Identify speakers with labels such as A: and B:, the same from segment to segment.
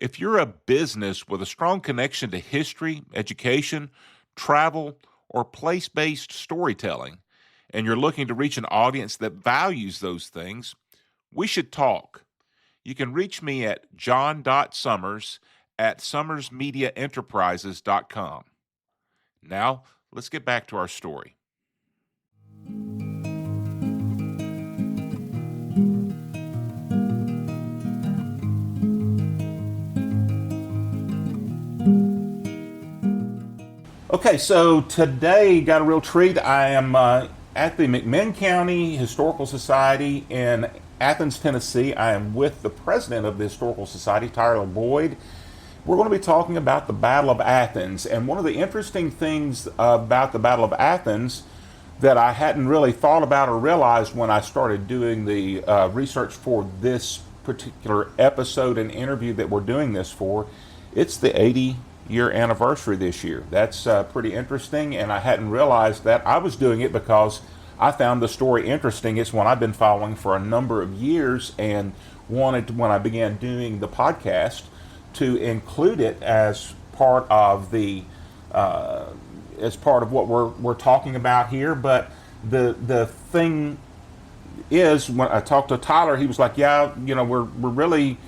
A: If you're a business with a strong connection to history, education, travel, or place-based storytelling, and you're looking to reach an audience that values those things, we should talk. You can reach me at john.summers@summersmediaenterprises.com. Now, let's get back to our story. Okay, so today got a real treat. I am at the McMinn County Historical Society in Athens, Tennessee. I am with the president of the Historical Society, Tyler Boyd. We're going to be talking about the Battle of Athens. And one of the interesting things about the Battle of Athens that I hadn't really thought about or realized when I started doing the research for this particular episode and interview that we're doing this for, it's the 80-year anniversary this year. That's pretty interesting, and I hadn't realized that. I was doing it because I found the story interesting. It's one I've been following for a number of years and wanted to, when I began doing the podcast, to include it as part of the as part of what we're talking about here. But the thing is, when I talked to Tyler, he was like, "Yeah, we're really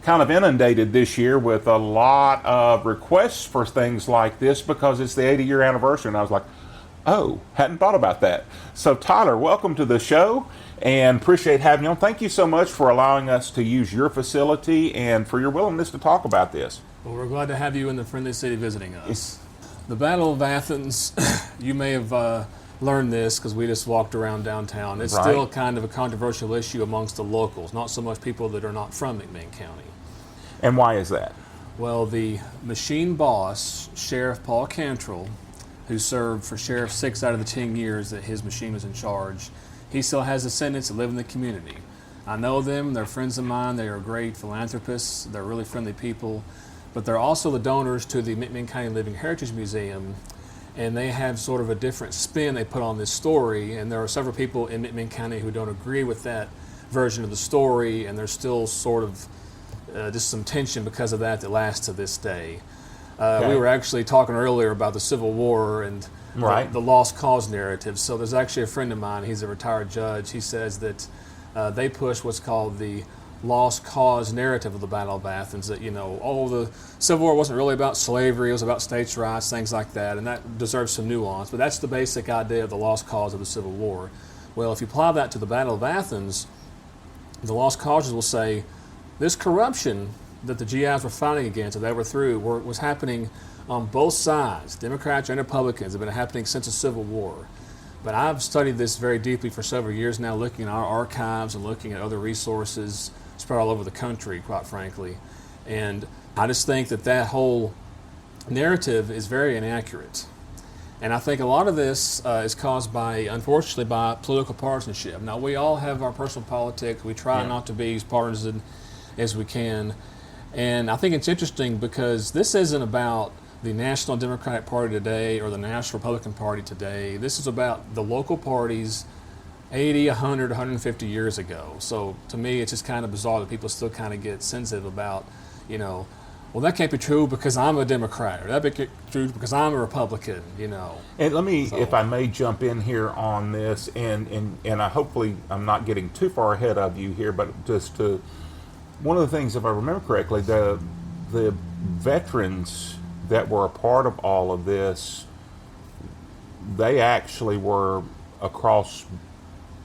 A: kind of inundated this year with a lot of requests for things like this because it's the 80-year anniversary." And I was like, "Oh, hadn't thought about that." So Tyler, welcome to the show and appreciate having you on. Thank you so much for allowing us to use your facility and for your willingness to talk about this.
B: Well, we're glad to have you in the friendly city visiting us. The Battle of Athens, you may have learned this because we just walked around downtown. It's still kind of a controversial issue amongst the locals, not so much people that are not from McMinn County.
A: And why is that?
B: Well, the machine boss, Sheriff Paul Cantrell, who served for sheriff 6 out of the 10 years that his machine was in charge, he still has descendants that live in the community. I know them, they're friends of mine, they are great philanthropists, they're really friendly people, but they're also the donors to the McMinn County Living Heritage Museum, and they have sort of a different spin they put on this story, and there are several people in McMinn County who don't agree with that version of the story, and there's still sort of just some tension because of that lasts to this day. We were actually talking earlier about the Civil War and the lost cause narrative. So there's actually a friend of mine, he's a retired judge, he says that they push what's called the lost cause narrative of the Battle of Athens, that, the Civil War wasn't really about slavery, it was about states' rights, things like that, and that deserves some nuance, but that's the basic idea of the lost cause of the Civil War. Well, if you apply that to the Battle of Athens, the lost causes will say, this corruption that the GIs were fighting against, that they were through, was happening on both sides. Democrats and Republicans have been happening since the Civil War. But I've studied this very deeply for several years now, looking at our archives and looking at other resources spread all over the country, quite frankly. And I just think that whole narrative is very inaccurate. And I think a lot of this is caused unfortunately, by political partisanship. Now, we all have our personal politics. We try not to be as partisan as we can. And I think it's interesting because this isn't about the National Democratic Party today or the National Republican Party today. This is about the local parties 80, 100, 150 years ago. So to me, it's just kind of bizarre that people still kind of get sensitive about, well, that can't be true because I'm a Democrat, or that can't be true because I'm a Republican,
A: And let me, if I may, jump in here on this, and I hopefully I'm not getting too far ahead of you here, but just to, one of the things, if I remember correctly, the veterans that were a part of all of this, they actually were across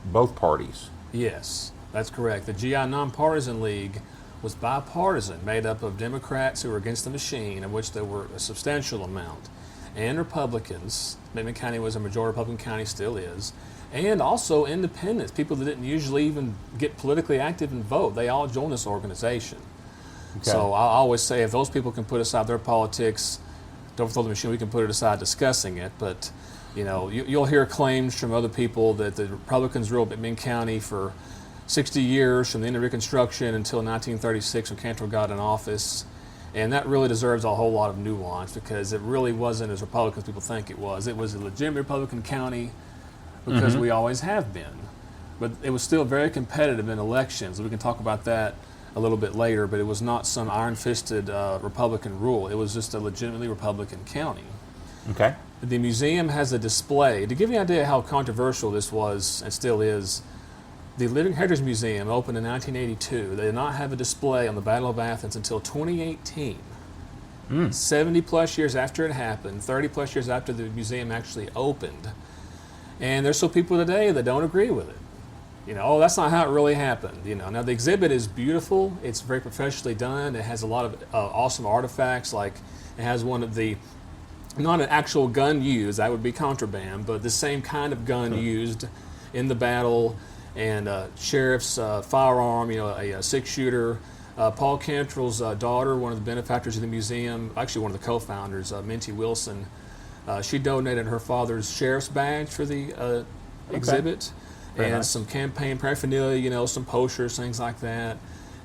A: both parties.
B: Yes, that's correct. The GI Nonpartisan League was bipartisan, made up of Democrats who were against the machine, of which there were a substantial amount, and Republicans. McMinn County was a majority Republican county, still is, and also independents, people that didn't usually even get politically active and vote. They all joined this organization. Okay. So I always say, if those people can put aside their politics, don't throw the machine, we can put it aside discussing it. But you'll hear claims from other people that the Republicans ruled McMinn County for 60 years, from the end of Reconstruction until 1936 when Cantrell got in office. And that really deserves a whole lot of nuance, because it really wasn't as Republican as people think it was. It was a legitimate Republican county because we always have been. But it was still very competitive in elections. We can talk about that a little bit later, but it was not some iron-fisted Republican rule. It was just a legitimately Republican county.
A: Okay.
B: The museum has a display. To give you an idea how controversial this was and still is, the Living Heritage Museum opened in 1982. They did not have a display on the Battle of Athens until 2018. 70 plus years after it happened, 30 plus years after the museum actually opened. And there's still people today that don't agree with it. Oh, that's not how it really happened. Now the exhibit is beautiful. It's very professionally done. It has a lot of awesome artifacts, like it has one of the, not an actual gun used, that would be contraband, but the same kind of gun used in the battle, and sheriff's firearm, a six-shooter. Paul Cantrell's daughter, one of the benefactors of the museum, actually one of the co-founders, Minty Wilson, she donated her father's sheriff's badge for the exhibit.
A: Very
B: and
A: nice.
B: Some campaign paraphernalia, some posters, things like that.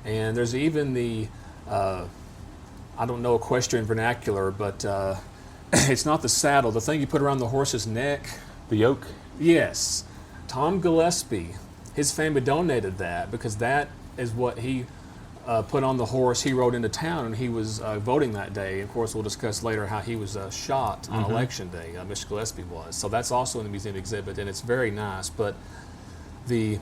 B: And there's even the, I don't know equestrian vernacular, but it's not the saddle, the thing you put around the horse's neck.
A: The yoke?
B: Yes. Tom Gillespie, his family donated that because that is what he put on the horse he rode into town, and he was voting that day. Of course, we'll discuss later how he was shot on Election Day, Mr. Gillespie was. So that's also in the museum exhibit, and it's very nice. But the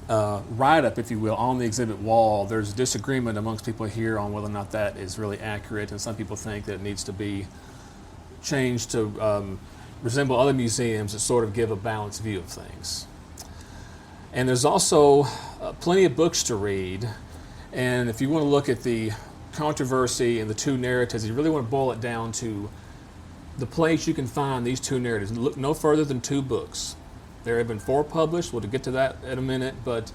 B: write-up, if you will, on the exhibit wall, there's disagreement amongst people here on whether or not that is really accurate, and some people think that it needs to be changed to resemble other museums that sort of give a balanced view of things. And there's also plenty of books to read, and if you want to look at the controversy and the two narratives, you really want to boil it down to the place you can find these two narratives. Look no further than 2 books. There have been 4 published. We'll get to that in a minute. But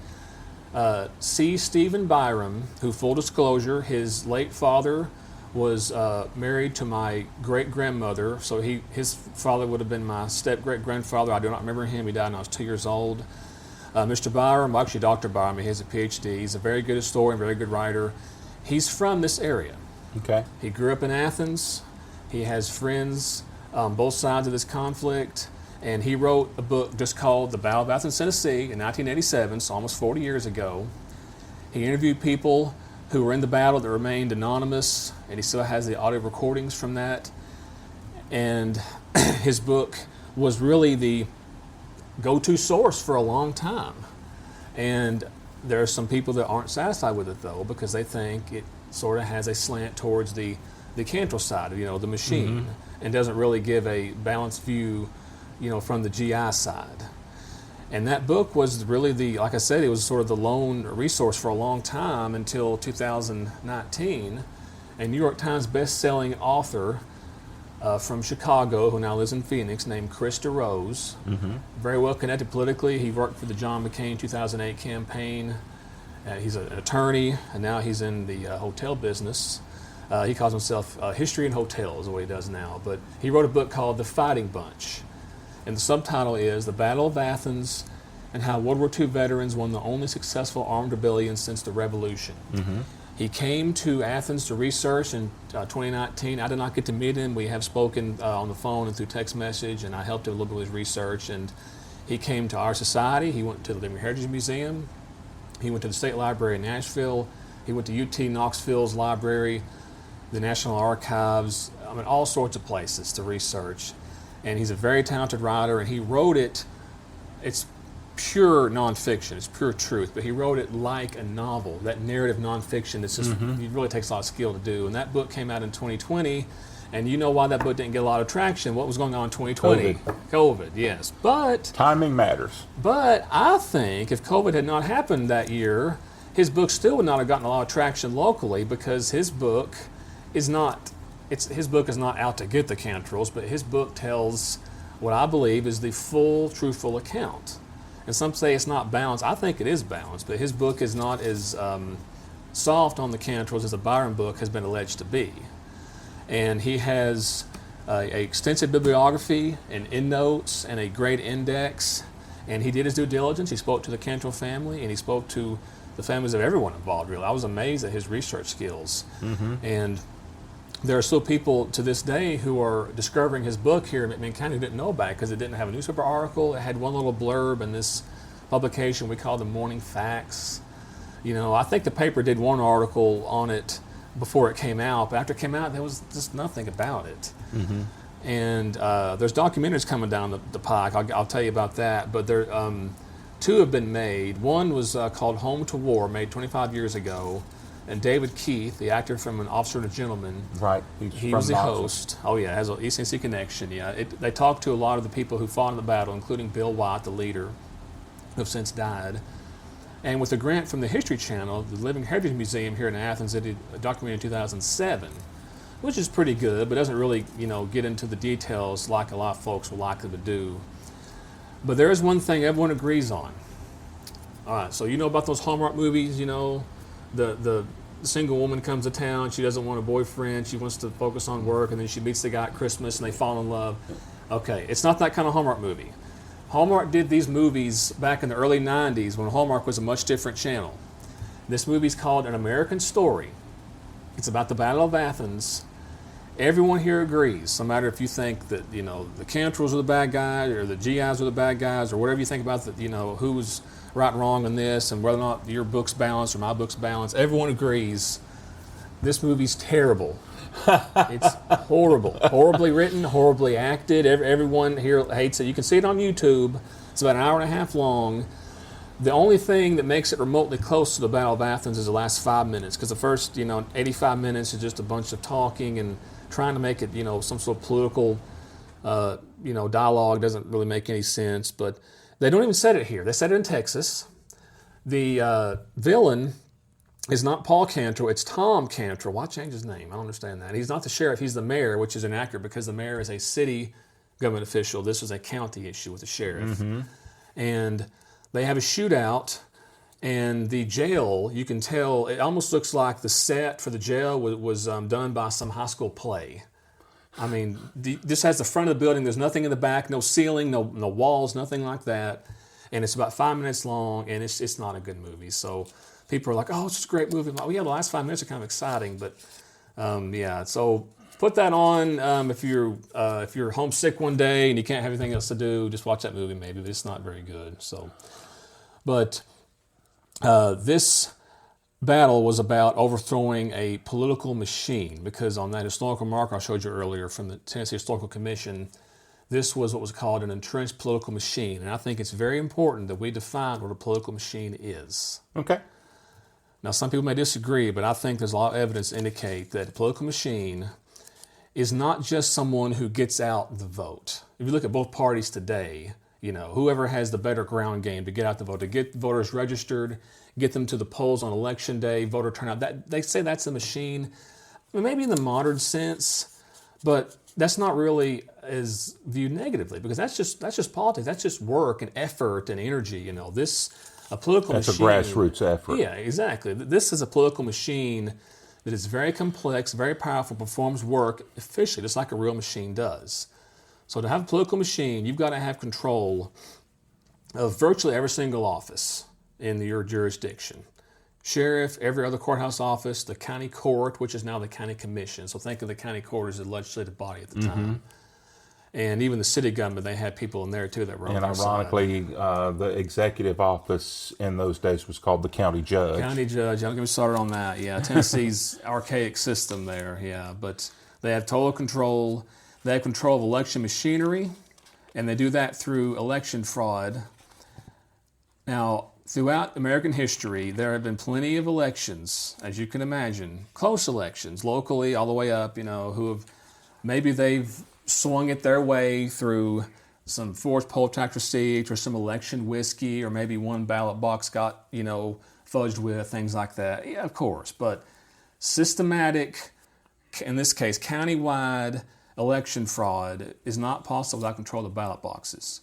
B: C. Stephen Byram, who, full disclosure, his late father was married to my great-grandmother. So his father would have been my step-great-grandfather. I do not remember him. He died when I was 2 years old. Mr. Byram, actually Dr. Byram, he has a PhD. He's a very good historian, very good writer. He's from this area.
A: Okay.
B: He grew up in Athens. He has friends on both sides of this conflict. And he wrote a book just called The Battle of Athens, Tennessee in 1987, so almost 40 years ago. He interviewed people who were in the battle that remained anonymous, and he still has the audio recordings from that. And his book was really the go-to source for a long time. And there are some people that aren't satisfied with it, though, because they think it sort of has a slant towards the Cantrell side, the machine, and doesn't really give a balanced view from the GI side. And that book was really like I said, it was sort of the lone resource for a long time until 2019. A New York Times best-selling author from Chicago, who now lives in Phoenix, named Chris DeRose, very well connected politically. He worked for the John McCain 2008 campaign. He's an attorney, and now he's in the hotel business. He calls himself History in Hotels, is what he does now. But he wrote a book called The Fighting Bunch. And the subtitle is The Battle of Athens and How World War II Veterans Won the Only Successful Armed Rebellion Since the Revolution. He came to Athens to research in 2019. I did not get to meet him. We have spoken on the phone and through text message, and I helped him a little bit with his research. And he came to our society. He went to the Living Heritage Museum. He went to the State Library in Nashville. He went to UT Knoxville's library, the National Archives, all sorts of places to research. And he's a very talented writer, and he wrote it, it's pure nonfiction, it's pure truth, but he wrote it like a novel, that narrative nonfiction that's just, it really takes a lot of skill to do. And that book came out in 2020, and you know why that book didn't get a lot of traction. What was going on in 2020? COVID, yes. But
A: timing matters.
B: But I think if COVID had not happened that year, his book still would not have gotten a lot of traction locally, because his book is not out to get the Cantrells, but his book tells what I believe is the full, truthful account. And some say it's not balanced. I think it is balanced, but his book is not as soft on the Cantrells as the Byron book has been alleged to be. And he has an extensive bibliography and endnotes and a great index. And he did his due diligence. He spoke to the Cantrell family, and he spoke to the families of everyone involved, really. I was amazed at his research skills. And there are still people to this day who are discovering his book here in McMinn County who didn't know about it because it didn't have a newspaper article. It had one little blurb in this publication we call the Morning Facts. I think the paper did one article on it before it came out, but after it came out, there was just nothing about it. And there's documentaries coming down the pike. I'll tell you about that. But there, two have been made. One was called Home to War, made 25 years ago. And David Keith, the actor from An Officer and a Gentleman,
A: Right.
B: he was the host. Oh yeah, has an East Tennessee connection. Yeah, they talked to a lot of the people who fought in the battle, including Bill White, the leader, who have since died. And with a grant from the History Channel, the Living Heritage Museum here in Athens, they did a documentary in 2007, which is pretty good, but doesn't really, get into the details like a lot of folks would like them to do. But there is one thing everyone agrees on. All right, so you know about those Hallmark movies, the single woman comes to town, she doesn't want a boyfriend, she wants to focus on work, and then she meets the guy at Christmas and they fall in love. Okay, it's not that kind of Hallmark movie. Hallmark did these movies back in the early 90s when Hallmark was a much different channel. This movie's called An American Story. It's about the Battle of Athens. Everyone here agrees, no matter if you think that, the Cantrells are the bad guys or the GIs are the bad guys or whatever you think about, who's right and wrong in this and whether or not your book's balanced or my book's balanced, everyone agrees this movie's terrible. It's horrible. Horribly written, horribly acted. Everyone here hates it. You can see it on YouTube. It's about an hour and a half long. The only thing that makes it remotely close to the Battle of Athens is the last 5 minutes, because the first, 85 minutes is just a bunch of talking and trying to make it, some sort of political, dialogue doesn't really make any sense. But they don't even set it here. They set it in Texas. The villain is not Paul Cantrell, it's Tom Cantrell. Why change his name? I don't understand that. He's not the sheriff, he's the mayor, which is inaccurate because the mayor is a city government official. This is a county issue with the sheriff. And they have a shootout, and the jail, you can tell, it almost looks like the set for the jail was done by some high school play. I mean, this has the front of the building, there's nothing in the back, no ceiling, no walls, nothing like that. And it's about 5 minutes long, and it's not a good movie. So people are like, oh, it's just a great movie. I'm like, well, yeah, the last 5 minutes are kind of exciting, but yeah. So put that on if you're homesick one day and you can't have anything else to do. Just watch that movie, maybe. But it's not very good. So, but this battle was about overthrowing a political machine, because on that historical marker I showed you earlier from the Tennessee Historical Commission, this was what was called an entrenched political machine. And I think it's very important that we define what a political machine is.
A: Okay.
B: Now, some people may disagree, but I think there's a lot of evidence to indicate that a political machine is not just someone who gets out the vote. If you look at both parties today, whoever has the better ground game to get out the vote, to get voters registered, get them to the polls on election day, voter turnout, they say that's a machine. I mean, maybe in the modern sense, but that's not really as viewed negatively, because that's just politics. That's just work and effort and energy. A political
A: That's
B: machine.
A: That's a grassroots effort.
B: Yeah, exactly. This is a political machine that is very complex, very powerful, performs work efficiently, just like a real machine does. So to have a political machine, you've got to have control of virtually every single office in your jurisdiction. Sheriff, every other courthouse office, the county court, which is now the county commission. So think of the county court as the legislative body at the time. And even the city government, they had people in there too that were on their side.
A: And ironically, the executive office in those days was called the county judge.
B: County judge, don't get me started on that. Yeah, Tennessee's archaic system there, yeah. But they have total control. They have control of election machinery, and they do that through election fraud. Now, throughout American history, there have been plenty of elections, as you can imagine, close elections, locally all the way up, who have, maybe they've swung it their way through some forced poll tax receipts or some election whiskey, or maybe one ballot box got, fudged with, things like that. Yeah, of course. But systematic, in this case, countywide election fraud is not possible without control of the ballot boxes.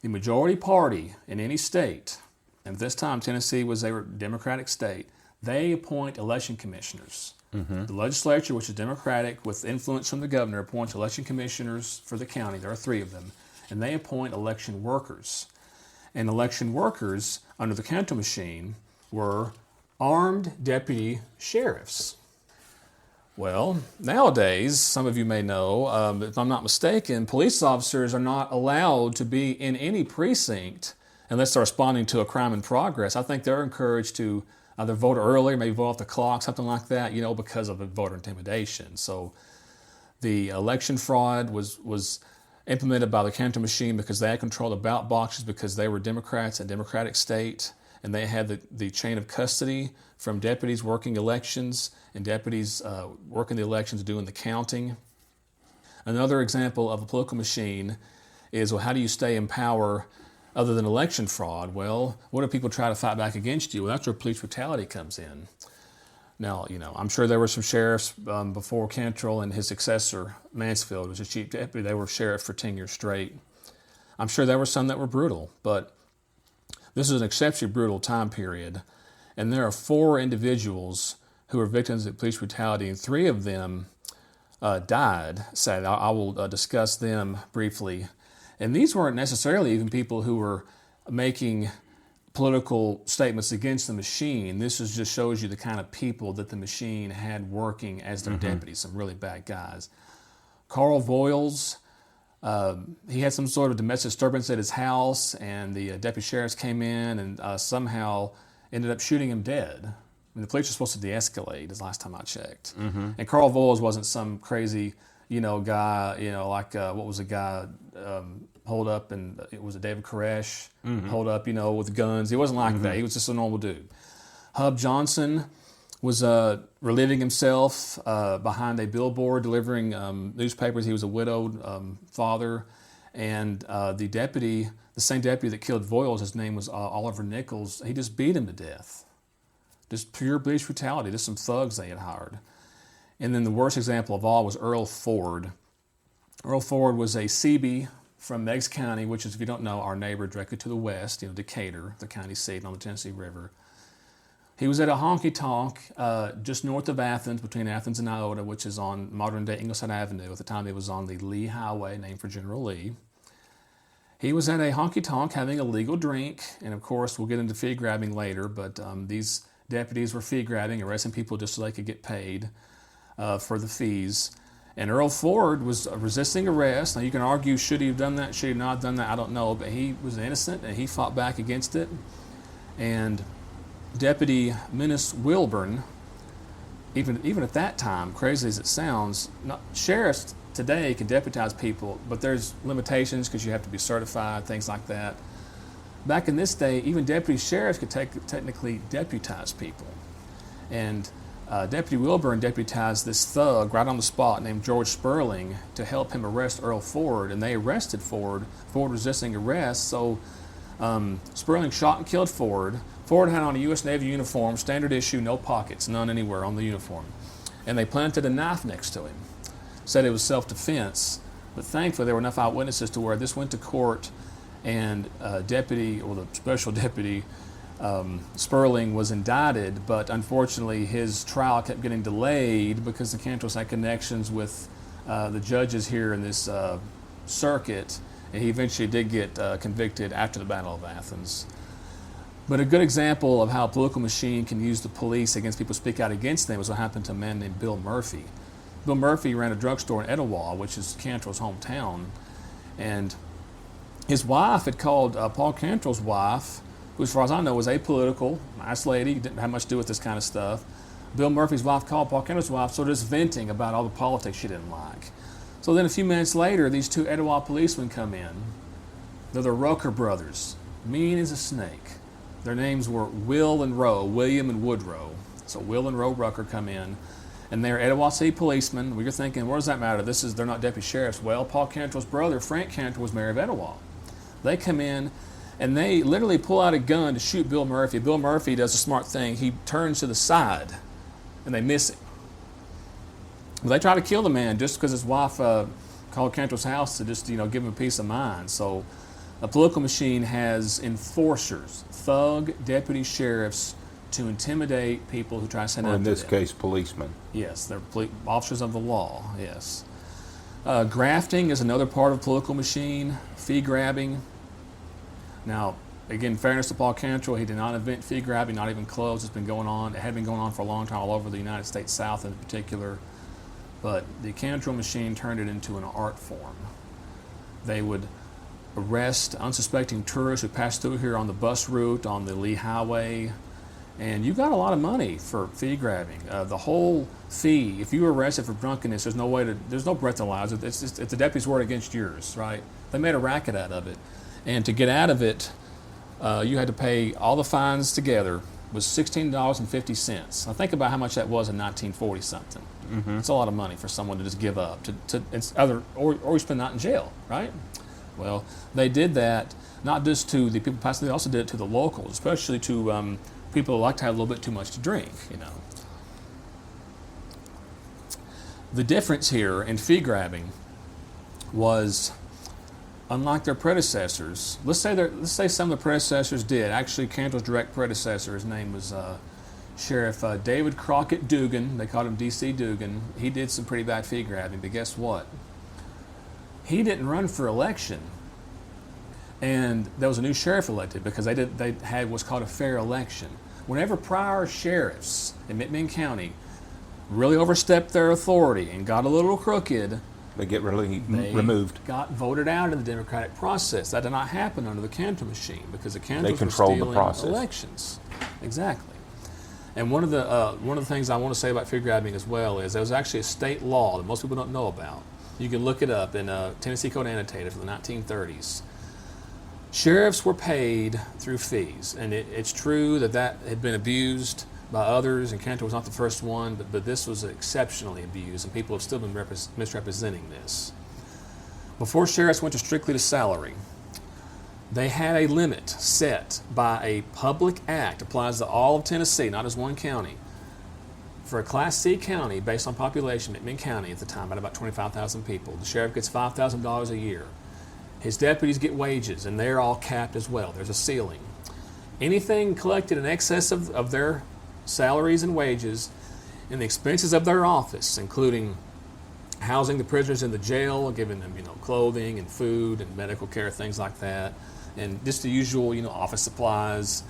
B: The majority party in any state, and this time Tennessee was a Democratic state, they appoint election commissioners. The legislature, which is Democratic with influence from the governor, appoints election commissioners for the county. There are 3 of them. And they appoint election workers. And election workers under the Cantrell machine were armed deputy sheriffs. Well, nowadays, some of you may know, if I'm not mistaken, police officers are not allowed to be in any precinct unless they're responding to a crime in progress. I think they're encouraged to either vote early, maybe vote off the clock, something like that, because of the voter intimidation. So the election fraud was implemented by the Cantrell machine because they had control of the ballot boxes, because they were Democrats in a Democratic state, and they had the chain of custody from deputies working elections and deputies working the elections doing the counting. Another example of a political machine is, well, how do you stay in power other than election fraud? Well, what if people try to fight back against you? Well, that's where police brutality comes in. Now, I'm sure there were some sheriffs before Cantrell and his successor, Mansfield, was a chief deputy. They were sheriff for 10 years straight. I'm sure there were some that were brutal, but this is an exceptionally brutal time period. And there are 4 individuals who were victims of police brutality, and 3 of them died. Sadly, I will discuss them briefly. And these weren't necessarily even people who were making political statements against the machine. This just shows you the kind of people that the machine had working as their deputies, some really bad guys. Carl Voiles, he had some sort of domestic disturbance at his house, and the deputy sheriffs came in and somehow ended up shooting him dead. I mean, the police were supposed to de-escalate, is the last time I checked. And Carl Voiles wasn't some crazy, guy, like what was the guy hold up, and it was a David Koresh, hold up, with guns. He wasn't like that. He was just a normal dude. Hub Johnson was relieving himself behind a billboard delivering newspapers. He was a widowed father, and the same deputy that killed Voiles, his name was Oliver Nichols, he just beat him to death. Just pure police brutality, just some thugs they had hired. And then the worst example of all was Earl Ford. Earl Ford was a CB from Meigs County, which is, if you don't know, our neighbor directly to the west, Decatur, the county seat on the Tennessee River. He was at a honky-tonk just north of Athens, between Athens and Iota, which is on modern-day Ingleside Avenue. At the time, it was on the Lee Highway, named for General Lee. He was at a honky-tonk having a legal drink, and of course, we'll get into fee grabbing later, but these deputies were fee grabbing, arresting people just so they could get paid for the fees. And Earl Ford was resisting arrest. Now, you can argue, should he have done that, should he have not done that, I don't know, but he was innocent, and he fought back against it. And Deputy Menace Wilburn, even at that time, crazy as it sounds, sheriffs today can deputize people, but there's limitations because you have to be certified, things like that. Back in this day, even deputy sheriffs could technically deputize people. And Deputy Wilburn deputized this thug right on the spot named George Sperling to help him arrest Earl Ford, and they arrested Ford resisting arrest. So Sperling shot and killed Ford. Ford had on a U.S. Navy uniform, standard issue, no pockets, none anywhere on the uniform. And they planted a knife next to him. Said it was self-defense, but thankfully there were enough eyewitnesses to where this went to court, and the special deputy, Sperling was indicted, but unfortunately his trial kept getting delayed because the Cantrells had connections with the judges here in this circuit, and he eventually did get convicted after the Battle of Athens. But a good example of how a political machine can use the police against people who speak out against them was what happened to a man named Bill Murphy. Bill Murphy ran a drugstore in Etowah, which is Cantrell's hometown, and his wife had called Paul Cantrell's wife, who, as far as I know, was apolitical, nice lady, didn't have much to do with this kind of stuff. Bill Murphy's wife called Paul Cantrell's wife, sort of just venting about all the politics she didn't like. So then a few minutes later, these 2 Etowah policemen come in. They're the Rucker brothers, mean as a snake. Their names were Will and Roe, William and Woodrow. So Will and Roe Rucker come in, and they're Etowah City policemen. We were thinking, what does that matter? They're not deputy sheriffs. Well, Paul Cantrell's brother, Frank Cantrell, was mayor of Etowah. They come in, and they literally pull out a gun to shoot Bill Murphy. Bill Murphy does a smart thing. He turns to the side, and they miss him. But they try to kill the man just because his wife called Cantrell's house to just, give him a peace of mind. So a political machine has enforcers, thug deputy sheriffs, to intimidate people who try to send out.
A: In this case, policemen.
B: Yes, they're officers of the law, yes. Grafting is another part of the political machine, fee grabbing. Now, again, fairness to Paul Cantrell, he did not invent fee grabbing, not even close. It's been going on. It had been going on for a long time all over the United States South in particular. But the Cantrell machine turned it into an art form. They would arrest unsuspecting tourists who passed through here on the bus route, on the Lee Highway, And you got a lot of money for fee grabbing. The whole fee, if you were arrested for drunkenness, there's no breathalyzer. It's the deputy's word against yours, right? They made a racket out of it. And to get out of it, you had to pay all the fines together was $16.50. Now think about how much that was in 1940 something. Mm-hmm. It's a lot of money for someone to just give up or you spend the night in jail, right? Well, they did that not just to the people passing, they also did it to the locals, especially to people who like to have a little bit too much to drink, you know. The difference here in fee grabbing was, unlike their predecessors, let's say some of the predecessors did. Actually, Cantrell's direct predecessor, his name was Sheriff David Crockett Dugan. They called him D.C. Dugan. He did some pretty bad fee grabbing, but guess what? He didn't run for election, and there was a new sheriff elected because they had what's called a fair election. Whenever prior sheriffs in McMinn County really overstepped their authority and got a little crooked,
A: they get removed.
B: Got voted out in the democratic process. That did not happen under the Cantrell machine because the Cantrells were
A: controlled
B: stealing
A: the process.
B: Elections. Exactly. And one of the things I want to say about fee grabbing as well is there was actually a state law that most people don't know about. You can look it up in Tennessee Code Annotated from the 1930s. Sheriffs were paid through fees, and it's true that had been abused by others, and Cantrell was not the first one, but this was exceptionally abused, and people have still been misrepresenting this. Before sheriffs went strictly to salary, they had a limit set by a public act, applies to all of Tennessee, not as one county. For a Class C county, based on population, McMinn County at the time, had about 25,000 people. The sheriff gets $5,000 a year. His deputies get wages, and they're all capped as well. There's a ceiling. Anything collected in excess of their salaries and wages and the expenses of their office, including housing the prisoners in the jail, giving them, clothing and food and medical care, things like that, and just the usual, office supplies.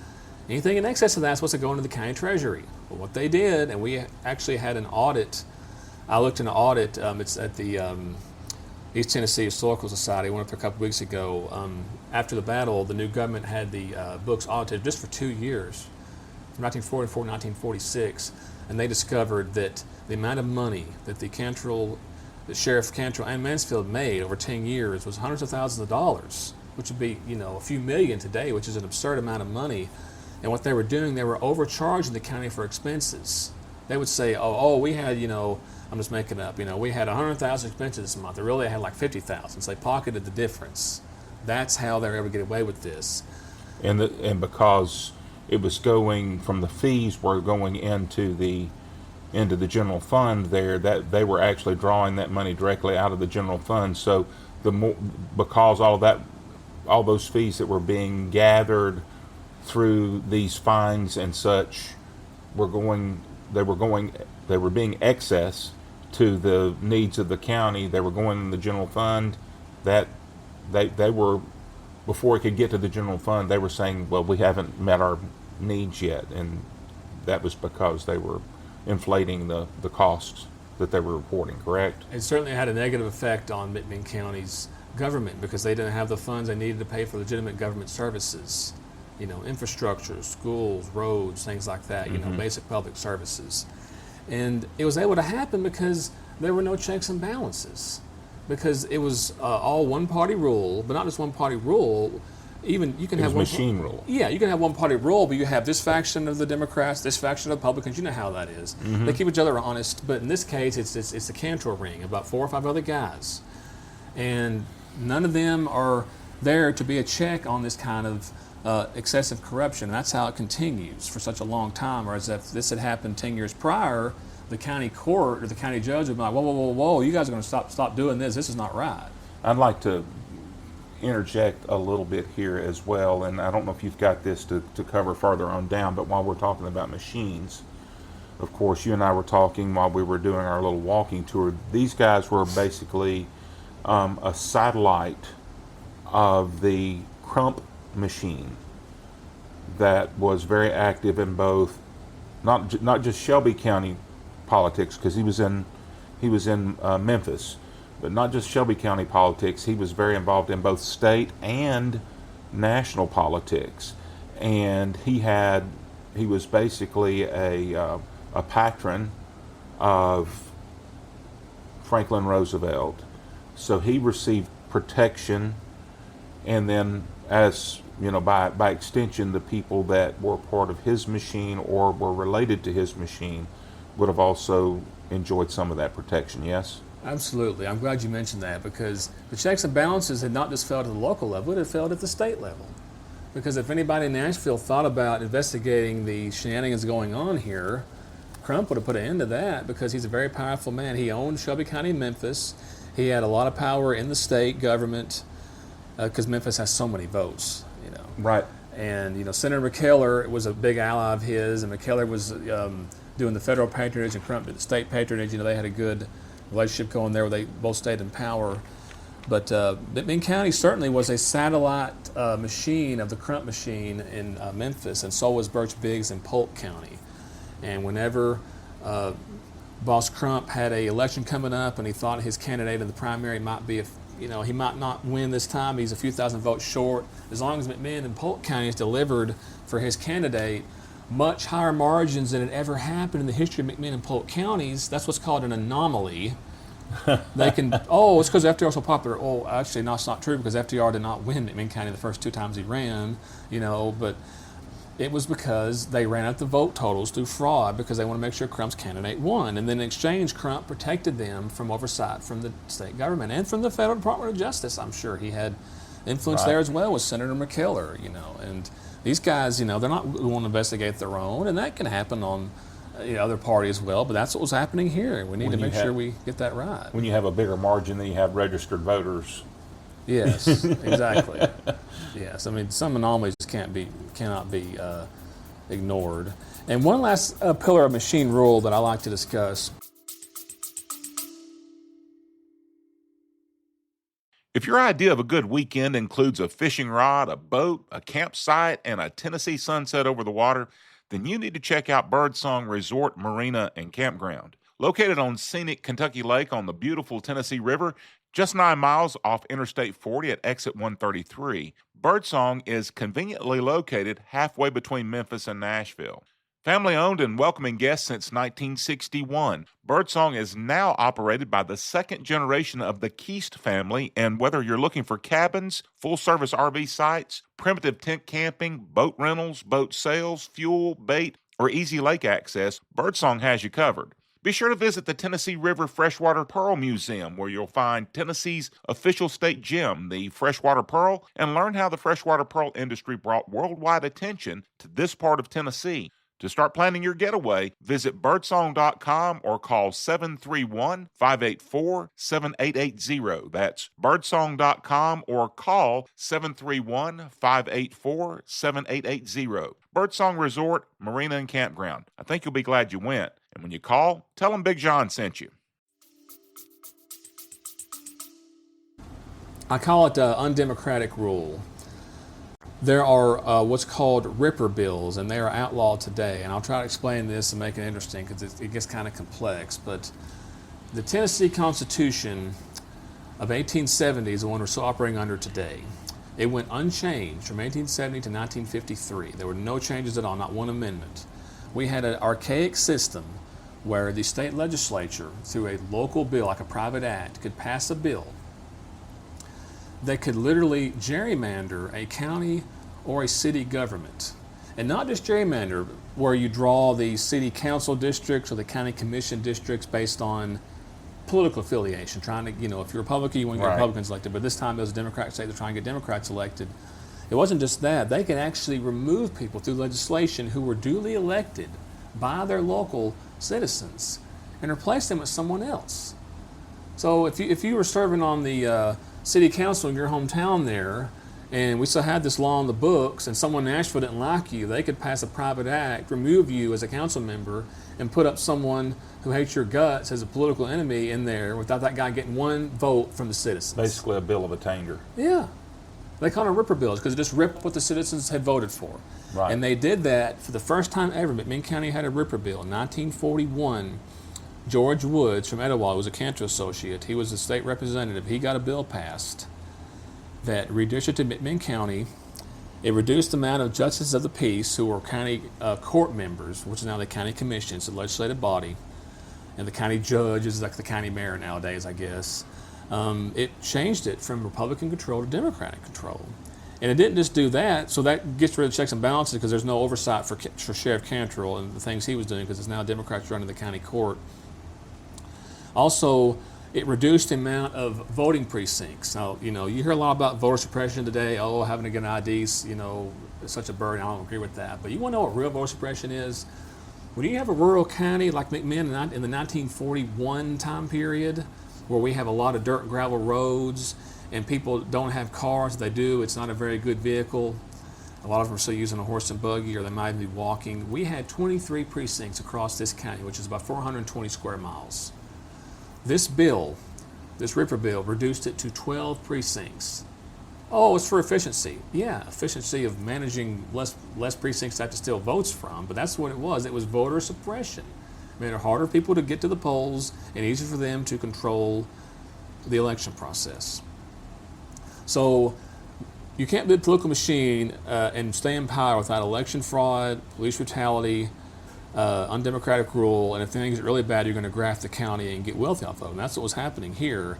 B: Anything in excess of that is supposed to go into the county treasury. Well, what they did, and we actually had an audit. I looked in an audit. It's at the East Tennessee Historical Society. I went up there a couple weeks ago. After the battle, the new government had the books audited just for 2 years, from 1944 to 1946, and they discovered that the amount of money that that Sheriff Cantrell and Mansfield made over 10 years was hundreds of thousands of dollars, which would be, a few million today, which is an absurd amount of money. And what they were doing, they were overcharging the county for expenses. They would say, we had, I'm just making up, we had 100,000 expenses this month. They really had like 50,000. So they pocketed the difference. That's how they were able to get away with this.
A: And because it was going from the fees were going into the general fund there, that they were actually drawing that money directly out of the general fund. So because all those fees that were being gathered through these fines and such they were being excess to the needs of the county. They were going in the general fund. That they were, before it could get to the general fund, they were saying, well, we haven't met our needs yet, and that was because they were inflating the costs that they were reporting, correct?
B: It certainly had a negative effect on McMinn County's government because they didn't have the funds they needed to pay for legitimate government services, infrastructure, schools, roads, things like that, basic public services. And it was able to happen because there were no checks and balances, because it was all one-party rule, but not just one-party rule. Even you can have
A: machine rule.
B: Yeah, you can have one-party rule, but you have this faction of the Democrats, this faction of the Republicans. You know how that is. Mm-hmm. They keep each other honest, but in this case, it's the Cantrell ring, about 4 or 5 other guys, and none of them are there to be a check on this kind of excessive corruption. And that's how it continues for such a long time. Whereas if this had happened 10 years prior, the county court or the county judge would be like, whoa, you guys are going to stop doing this. This is not right.
A: I'd like to interject a little bit here as well, and I don't know if you've got this to cover farther on down, but while we're talking about machines, of course, you and I were talking while we were doing our little walking tour. These guys were basically a satellite of the Crump machine that was very active in both, not just Shelby County politics, because he was in Memphis, but not just Shelby County politics. He was very involved in both state and national politics, and he had he was basically a patron of Franklin Roosevelt. So he received protection, and then, as you know, by extension, the people that were part of his machine or were related to his machine would have also enjoyed some of that protection. Yes?
B: Absolutely. I'm glad you mentioned that, because the checks and balances had not just failed at the local level, it had failed at the state level. Because if anybody in Nashville thought about investigating the shenanigans going on here, Crump would have put an end to that, because he's a very powerful man. He owned Shelby County, Memphis. He had a lot of power in the state government, because Memphis has so many votes, you know.
A: Right.
B: And, you know, Senator McKellar was a big ally of his, and McKellar was doing the federal patronage and Crump did the state patronage. You know, they had a good relationship going there where they both stayed in power. But McMinn County certainly was a satellite machine of the Crump machine in Memphis, and so was Birch Biggs in Polk County. And whenever Boss Crump had an election coming up and he thought his candidate in the primary might be, he might not win this time, he's a few thousand votes short, as long as McMinn in Polk County has delivered for his candidate much higher margins than had ever happened in the history of McMinn and Polk counties, that's what's called an anomaly. They can, it's because FDR was so popular. Oh, actually, no, it's not true, because FDR did not win McMinn County the first 2 times he ran, but it was because they ran out the vote totals through fraud, because they want to make sure Crump's candidate won. And then in exchange, Crump protected them from oversight from the state government and from the federal Department of Justice. I'm sure he had influence there as well with Senator McKellar, and these guys, they're not going to investigate their own, and that can happen on other party as well, but that's what was happening here. We need to make sure we get that right.
A: When you have a bigger margin than you have registered voters.
B: Yes, exactly. Yes, I mean, some anomalies cannot be ignored. And one last pillar of machine rule that I like to discuss.
A: If your idea of a good weekend includes a fishing rod, a boat, a campsite, and a Tennessee sunset over the water, then you need to check out Birdsong Resort, Marina, and Campground. Located on scenic Kentucky Lake on the beautiful Tennessee River, just 9 miles off Interstate 40 at exit 133, Birdsong is conveniently located halfway between Memphis and Nashville. Family-owned and welcoming guests since 1961, Birdsong is now operated by the second generation of the Keast family, and whether you're looking for cabins, full-service RV sites, primitive tent camping, boat rentals, boat sales, fuel, bait, or easy lake access, Birdsong has you covered. Be sure to visit the Tennessee River Freshwater Pearl Museum, where you'll find Tennessee's official state gem, the freshwater pearl, and learn how the freshwater pearl industry brought worldwide attention to this part of Tennessee. To start planning your getaway, visit birdsong.com or call 731-584-7880. That's birdsong.com or call 731-584-7880. Birdsong Resort, Marina, and Campground. I think you'll be glad you went. And when you call, tell them Big John sent you.
B: I call it undemocratic rule. There are what's called Ripper bills, and they are outlawed today. And I'll try to explain this and make it interesting, because it gets kind of complex. But the Tennessee Constitution of 1870 is the one we're still operating under today. It went unchanged from 1870 to 1953. There were no changes at all, not one amendment. We had an archaic system where the state legislature, through a local bill, like a private act, could pass a bill that could literally gerrymander a county or a city government. And not just gerrymander, where you draw the city council districts or the county commission districts based on political affiliation, trying to, if you're Republican, you want to get Republicans elected, but this time it was a Democratic state, they're trying to get Democrats elected. It wasn't just that. They could actually remove people through legislation who were duly elected by their local citizens and replace them with someone else. So if you were serving on the city council in your hometown there, and we still had this law on the books, and someone in Nashville didn't like you, they could pass a private act, remove you as a council member, and put up someone who hates your guts as a political enemy in there without that guy getting one vote from the citizens.
A: Basically a bill of attainder.
B: Yeah. They call them Ripper bills because it just ripped what the citizens had voted for.
A: Right.
B: And they did that for the first time ever. McMinn County had a Ripper bill in 1941. George Woods from Etowah was a Cantrell associate. He was a state representative. He got a bill passed that redistricted McMinn County It reduced the amount of justices of the peace who were county court members, which is now the county commission, it's a legislative body, and the county judge is like the county mayor nowadays, I guess. It changed it from Republican control to Democratic control. And it didn't just do that, so that gets rid of checks and balances because there's no oversight for Sheriff Cantrell and the things he was doing because it's now Democrats running the county court. Also, it reduced the amount of voting precincts. Now, you hear a lot about voter suppression today. Oh, having to get an ID, is such a burden. I don't agree with that. But you want to know what real voter suppression is? When you have a rural county like McMinn in the 1941 time period, where we have a lot of dirt and gravel roads, and people don't have cars. If they do, it's not a very good vehicle. A lot of them are still using a horse and buggy, or they might be walking. We had 23 precincts across this county, which is about 420 square miles. This RIPRA bill, reduced it to 12 precincts. Oh, it's for efficiency. Yeah, efficiency of managing less precincts to have to steal votes from, but that's what it was. It was voter suppression. It made it harder for people to get to the polls and easier for them to control the election process. So you can't build a political machine and stay in power without election fraud, police brutality, undemocratic rule, and if things get really bad, you're going to graft the county and get wealthy off of them. That's what was happening here.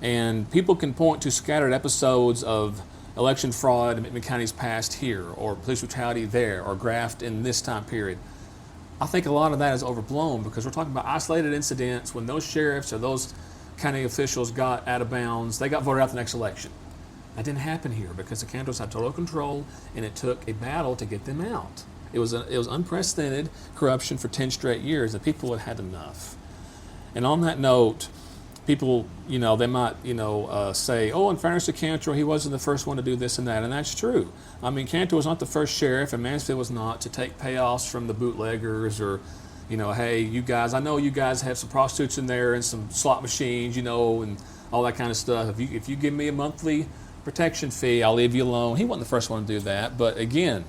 B: And people can point to scattered episodes of election fraud in McMinn County's past here, or police brutality there, or graft in this time period. I think a lot of that is overblown because we're talking about isolated incidents when those sheriffs or those county officials got out of bounds, they got voted out the next election. That didn't happen here because the Cantrells had total control, and it took a battle to get them out. It was unprecedented corruption for 10 straight years, and people had had enough. And on that note, people, they might, say, oh, in fairness to Cantrell, he wasn't the first one to do this and that, and that's true. I mean, Cantrell was not the first sheriff, and Mansfield was not, to take payoffs from the bootleggers or, hey, you guys, I know you guys have some prostitutes in there and some slot machines, and all that kind of stuff. If you give me a monthly protection fee, I'll leave you alone. He wasn't the first one to do that, but again,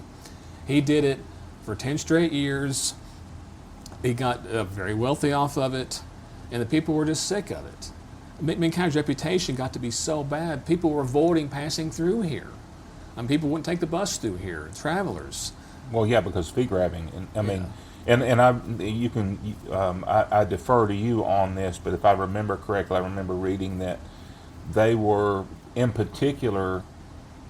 B: he did it for 10 straight years. He got very wealthy off of it, and the people were just sick of it. McMinn County's reputation got to be so bad, people were avoiding passing through here. People wouldn't take the bus through here, travelers.
A: Well, yeah, because fee grabbing. I defer to you on this, but if I remember correctly, I remember reading that they were in particular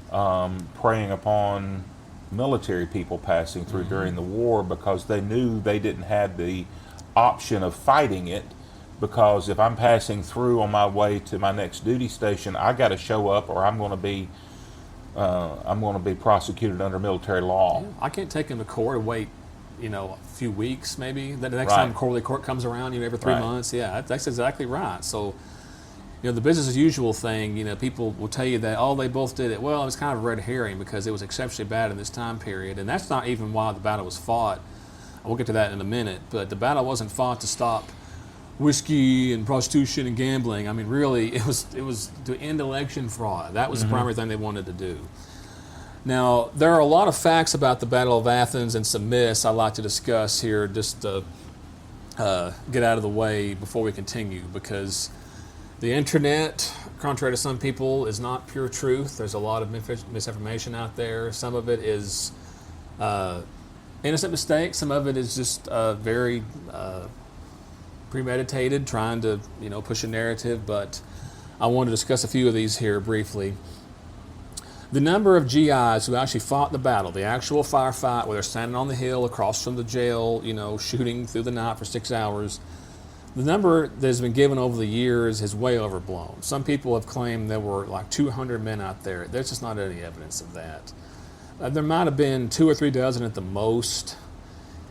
A: preying upon military people passing through during the war because they knew they didn't have the option of fighting it, because if I'm passing through on my way to my next duty station, I got to show up or I'm going to be prosecuted under military law.
B: Yeah, I can't take him to court and wait, a few weeks maybe. The next time quarterly court comes around, every 3 months. Yeah, that's exactly right. So, the business as usual thing, people will tell you that, oh, they both did it. Well, it was kind of a red herring because it was exceptionally bad in this time period. And that's not even why the battle was fought. We'll get to that in a minute. But the battle wasn't fought to stop whiskey and prostitution and gambling. Really, it was to end election fraud. That was the primary thing they wanted to do. Now, there are a lot of facts about the Battle of Athens and some myths I'd like to discuss here just to get out of the way before we continue, because the internet, contrary to some people, is not pure truth. There's a lot of misinformation out there. Some of it is innocent mistakes. Some of it is just very premeditated, trying to push a narrative. But I want to discuss a few of these here briefly. The number of GIs who actually fought the battle, the actual firefight where they're standing on the hill across from the jail, shooting through the night for 6 hours, the number that has been given over the years is way overblown. Some people have claimed there were like 200 men out there. There's just not any evidence of that. There might have been 2 or 3 dozen at the most.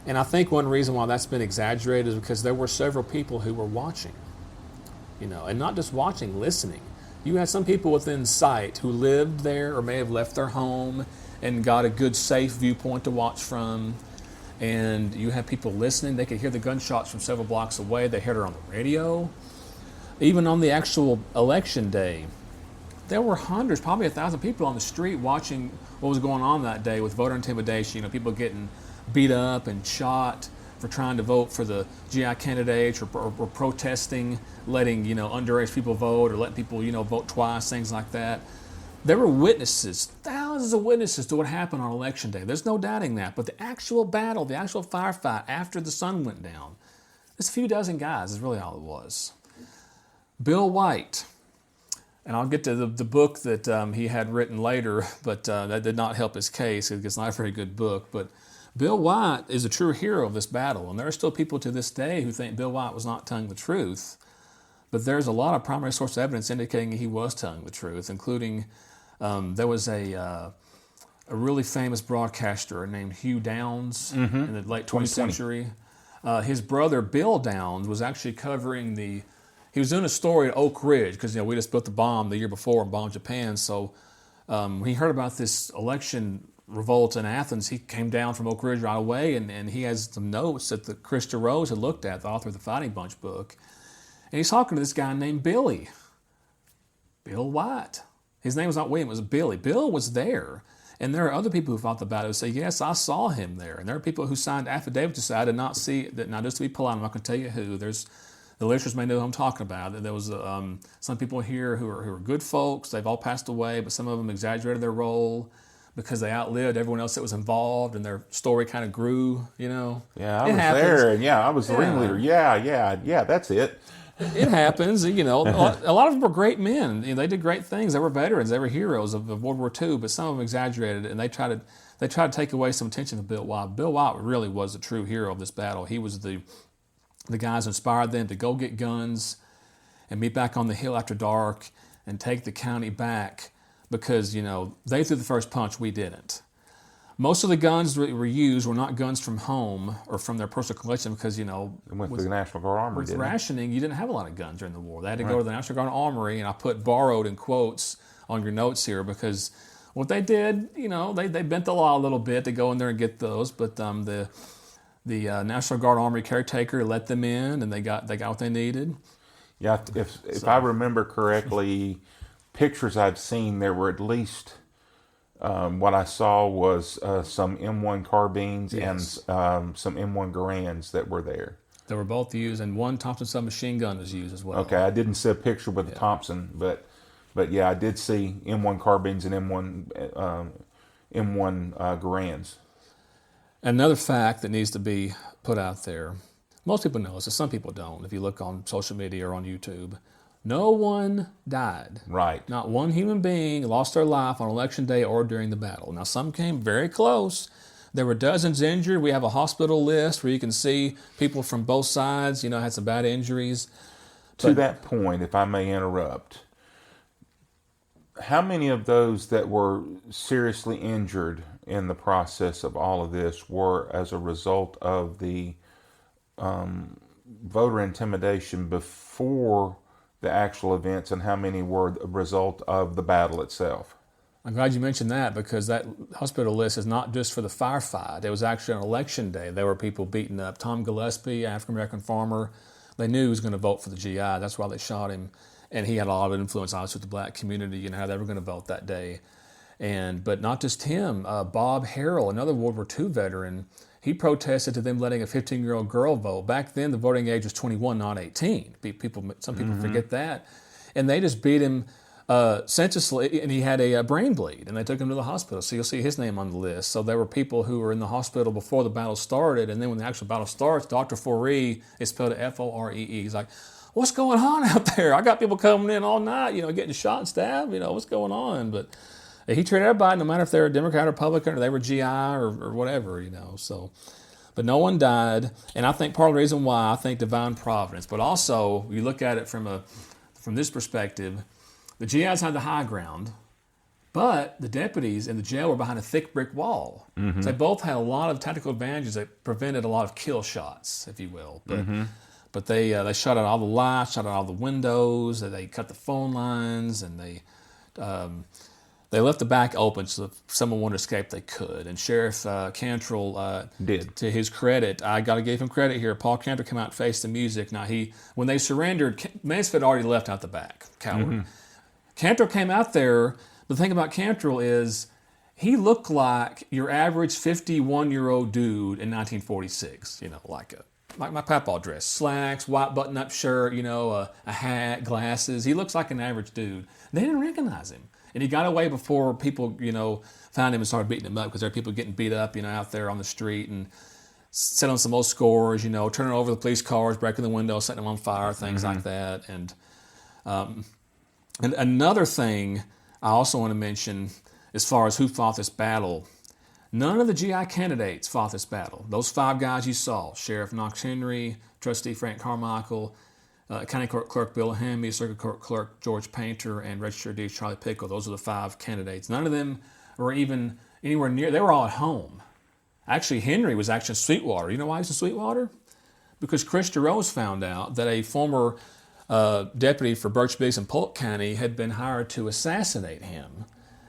B: And I think one reason why that's been exaggerated is because there were several people who were watching, and not just watching, listening. You had some people within sight who lived there or may have left their home and got a good, safe viewpoint to watch from. And you have people listening. They could hear the gunshots from several blocks away. They heard it on the radio. Even on the actual election day, there were hundreds, probably 1,000 people on the street watching what was going on that day with voter intimidation. People getting beat up and shot for trying to vote for the GI candidates, or protesting, letting underage people vote, or letting people vote twice, things like that. There were witnesses, thousands thousands of witnesses to what happened on Election Day. There's no doubting that. But the actual battle, the actual firefight after the sun went down, it's a few dozen guys is really all it was. Bill White, and I'll get to the book that he had written later, but that did not help his case. It's not a very good book. But Bill White is a true hero of this battle, and there are still people to this day who think Bill White was not telling the truth. But there's a lot of primary source evidence indicating he was telling the truth, including there was a really famous broadcaster named Hugh Downs in the late 20th century. His brother Bill Downs was actually covering he was doing a story at Oak Ridge because we just built the bomb the year before and bombed Japan. So when he heard about this election revolt in Athens, he came down from Oak Ridge right away, and he has some notes that the Krista Rose had looked at, the author of the Fighting Bunch book. And he's talking to this guy named Bill White. His name was not William, it was Billy. Bill was there. And there are other people who fought the battle who say, yes, I saw him there. And there are people who signed affidavits to say, I did not see that. Now, just to be polite, I'm not going to tell you who. The listeners may know who I'm talking about. There was some people here who are good folks. They've all passed away, but some of them exaggerated their role because they outlived everyone else that was involved, and their story kind of grew,
A: Yeah, I was there, and I was the ringleader. Yeah, that's it.
B: It happens, a lot of them were great men. They did great things. They were veterans. They were heroes of World War II, but some of them exaggerated, and they tried to take away some attention from Bill White. Bill White really was the true hero of this battle. He was the guys who inspired them to go get guns and meet back on the hill after dark and take the county back because, they threw the first punch, we didn't. Most of the guns that were used were not guns from home or from their personal collection because,
A: It went to the National Guard Armory,
B: with rationing, you didn't have a lot of guns during the war. They had to go to the National Guard Armory, and I put borrowed in quotes on your notes here because what they did, they bent the law a little bit to go in there and get those, but the National Guard Armory caretaker let them in, and they got what they needed.
A: Yeah, if I remember correctly, pictures I've seen, there were at least what I saw was some M1 carbines and some M1 Garands that were there.
B: They were both used, and one Thompson submachine gun was used as well.
A: Okay, I didn't see a picture with the Thompson, but yeah, I did see M1 carbines and M1 Garands.
B: Another fact that needs to be put out there, most people know this, but some people don't. If you look on social media or on YouTube, no one died.
A: Right.
B: Not one human being lost their life on Election Day or during the battle. Now, some came very close. There were dozens injured. We have a hospital list where you can see people from both sides, had some bad injuries.
A: To that point, if I may interrupt, how many of those that were seriously injured in the process of all of this were as a result of the voter intimidation before the actual events, and how many were a result of the battle itself?
B: I'm glad you mentioned that because that hospital list is not just for the firefight. It was actually on Election Day. There were people beaten up. Tom Gillespie, African-American farmer, they knew he was going to vote for the GI. That's why they shot him. And he had a lot of influence, obviously, with the black community, how they were going to vote that day. But not just him. Bob Harrell, another World War II veteran, he protested to them letting a 15-year-old girl vote. Back then, the voting age was 21, not 18. Some people forget that. And they just beat him senselessly, and he had a brain bleed, and they took him to the hospital. So you'll see his name on the list. So there were people who were in the hospital before the battle started, and then when the actual battle starts, Dr. Foree is spelled Foree. He's like, what's going on out there? I got people coming in all night, getting shot and stabbed, what's going on? But he treated everybody, no matter if they're a Democrat or Republican or they were GI or whatever, So, but no one died, and I think part of the reason why, I think divine providence. But also, you look at it from this perspective, the GIs had the high ground, but the deputies in the jail were behind a thick brick wall. So they both had a lot of tactical advantages that prevented a lot of kill shots, if you will. But they shut out all the lights, shut out all the windows, they cut the phone lines, and they left the back open so if someone wanted to escape, they could. And Sheriff Cantrell did. To his credit, I got to give him credit here. Paul Cantrell came out and faced the music. Now, when they surrendered, Mansfield already left out the back, coward. Cantrell came out there. The thing about Cantrell is he looked like your average 51-year-old dude in 1946, like my papaw dress, slacks, white button-up shirt, a hat, glasses. He looks like an average dude. They didn't recognize him. And he got away before people, found him and started beating him up, because there are people getting beat up, out there on the street, and settling some old scores, turning over the police cars, breaking the windows, setting them on fire, things like that. And another thing I also want to mention, as far as who fought this battle, none of the GI candidates fought this battle. Those 5 guys you saw, Sheriff Knox Henry, Trustee Frank Carmichael, County Court Clerk Bill Hamby, Circuit Court Clerk George Painter, and Register of Deeds Charlie Pickle. Those are the 5 candidates. None of them were even anywhere near. They were all at home. Actually, Henry was actually in Sweetwater. You know why he was in Sweetwater? Because Chris Rose found out that a former deputy for Birch Biggs and Polk County had been hired to assassinate him.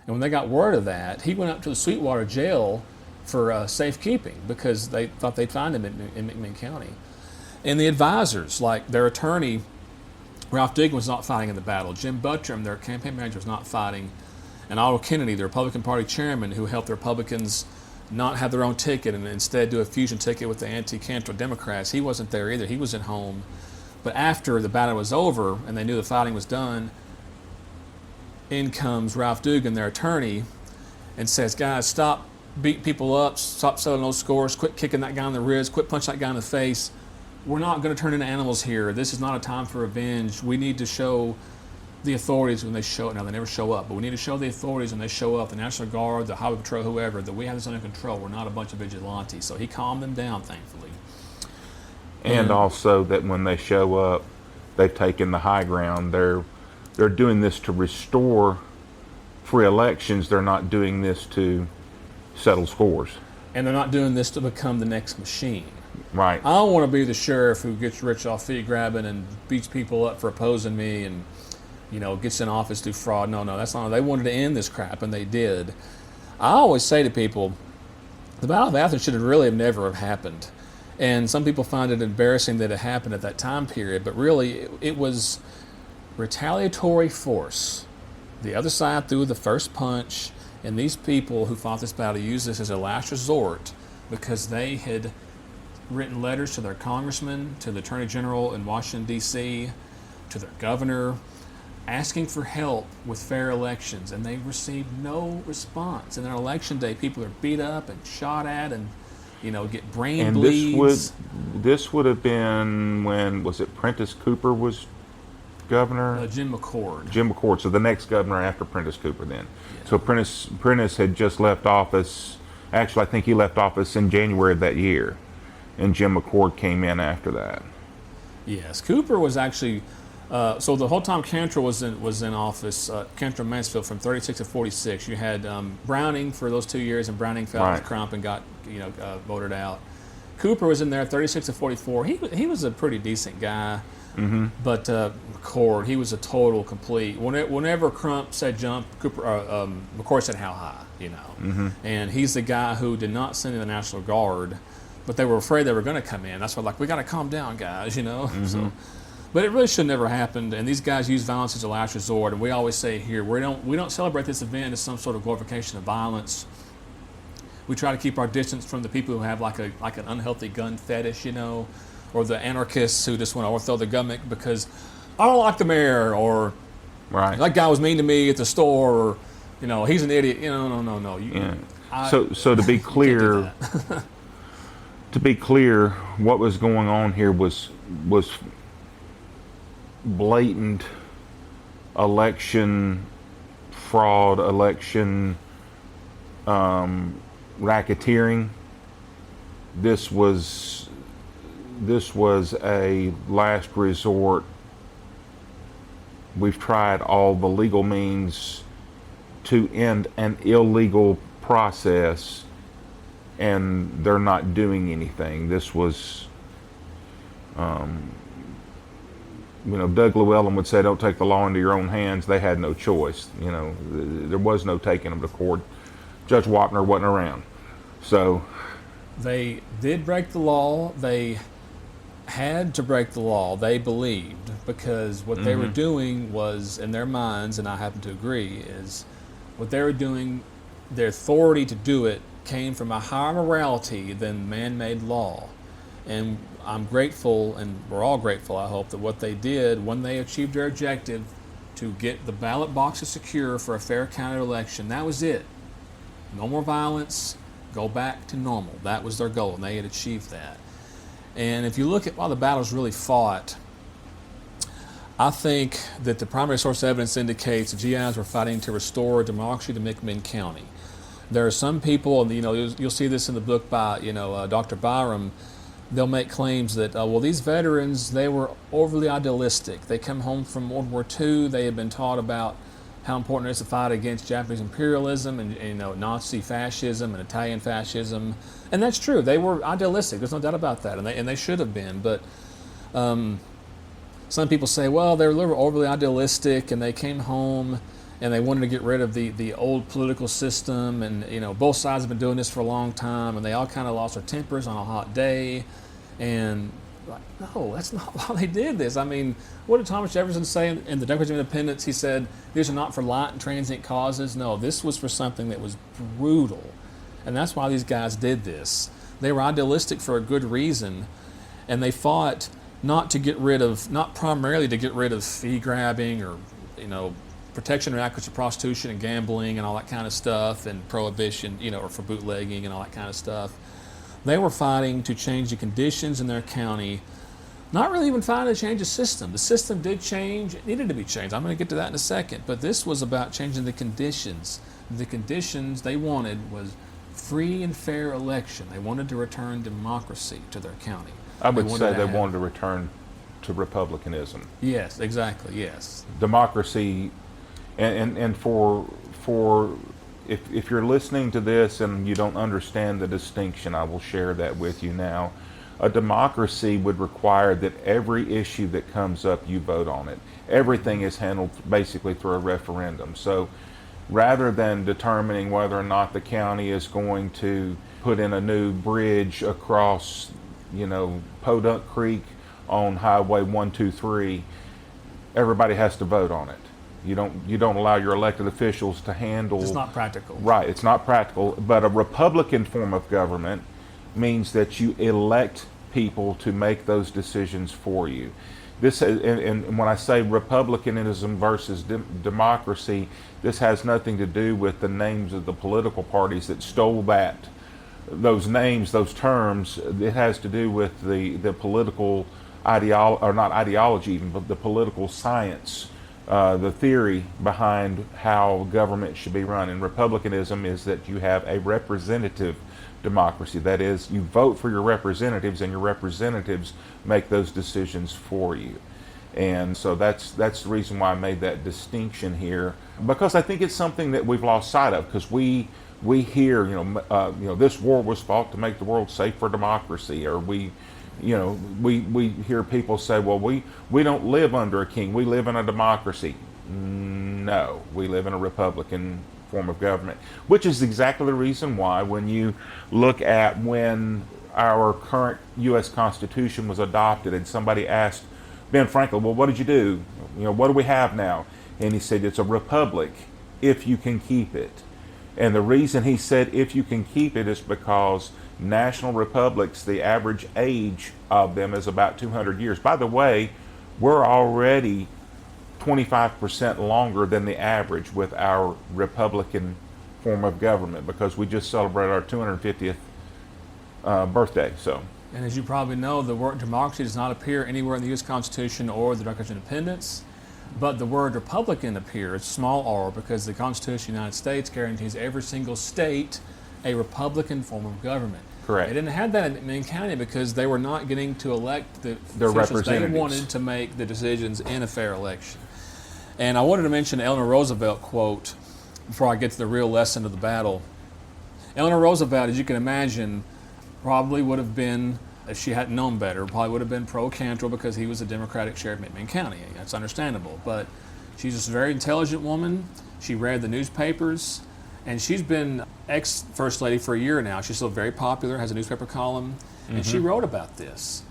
B: And when they got word of that, he went up to the Sweetwater jail for safekeeping, because they thought they'd find him in McMinn County. And the advisors, like their attorney, Ralph Dugan, was not fighting in the battle. Jim Buttram, their campaign manager, was not fighting. And Otto Kennedy, the Republican Party chairman, who helped the Republicans not have their own ticket and instead do a fusion ticket with the anti-Cantrell Democrats, he wasn't there either. He was at home. But after the battle was over and they knew the fighting was done, in comes Ralph Dugan, their attorney, and says, guys, stop beating people up, stop settling those scores, quit kicking that guy in the ribs, quit punching that guy in the face. We're not going to turn into animals here. This is not a time for revenge. We need to show the authorities when they show up. Now, they never show up, but we need to show the authorities when they show up, the National Guard, the Highway Patrol, whoever, that we have this under control. We're not a bunch of vigilantes. So he calmed them down, thankfully.
A: And also that when they show up, they've taken the high ground. They're doing this to restore free elections. They're not doing this to settle scores.
B: And they're not doing this to become the next machine.
A: Right.
B: I don't want to be the sheriff who gets rich off feet grabbing and beats people up for opposing me and, gets in office through fraud. No, that's not. They wanted to end this crap, and they did. I always say to people, the Battle of Athens should have never have happened. And some people find it embarrassing that it happened at that time period, but really it was retaliatory force. The other side threw the first punch, and these people who fought this battle used this as a last resort because they had written letters to their congressman, to the attorney general in Washington, D.C., to their governor, asking for help with fair elections, and they received no response. And on election day, people are beat up and shot at and, get brain bleeds.
A: This would have been when, was it Prentice Cooper was governor?
B: Jim McCord.
A: Jim McCord, so the next governor after Prentice Cooper then. Yeah. So Prentice had just left office. Actually, I think he left office in January of that year, and Jim McCord came in after that.
B: Yes, Cooper was actually, so the whole time Cantrell was in office, Cantrell Mansfield, from 36 to 46, you had Browning for those 2 years, and Browning fell with Crump and got voted out. Cooper was in there 36 to 44. He was a pretty decent guy. Mm-hmm. But McCord, he was a total complete. Whenever Crump said jump, McCord said how high, Mm-hmm. And he's the guy who did not send in the National Guard, but they were afraid they were going to come in. That's why, we got to calm down, guys, Mm-hmm. So, but it really should never happened. And these guys use violence as a last resort. And we always say here, we don't celebrate this event as some sort of glorification of violence. We try to keep our distance from the people who have like an unhealthy gun fetish, or the anarchists who just want to overthrow the government because I don't like the mayor, or that guy was mean to me at the store, or he's an idiot. No.
A: So to be clear, what was going on here was blatant election fraud, election racketeering. This was a last resort. We've tried all the legal means to end an illegal process, and they're not doing anything. This was, Doug Llewellyn would say, don't take the law into your own hands. They had no choice. There was no taking them to court. Judge Wapner wasn't around. So
B: they did break the law. They had to break the law, they believed, because what they were doing was, in their minds, and I happen to agree, is what they were doing, their authority to do it came from a higher morality than man-made law. And I'm grateful, and we're all grateful, I hope, that what they did, when they achieved their objective, to get the ballot boxes secure for a fair, counted election. That was it. No more violence. Go back to normal. That was their goal, and they had achieved that. And if you look at why the battles really fought, I think that the primary source of evidence indicates the GIs were fighting to restore democracy to McMinn County. There are some people, and you'll see this in the book by Dr. Byram. They'll make claims that well, these veterans, they were overly idealistic. They come home from World War II. They had been taught about how important it is to fight against Japanese imperialism and Nazi fascism and Italian fascism, and that's true. They were idealistic. There's no doubt about that, and they should have been. But some people say, well, they were a little overly idealistic, and they came home and they wanted to get rid of the old political system, and both sides have been doing this for a long time, and they all kind of lost their tempers on a hot day, and no, that's not why they did this. I mean, what did Thomas Jefferson say in the Declaration of Independence? He said, these are not for light and transient causes. No, this was for something that was brutal, and that's why these guys did this. They were idealistic for a good reason, and they fought not primarily to get rid of fee grabbing or protection or access to prostitution and gambling and all that kind of stuff, and prohibition, or for bootlegging and all that kind of stuff. They were fighting to change the conditions in their county, not really even fighting to change the system. The system did change, it needed to be changed. I'm going to get to that in a second, but this was about changing the conditions. The conditions they wanted was free and fair election. They wanted to return democracy to their county.
A: I would say they wanted to return to republicanism.
B: Yes, exactly, yes.
A: Democracy, and for if you're listening to this and you don't understand the distinction, I will share that with you now. A democracy would require that every issue that comes up, you vote on it. Everything is handled basically through a referendum. So rather than determining whether or not the county is going to put in a new bridge across, Podunk Creek on Highway 123, everybody has to vote on it. You don't allow your elected officials to handle.
B: It's not practical.
A: Right, it's not practical. But a Republican form of government means that you elect people to make those decisions for you. This and when I say republicanism versus democracy, this has nothing to do with the names of the political parties that stole those names, those terms. It has to do with the political ideology, or not ideology even, but the political science. The theory behind how government should be run. And republicanism is that you have a representative democracy. That is, you vote for your representatives, and your representatives make those decisions for you. And so that's the reason why I made that distinction here, because I think it's something that we've lost sight of, because we hear this war was fought to make the world safe for democracy, or we hear people say, well, we don't live under a king, we live in a democracy. No, we live in a Republican form of government, which is exactly the reason why when you look at when our current U.S. Constitution was adopted and somebody asked Ben Franklin, well, what did you do? What do we have now? And he said, it's a republic if you can keep it. And the reason he said if you can keep it is because national republics, the average age of them is about 200 years. By the way, we're already 25% longer than the average with our Republican form of government, because we just celebrated our 250th birthday. So,
B: and as you probably know, the word democracy does not appear anywhere in the U.S. Constitution or the Declaration of Independence, but the word Republican appears, small r, because the Constitution of the United States guarantees every single state a Republican form of government.
A: Correct.
B: They didn't have that in McMinn County because they were not getting to elect the
A: their
B: officials they
A: representatives.
B: wanted to make the decisions in a fair election. And I wanted to mention an Eleanor Roosevelt quote before I get to the real lesson of the battle. Eleanor Roosevelt, as you can imagine, probably would have been, if she hadn't known better, probably would have been pro-Cantrell because he was a Democratic sheriff of McMinn County. That's understandable. But she's just a very intelligent woman. She read the newspapers. And she's been ex-First Lady for a year now. She's still very popular, has a newspaper column, and she wrote about this.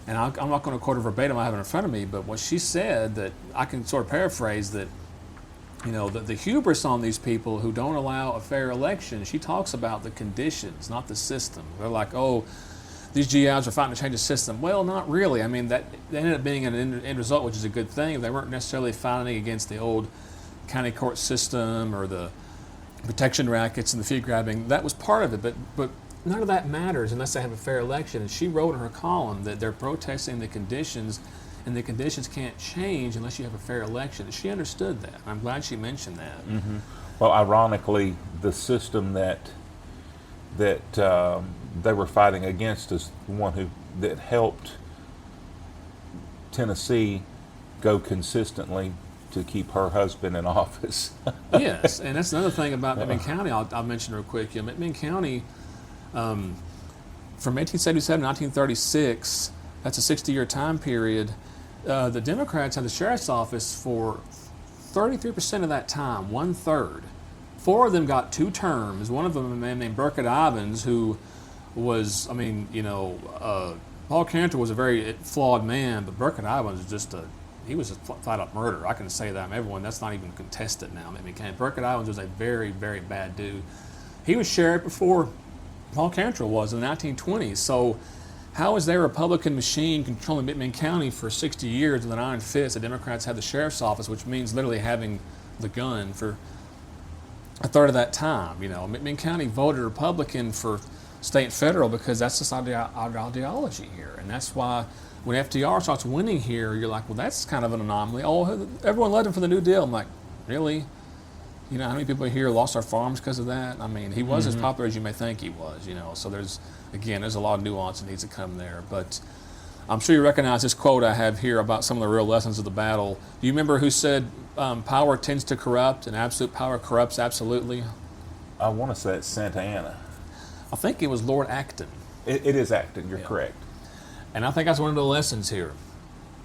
B: And I'm not going to quote her verbatim, I have it in front of me, but what she said, that I can sort of paraphrase, that the hubris on these people who don't allow a fair election, she talks about the conditions, not the system. They're like, oh, these GIs are fighting to change the system. Well, not really. I mean, that ended up being an end result, which is a good thing. They weren't necessarily fighting against the old county court system or the protection rackets and the fee grabbing. That was part of it, but none of that matters unless they have a fair election. And she wrote in her column that they're protesting the conditions, and the conditions can't change unless you have a fair election. She understood that. I'm glad she mentioned that.
A: Mm-hmm. Well, ironically, the system that they were fighting against is the one that helped Tennessee go consistently to keep her husband in office.
B: Yes, and that's another thing about McMinn County I'll mention real quick. You know, McMinn County, from 1877 to 1936, that's a 60-year time period, the Democrats had the sheriff's office for 33% of that time, 1/3. 4 of them got 2 terms. One of them, a man named Burkett Ivins, who was, Paul Cantrell was a very flawed man, but Burkett Ivins was he was a flat-out murderer. I can say that. Everyone, that's not even contested now. Burkett Ivins was a very, very bad dude. He was sheriff before Paul Cantrell was in the 1920s. So how is their Republican machine controlling McMinn County for 60 years with an iron fist? The Democrats had the sheriff's office, which means literally having the gun for a third of that time. McMinn County voted Republican for state and federal because that's just our ideology here. And that's why when FDR starts winning here, you're like, well, that's kind of an anomaly. Oh, everyone loved him for the New Deal. I'm like, really? How many people here lost their farms because of that? He was as popular as you may think he was, So there's a lot of nuance that needs to come there. But I'm sure you recognize this quote I have here about some of the real lessons of the battle. Do you remember who said power tends to corrupt and absolute power corrupts absolutely?
A: I want to say it's Santa Anna.
B: I think it was Lord Acton.
A: It is Acton, you're correct.
B: And I think that's one of the lessons here.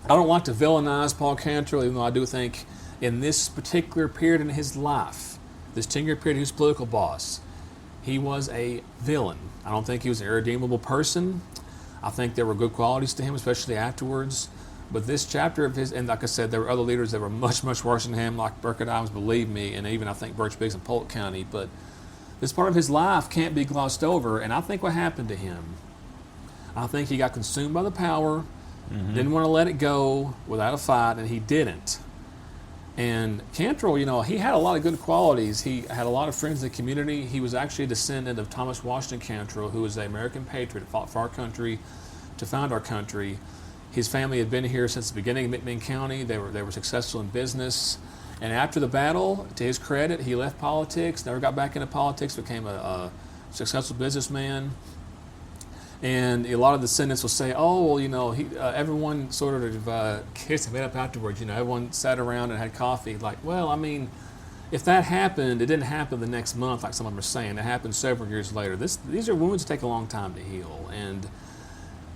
B: I don't like to villainize Paul Cantrell, even though I do think in this particular period in his life, this 10-year period he was political boss, he was a villain. I don't think he was an irredeemable person. I think there were good qualities to him, especially afterwards. But this chapter of his, and like I said, there were other leaders that were much, much worse than him, like Burkett Ivins, believe me, and even I think Birch Biggs in Polk County. But this part of his life can't be glossed over, and I think what happened to him, I think he got consumed by the power, didn't want to let it go without a fight, and he didn't. And Cantrell, he had a lot of good qualities. He had a lot of friends in the community. He was actually a descendant of Thomas Washington Cantrell, who was an American patriot, fought for our country, to found our country. His family had been here since the beginning of McMinn County. They were successful in business. And after the battle, to his credit, he left politics, never got back into politics, became a successful businessman. And a lot of the descendants will say, oh, well, everyone sort of kissed him up afterwards. Everyone sat around and had coffee. Like, well, if that happened, it didn't happen the next month, like some of them are saying. It happened several years later. These are wounds that take a long time to heal. And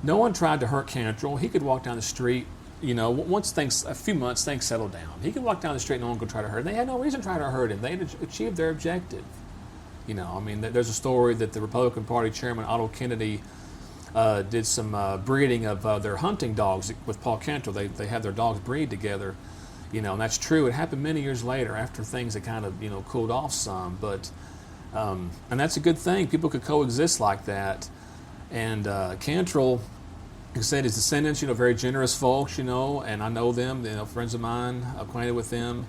B: no one tried to hurt Cantrell. He could walk down the street, a few months, things settled down. He could walk down the street and no one could try to hurt him. They had no reason to try to hurt him. They had achieved their objective. There's a story that the Republican Party chairman, Otto Kennedy, did some breeding of their hunting dogs with Paul Cantrell. They had their dogs breed together, and that's true. It happened many years later after things had kind of, cooled off some. But and that's a good thing. People could coexist like that. And Cantrell, like I said, his descendants, very generous folks, and I know them, friends of mine, acquainted with them.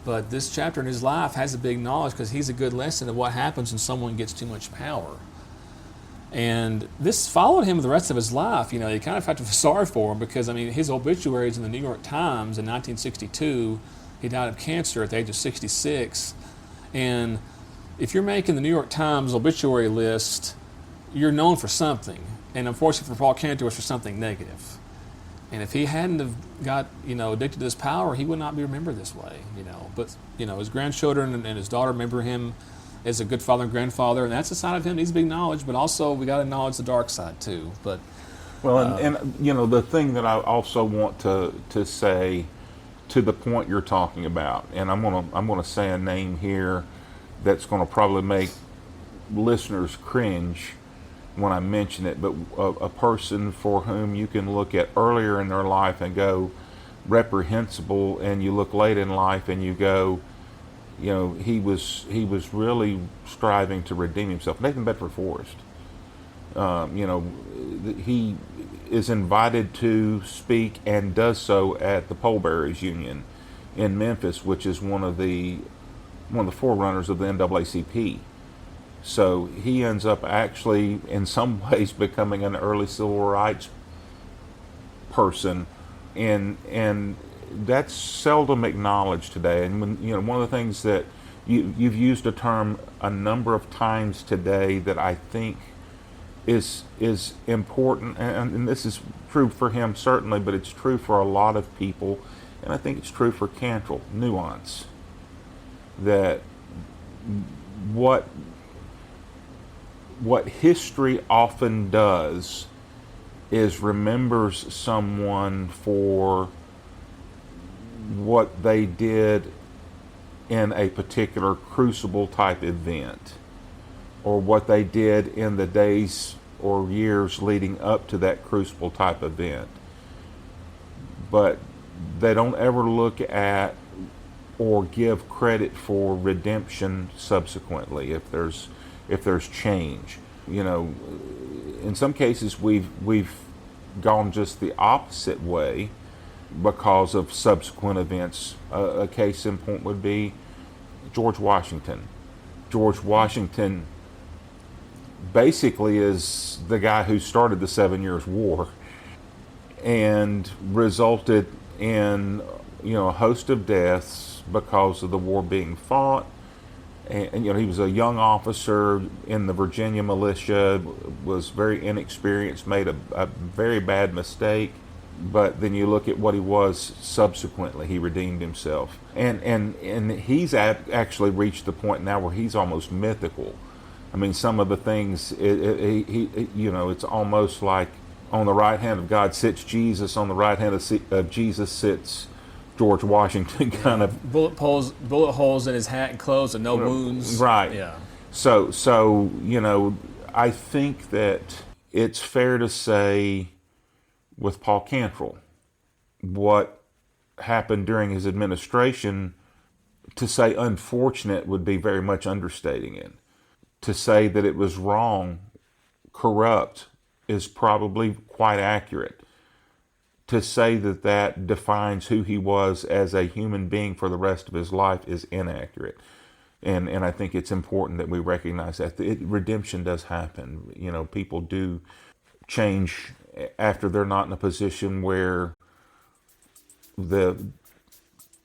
B: But this chapter in his life has a big knowledge because he's a good lesson of what happens when someone gets too much power. And this followed him the rest of his life. You kind of have to feel sorry for him because, his obituary is in the New York Times in 1962. He died of cancer at the age of 66. And if you're making the New York Times obituary list, you're known for something. And unfortunately for Paul Cantrell, it was for something negative. And if he hadn't have got, addicted to this power, he would not be remembered this way, But, his grandchildren and his daughter remember him as a good father and grandfather, and that's a side of him that needs to be acknowledged, but also we got to acknowledge the dark side too. But
A: and the thing that I also want to say to the point you're talking about, and I'm gonna say a name here that's going to probably make listeners cringe when I mention it, but a person for whom you can look at earlier in their life and go reprehensible, and you look late in life and you go, he was really striving to redeem himself. Nathan Bedford Forrest. You know, he is invited to speak and does so at the Pole Bearers Union in Memphis, which is one of the forerunners of the NAACP. So he ends up actually, in some ways, becoming an early civil rights person, and that's seldom acknowledged today. And when, you know, one of the things that you've used a term a number of times today that I think is important, and this is true for him certainly, but it's true for a lot of people, and I think it's true for Cantrell. Nuance. That what history often does is remembers someone for what they did in a particular crucible type event, or what they did in the days or years leading up to that crucible type event. But they don't ever look at or give credit for redemption subsequently if there's change. You know, in some cases we've gone just the opposite way because of subsequent events. A case in point would be George Washington. George Washington basically is the guy who started the 7 Years' War and resulted in, you know, a host of deaths because of the war being fought. And you know, he was a young officer in the Virginia militia, was very inexperienced, made a very bad mistake. But then you look at what he was subsequently. He redeemed himself, and he's actually reached the point now where he's almost mythical. I mean, some of the things, you know, it's almost like on the right hand of God sits Jesus, on the right hand of Jesus sits George Washington, kind of
B: bullet holes in his hat and clothes, and no wounds.
A: Right.
B: Yeah.
A: So you know, I think that it's fair to say with Paul Cantrell, what happened during his administration, to say unfortunate would be very much understating it. To say that it was wrong, corrupt, is probably quite accurate. To say that that defines who he was as a human being for the rest of his life is inaccurate. And I think it's important that we recognize that. Redemption does happen. You know, people do change after they're not in a position where there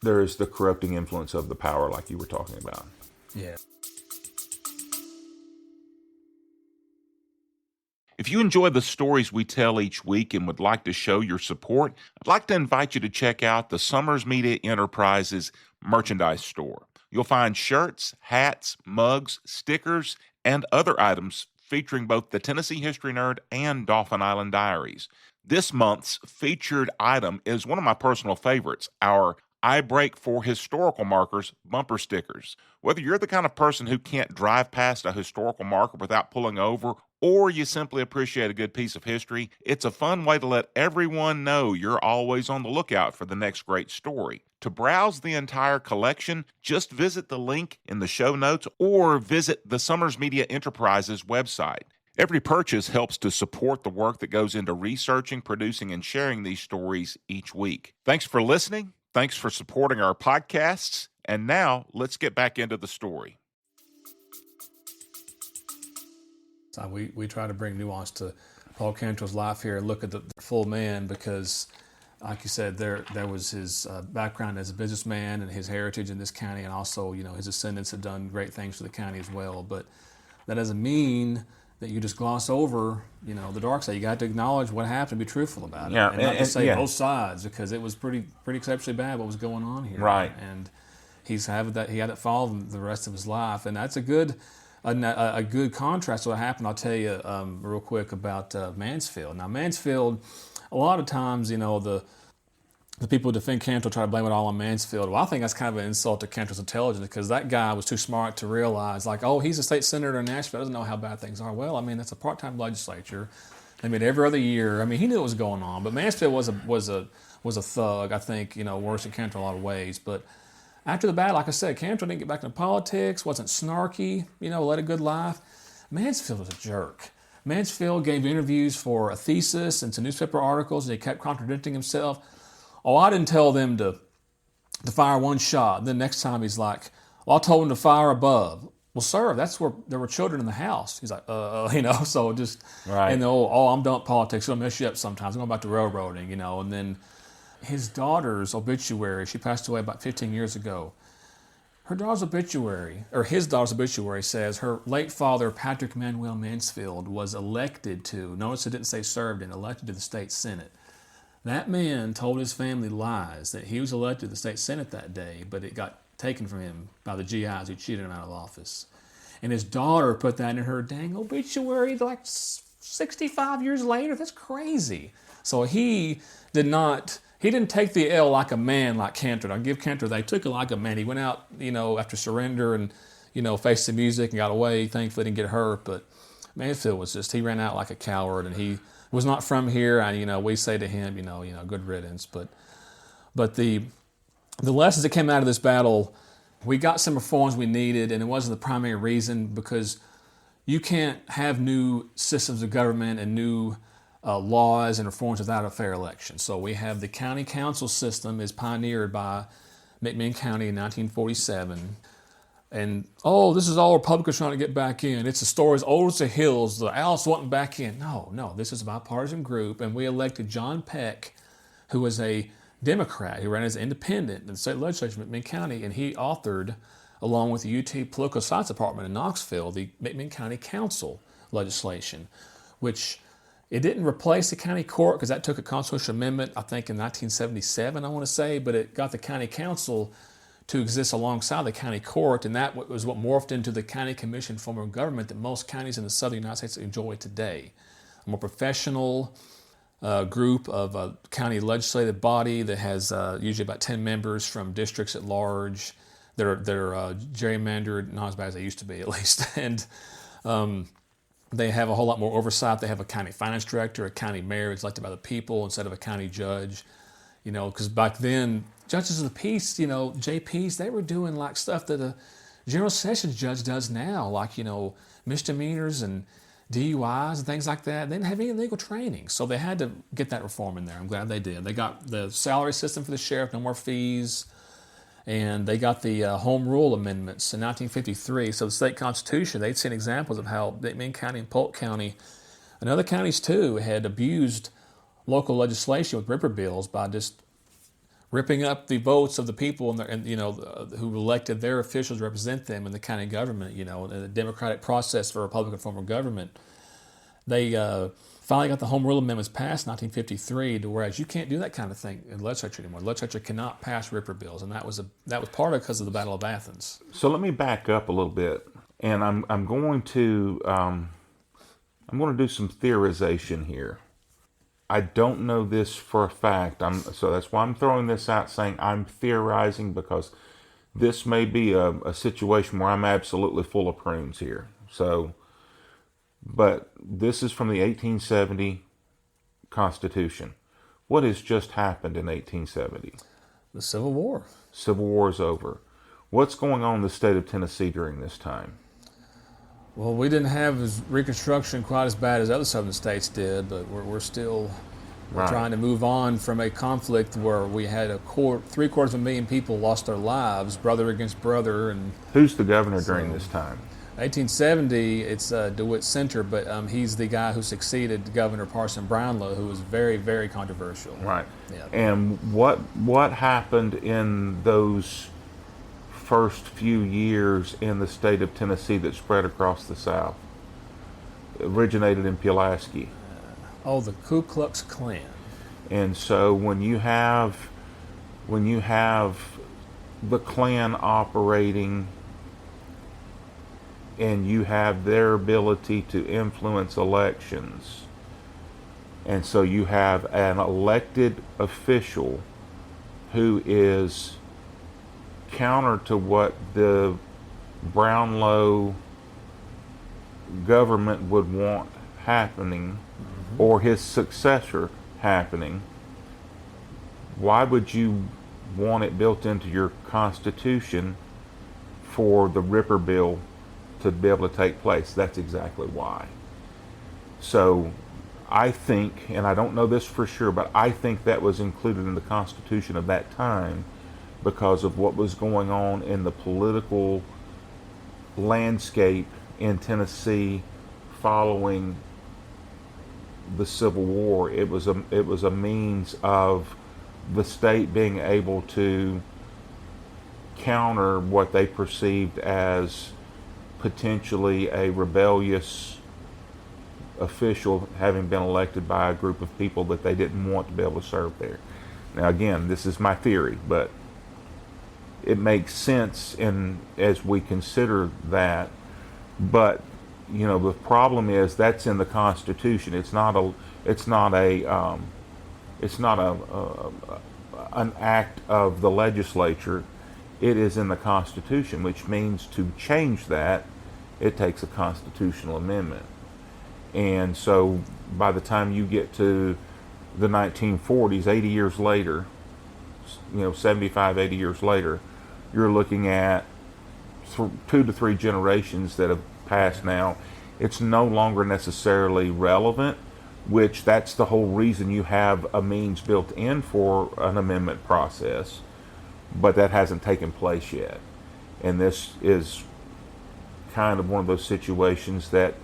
A: is the corrupting influence of the power like you were talking about.
B: Yeah.
A: If you enjoy the stories we tell each week and would like to show your support, I'd like to invite you to check out the Summers Media Enterprises merchandise store. You'll find shirts, hats, mugs, stickers, and other items featuring both the Tennessee History Nerd and Dauphin Island Diaries. This month's featured item is one of my personal favorites, our I Break for Historical Markers bumper stickers. Whether you're the kind of person who can't drive past a historical marker without pulling over, or you simply appreciate a good piece of history, it's a fun way to let everyone know you're always on the lookout for the next great story. To browse the entire collection, just visit the link in the show notes or visit the Summers Media Enterprises website. Every purchase helps to support the work that goes into researching, producing, and sharing these stories each week. Thanks for listening. Thanks for supporting our podcasts. And now let's get back into the story.
B: So we try to bring nuance to Paul Cantrell's life here and look at the full man because, like you said, there was his background as a businessman and his heritage in this county, and also, you know, his descendants have done great things for the county as well. But that doesn't mean that you just gloss over, you know, the dark side. You got to acknowledge what happened, be truthful about it, and not to say both sides, because it was pretty exceptionally bad what was going on here.
A: Right.
B: And he had that follow the rest of his life, and that's a good contrast to what happened. I'll tell you real quick about Mansfield. Now, Mansfield, a lot of times, you know, the people who defend Cantrell try to blame it all on Mansfield. Well, I think that's kind of an insult to Cantrell's intelligence, because that guy was too smart to realize, like, oh, he's a state senator in Nashville, doesn't know how bad things are. Well, I mean, that's a part-time legislature. I mean, every other year. I mean, he knew what was going on. But Mansfield was a thug, I think, you know, worse than Cantrell in a lot of ways. But after the battle, like I said, Cantrell didn't get back into politics, wasn't snarky, you know, led a good life. Mansfield was a jerk. Mansfield gave interviews for a thesis and some newspaper articles, and he kept contradicting himself. Oh, I didn't tell them to fire one shot. And then next time he's like, well, I told him to fire above. Well, sir, that's where there were children in the house. He's like, so just,
A: Right.
B: and I'm done with politics. It'll mess you up sometimes. I'm going back to railroading, and then his daughter's obituary, she passed away about 15 years ago. His daughter's obituary says her late father, Patrick Manuel Mansfield, was elected to, notice it didn't say served in, elected to the state senate. That man told his family lies that he was elected to the state senate that day, but it got taken from him by the GIs who cheated him out of office. And his daughter put that in her dang obituary like 65 years later. That's crazy. So he didn't take the L like a man like Cantrell. I give Cantrell, they took it like a man. He went out, after surrender and, faced the music and got away. Thankfully didn't get hurt, but Mansfield was he ran out like a coward, and he was not from here. And, we say to him, good riddance. But the lessons that came out of this battle, we got some reforms we needed, and it wasn't the primary reason, because you can't have new systems of government and new laws and reforms without a fair election. So we have the county council system is pioneered by McMinn County in 1947. And, this is all Republicans trying to get back in. It's a story as old as the hills. The Alice wanting back in. No, this is a bipartisan group. And we elected John Peck, who was a Democrat. He ran as an independent in the state legislature of McMinn County, and he authored, along with the UT Political Science Department in Knoxville, the McMinn County Council legislation, which it didn't replace the county court because that took a constitutional amendment, I think, in 1977, I want to say, but it got the county council to exist alongside the county court, and that was what morphed into the county commission form of government that most counties in the southern United States enjoy today. A more professional group of a county legislative body that has usually about 10 members from districts at large. They're gerrymandered, not as bad as they used to be at least, and they have a whole lot more oversight. They have a county finance director, a county mayor is elected by the people instead of a county judge. Because back then, judges of the peace, JPs, they were doing like stuff that a general sessions judge does now, like, misdemeanors and DUIs and things like that. They didn't have any legal training. So they had to get that reform in there. I'm glad they did. They got the salary system for the sheriff, no more fees. And they got the Home Rule Amendments in 1953. So the state constitution, they'd seen examples of how McMinn County and Polk County and other counties too had abused local legislation with ripper bills by just ripping up the votes of the people who elected their officials to represent them in the county government, in the democratic process for a Republican form of government. They finally got the Home Rule Amendments passed in 1953, to whereas you can't do that kind of thing in the legislature anymore. The legislature cannot pass ripper bills, and that was part of because of the Battle of Athens.
A: So let me back up a little bit, and I'm going to do some theorization here. I don't know this for a fact. So that's why I'm throwing this out, saying I'm theorizing, because this may be a situation where I'm absolutely full of prunes here. So, but this is from the 1870 Constitution. What has just happened in 1870?
B: The Civil War.
A: Civil War is over. What's going on in the state of Tennessee during this time?
B: Well, we didn't have Reconstruction quite as bad as other southern states did, but we're still
A: Right.
B: trying to move on from a conflict where we had 750,000 people lost their lives, brother against brother. And
A: Who's the governor during this time?
B: 1870, it's DeWitt Center, but he's the guy who succeeded Governor Parson Brownlow, who was very, very controversial.
A: Right.
B: Yeah.
A: And what happened in those first few years in the state of Tennessee that spread across the South? Originated in Pulaski.
B: The Ku Klux Klan.
A: And so when you have the Klan operating, and you have their ability to influence elections, and so you have an elected official who is counter to what the Brownlow government would want happening, or his successor happening, why would you want it built into your Constitution for the Ripper Bill to be able to take place? That's exactly why. So I think, and I don't know this for sure, but I think that was included in the Constitution of that time because of what was going on in the political landscape in Tennessee following the Civil War. It was a means of the state being able to counter what they perceived as potentially a rebellious official having been elected by a group of people that they didn't want to be able to serve there. Now again, this is my theory, but it makes sense as we consider that. But the problem is that's in the Constitution. It's not an act of the legislature. It is in the Constitution, which means to change that, it takes a constitutional amendment. And so by the time you get to the 1940s, 80 years later, 75, 80 years later, you're looking at 2 to 3 generations that have passed now. It's no longer necessarily relevant, which that's the whole reason you have a means built in for an amendment process, but that hasn't taken place yet. And this is kind of one of those situations that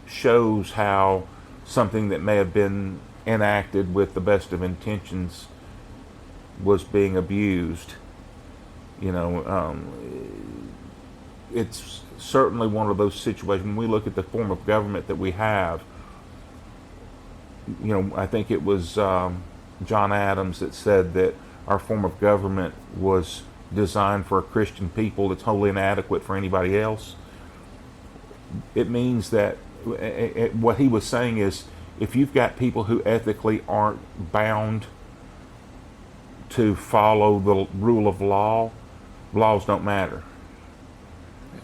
A: shows how something that may have been enacted with the best of intentions was being abused. It's certainly one of those situations. When we look at the form of government that we have, I think it was John Adams that said that our form of government was designed for a Christian people. It's wholly inadequate for anybody else. It means that what he was saying is, if you've got people who ethically aren't bound to follow the rule of law, laws don't matter.
B: Yeah.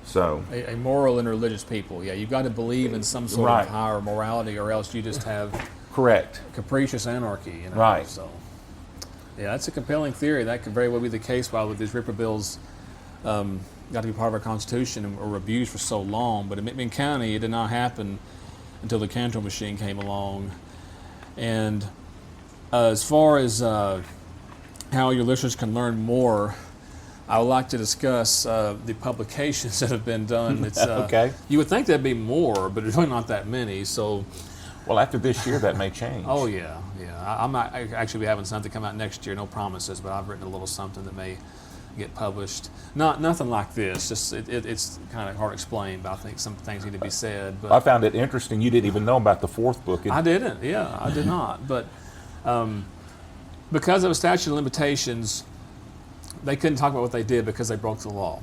A: So
B: a moral and religious people. Yeah, you've got to believe in some sort
A: Right.
B: of higher morality, or else you just have
A: correct.
B: capricious anarchy.
A: Right.
B: So, yeah, that's a compelling theory. That could very well be the case. While with these RIPA bills got to be part of our Constitution and were abused for so long, but in McMinn County, it did not happen until the Cantrell machine came along. And as far as how your listeners can learn more, I would like to discuss the publications that have been done. It's,
A: Okay.
B: You would think there'd be more, but there's really not that many. So,
A: Well, after this year, that may change.
B: oh yeah. I'm not actually be having something come out next year. No promises, but I've written a little something that may get published. Nothing like this. Just it's kind of hard to explain, but I think some things need to be said. But
A: I found it interesting. You didn't even know about the 4th book.
B: I didn't. Yeah, I did not. But because of a statute of limitations, they couldn't talk about what they did because they broke the law.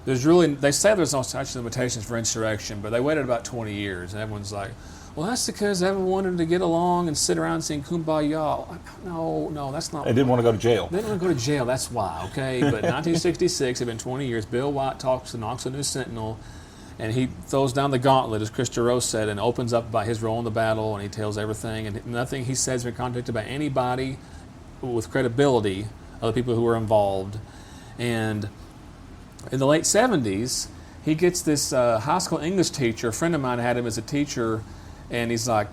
B: They say there's no statute of limitations for insurrection, but they waited about 20 years, and everyone's like, well, that's because everyone wanted to get along and sit around and sing Kumbaya. No, that's not.
A: They didn't want to go to jail.
B: They didn't want to go to jail, that's why, okay? But 1966, it's been 20 years. Bill White talks to Knoxville News-Sentinel, and he throws down the gauntlet, as Chris Giroux said, and opens up about his role in the battle, and he tells everything, and nothing he says has been contradicted by anybody with credibility of the people who were involved. And in the late 70s, he gets this high school English teacher. A friend of mine had him as a teacher, and he's a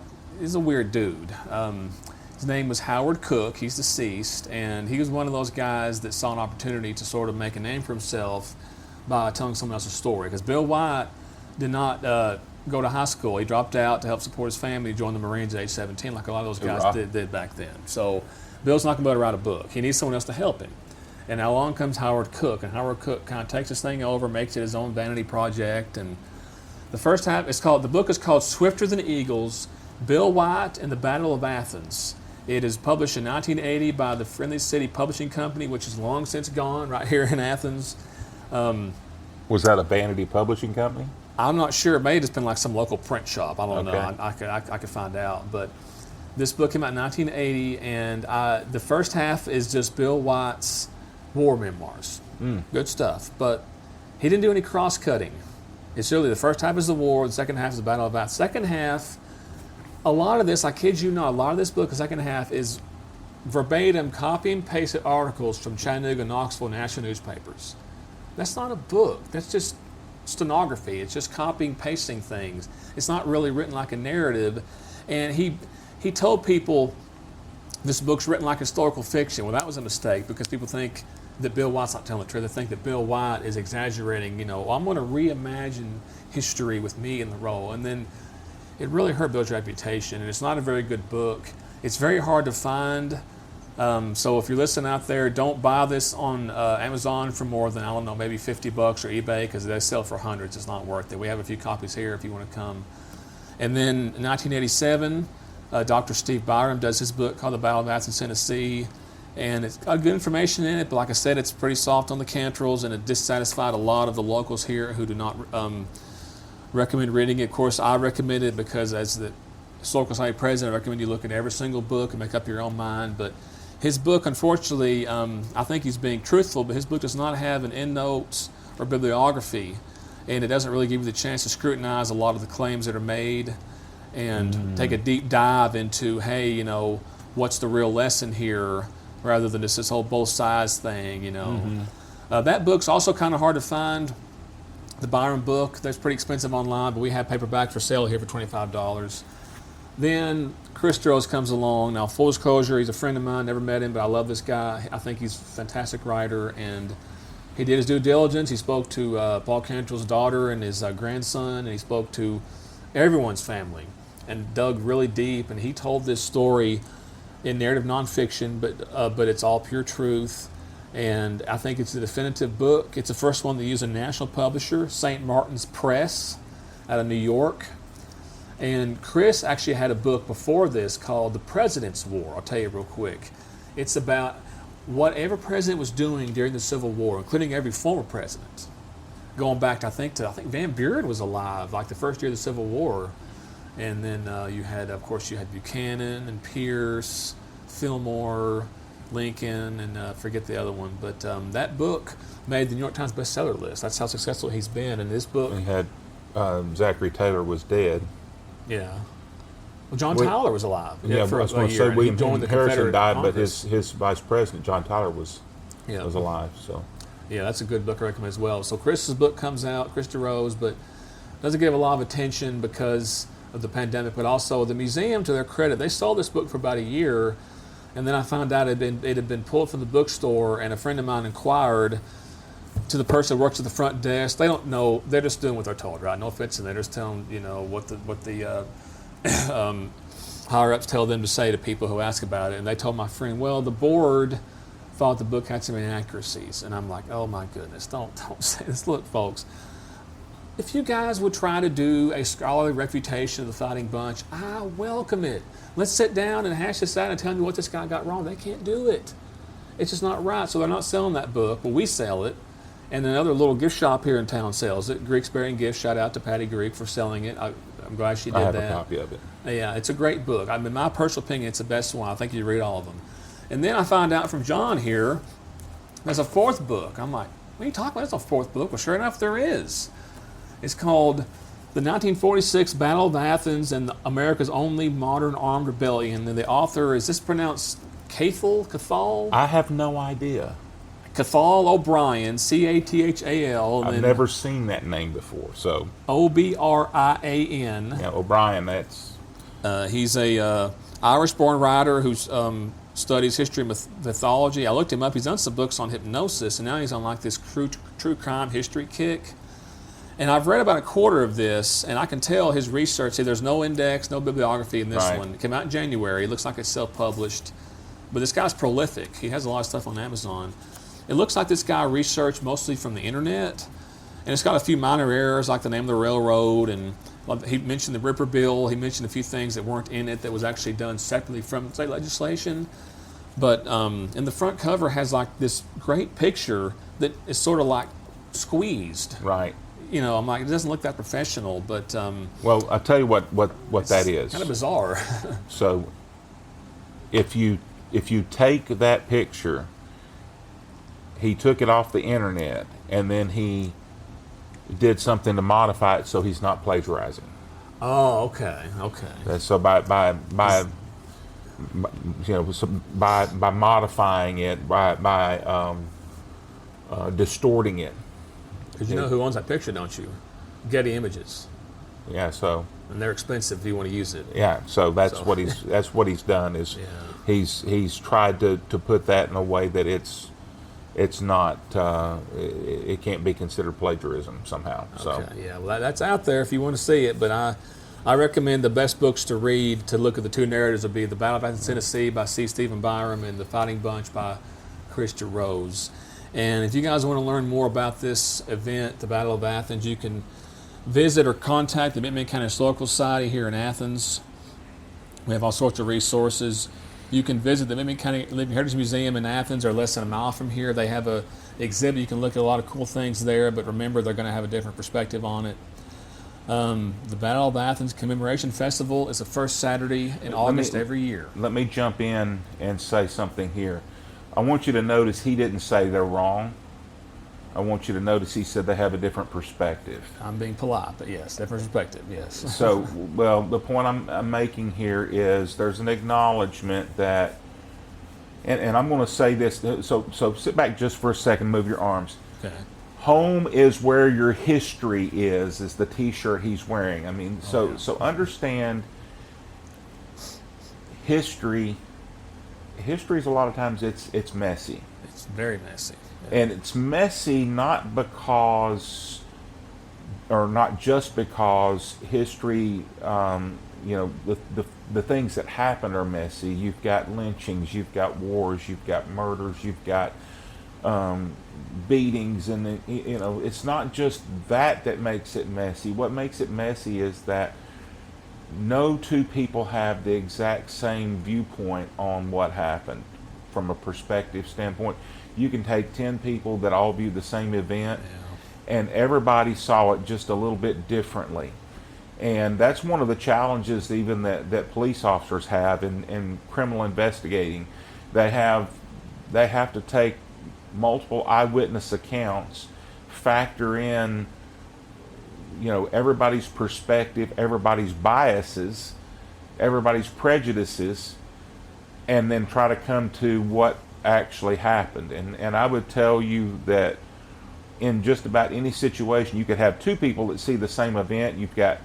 B: weird dude. His name was Howard Cook. He's deceased, and he was one of those guys that saw an opportunity to sort of make a name for himself by telling someone else's story. Because Bill White did not go to high school. He dropped out to help support his family. He joined the Marines at age 17, like a lot of those guys did back then. So Bill's not going to be able to write a book. He needs someone else to help him. And along comes Howard Cook, and Howard Cook kind of takes this thing over, makes it his own vanity project. And the first time, the book is called Swifter Than Eagles, Bill White and the Battle of Athens. It is published in 1980 by the Friendly City Publishing Company, which is long since gone, right here in Athens.
A: Was that a vanity publishing company?
B: I'm not sure. It may have just been like some local print shop. I don't
A: Okay.
B: know. I could find out. But this book came out in 1980, and the first half is just Bill White's war memoirs. Good stuff. But he didn't do any cross-cutting. It's really the first half is the war, the second half is the Battle of Athens. Second half, a lot of this, I kid you not, a lot of this book, the second half, is verbatim copy and pasted articles from Chattanooga, Knoxville, national newspapers. That's not a book. That's just stenography. It's just copying, pasting things. It's not really written like a narrative. And he told people this book's written like historical fiction. Well, that was a mistake because people think that Bill White's not telling the truth. They think that Bill White is exaggerating, well, I'm going to reimagine history with me in the role. And then it really hurt Bill's reputation, and it's not a very good book. It's very hard to find. So if you're listening out there, don't buy this on Amazon for more than, I don't know, maybe $50 or eBay, because they sell for hundreds. It's not worth it. We have a few copies here if you want to come. And then in 1987, Dr. Steve Byram does his book called The Battle of Athens, Tennessee. And it's got good information in it, but like I said, it's pretty soft on the Cantrells, and it dissatisfied a lot of the locals here who do not recommend reading it. Of course, I recommend it because as the Historical Society president, I recommend you look at every single book and make up your own mind. But his book, unfortunately, I think he's being truthful, but his book does not have an endnotes or bibliography, and it doesn't really give you the chance to scrutinize a lot of the claims that are made and take a deep dive into, hey, what's the real lesson here, rather than just this whole both sides thing, That book's also kind of hard to find. The Byron book, that's pretty expensive online, but we have paperback for sale here for $25. Then Chris Strohs comes along. Now, full disclosure, he's a friend of mine, never met him, but I love this guy. I think he's a fantastic writer, and he did his due diligence. He spoke to Paul Cantrell's daughter and his grandson, and he spoke to everyone's family and dug really deep, and he told this story in narrative nonfiction, but it's all pure truth. And I think it's a definitive book. It's the first one to use a national publisher, St. Martin's Press out of New York. And Chris actually had a book before this called The President's War. I'll tell you real quick. It's about what every president was doing during the Civil War, including every former president. Going back to, I think Van Buren was alive, like the first year of the Civil War. And then you had Buchanan and Pierce, Fillmore, Lincoln, and forget the other one. But that book made the New York Times bestseller list. That's how successful he's been. And this book...
A: He had Zachary Taylor was dead.
B: Yeah. Well, John Tyler was alive.
A: Yeah, I was going to say William Harrison died, but his vice president, John Tyler, was alive. So
B: yeah, that's a good book I recommend as well. So Chris's book comes out, Chris DeRose, but doesn't get a lot of attention because of the pandemic, but also the museum, to their credit, they sold this book for about a year, and then I found out it had been pulled from the bookstore, and a friend of mine inquired to the person who works at the front desk. They don't know, they're just doing what they're told, right? No offense, and they're just telling, what the higher ups tell them to say to people who ask about it. And they told my friend, well, the board thought the book had some inaccuracies. And I'm like, oh my goodness, don't say this. Look, folks, if you guys would try to do a scholarly refutation of the Fighting Bunch, I welcome it. Let's sit down and hash this out and tell me what this guy got wrong. They can't do it. It's just not right. So they're not selling that book. Well, we sell it. And another little gift shop here in town sells it. Greek's Berry Gift. Shout out to Patty Greek for selling it. I'm glad she did that.
A: I have a copy of it.
B: Yeah, it's a great book. I mean, in my personal opinion, it's the best one. I think you read all of them. And then I find out from John here, there's a fourth book. I'm like, what are you talking about? There's a fourth book. Well, sure enough, there is. It's called The 1946 Battle of Athens and America's Only Modern Armed Rebellion. And the author, is this pronounced Cathal?
A: I have no idea.
B: Cathal O'Brien, Cathal.
A: I've never seen that name before, so.
B: O'Brien.
A: Yeah, O'Brien, that's...
B: He's a Irish-born writer who studies history and mythology. I looked him up. He's done some books on hypnosis, and now he's on like this true crime history kick. And I've read about a quarter of this, and I can tell his research. See, there's no index, no bibliography in this one. It came out in January. It looks like it's self-published. But this guy's prolific. He has a lot of stuff on Amazon. It looks like this guy researched mostly from the internet, and it's got a few minor errors like the name of the railroad, and he mentioned the Ripper Bill. He mentioned a few things that weren't in it that was actually done separately from state legislation. But and the front cover has like this great picture that is sort of like squeezed.
A: Right.
B: I'm like, it doesn't look that professional, but...
A: well, I'll tell you what that is.
B: Kind of bizarre.
A: So if you take that picture... He took it off the internet, and then he did something to modify it so he's not plagiarizing.
B: Oh, okay.
A: So by modifying it, by distorting it,
B: Because you know who owns that picture, don't you? Getty Images.
A: Yeah, so
B: And they're expensive if you want to use it.
A: yeah, so that's what he's done is he's tried to put that in a way that it's not it can't be considered plagiarism somehow. So
B: Okay, yeah, well, that's out there if you want to see it. But I recommend the best books to read to look at the two narratives would be The Battle of Athens, Tennessee by C. Stephen Byram and The Fighting Bunch by Christa Rose. And if you guys want to learn more about this event, the Battle of Athens, you can visit or contact the McMinn County Historical Society here in Athens. We have all sorts of resources. You can visit the McMinn County Living Heritage Museum in Athens, or less than a mile from here. They have a exhibit. You can look at a lot of cool things there, but remember they're going to have a different perspective on it. The Battle of Athens Commemoration Festival is the first Saturday in August every year.
A: let me jump in and say something here. I want you to notice he didn't say they're wrong. I want you to notice he said they have a different perspective.
B: I'm being polite, but yes, different perspective, yes.
A: So, well, the point I'm making here is there's an acknowledgement that, and I'm going to say this, so sit back just for a second, move your arms.
B: Okay.
A: Home is where your history is the T-shirt he's wearing. I mean, so understand history. History is a lot of times it's messy.
B: It's very messy.
A: And it's messy not because, or not just because history, the things that happen are messy. You've got lynchings, you've got wars, you've got murders, you've got beatings, and it's not just that makes it messy. What makes it messy is that no two people have the exact same viewpoint on what happened from a perspective standpoint. You can take 10 people that all view the same event, and everybody saw it just a little bit differently. And that's one of the challenges even that police officers have in criminal investigating. They have to take multiple eyewitness accounts, factor in everybody's perspective, everybody's biases, everybody's prejudices, and then try to come to what actually happened. And I would tell you that in just about any situation, you could have two people that see the same event. You've got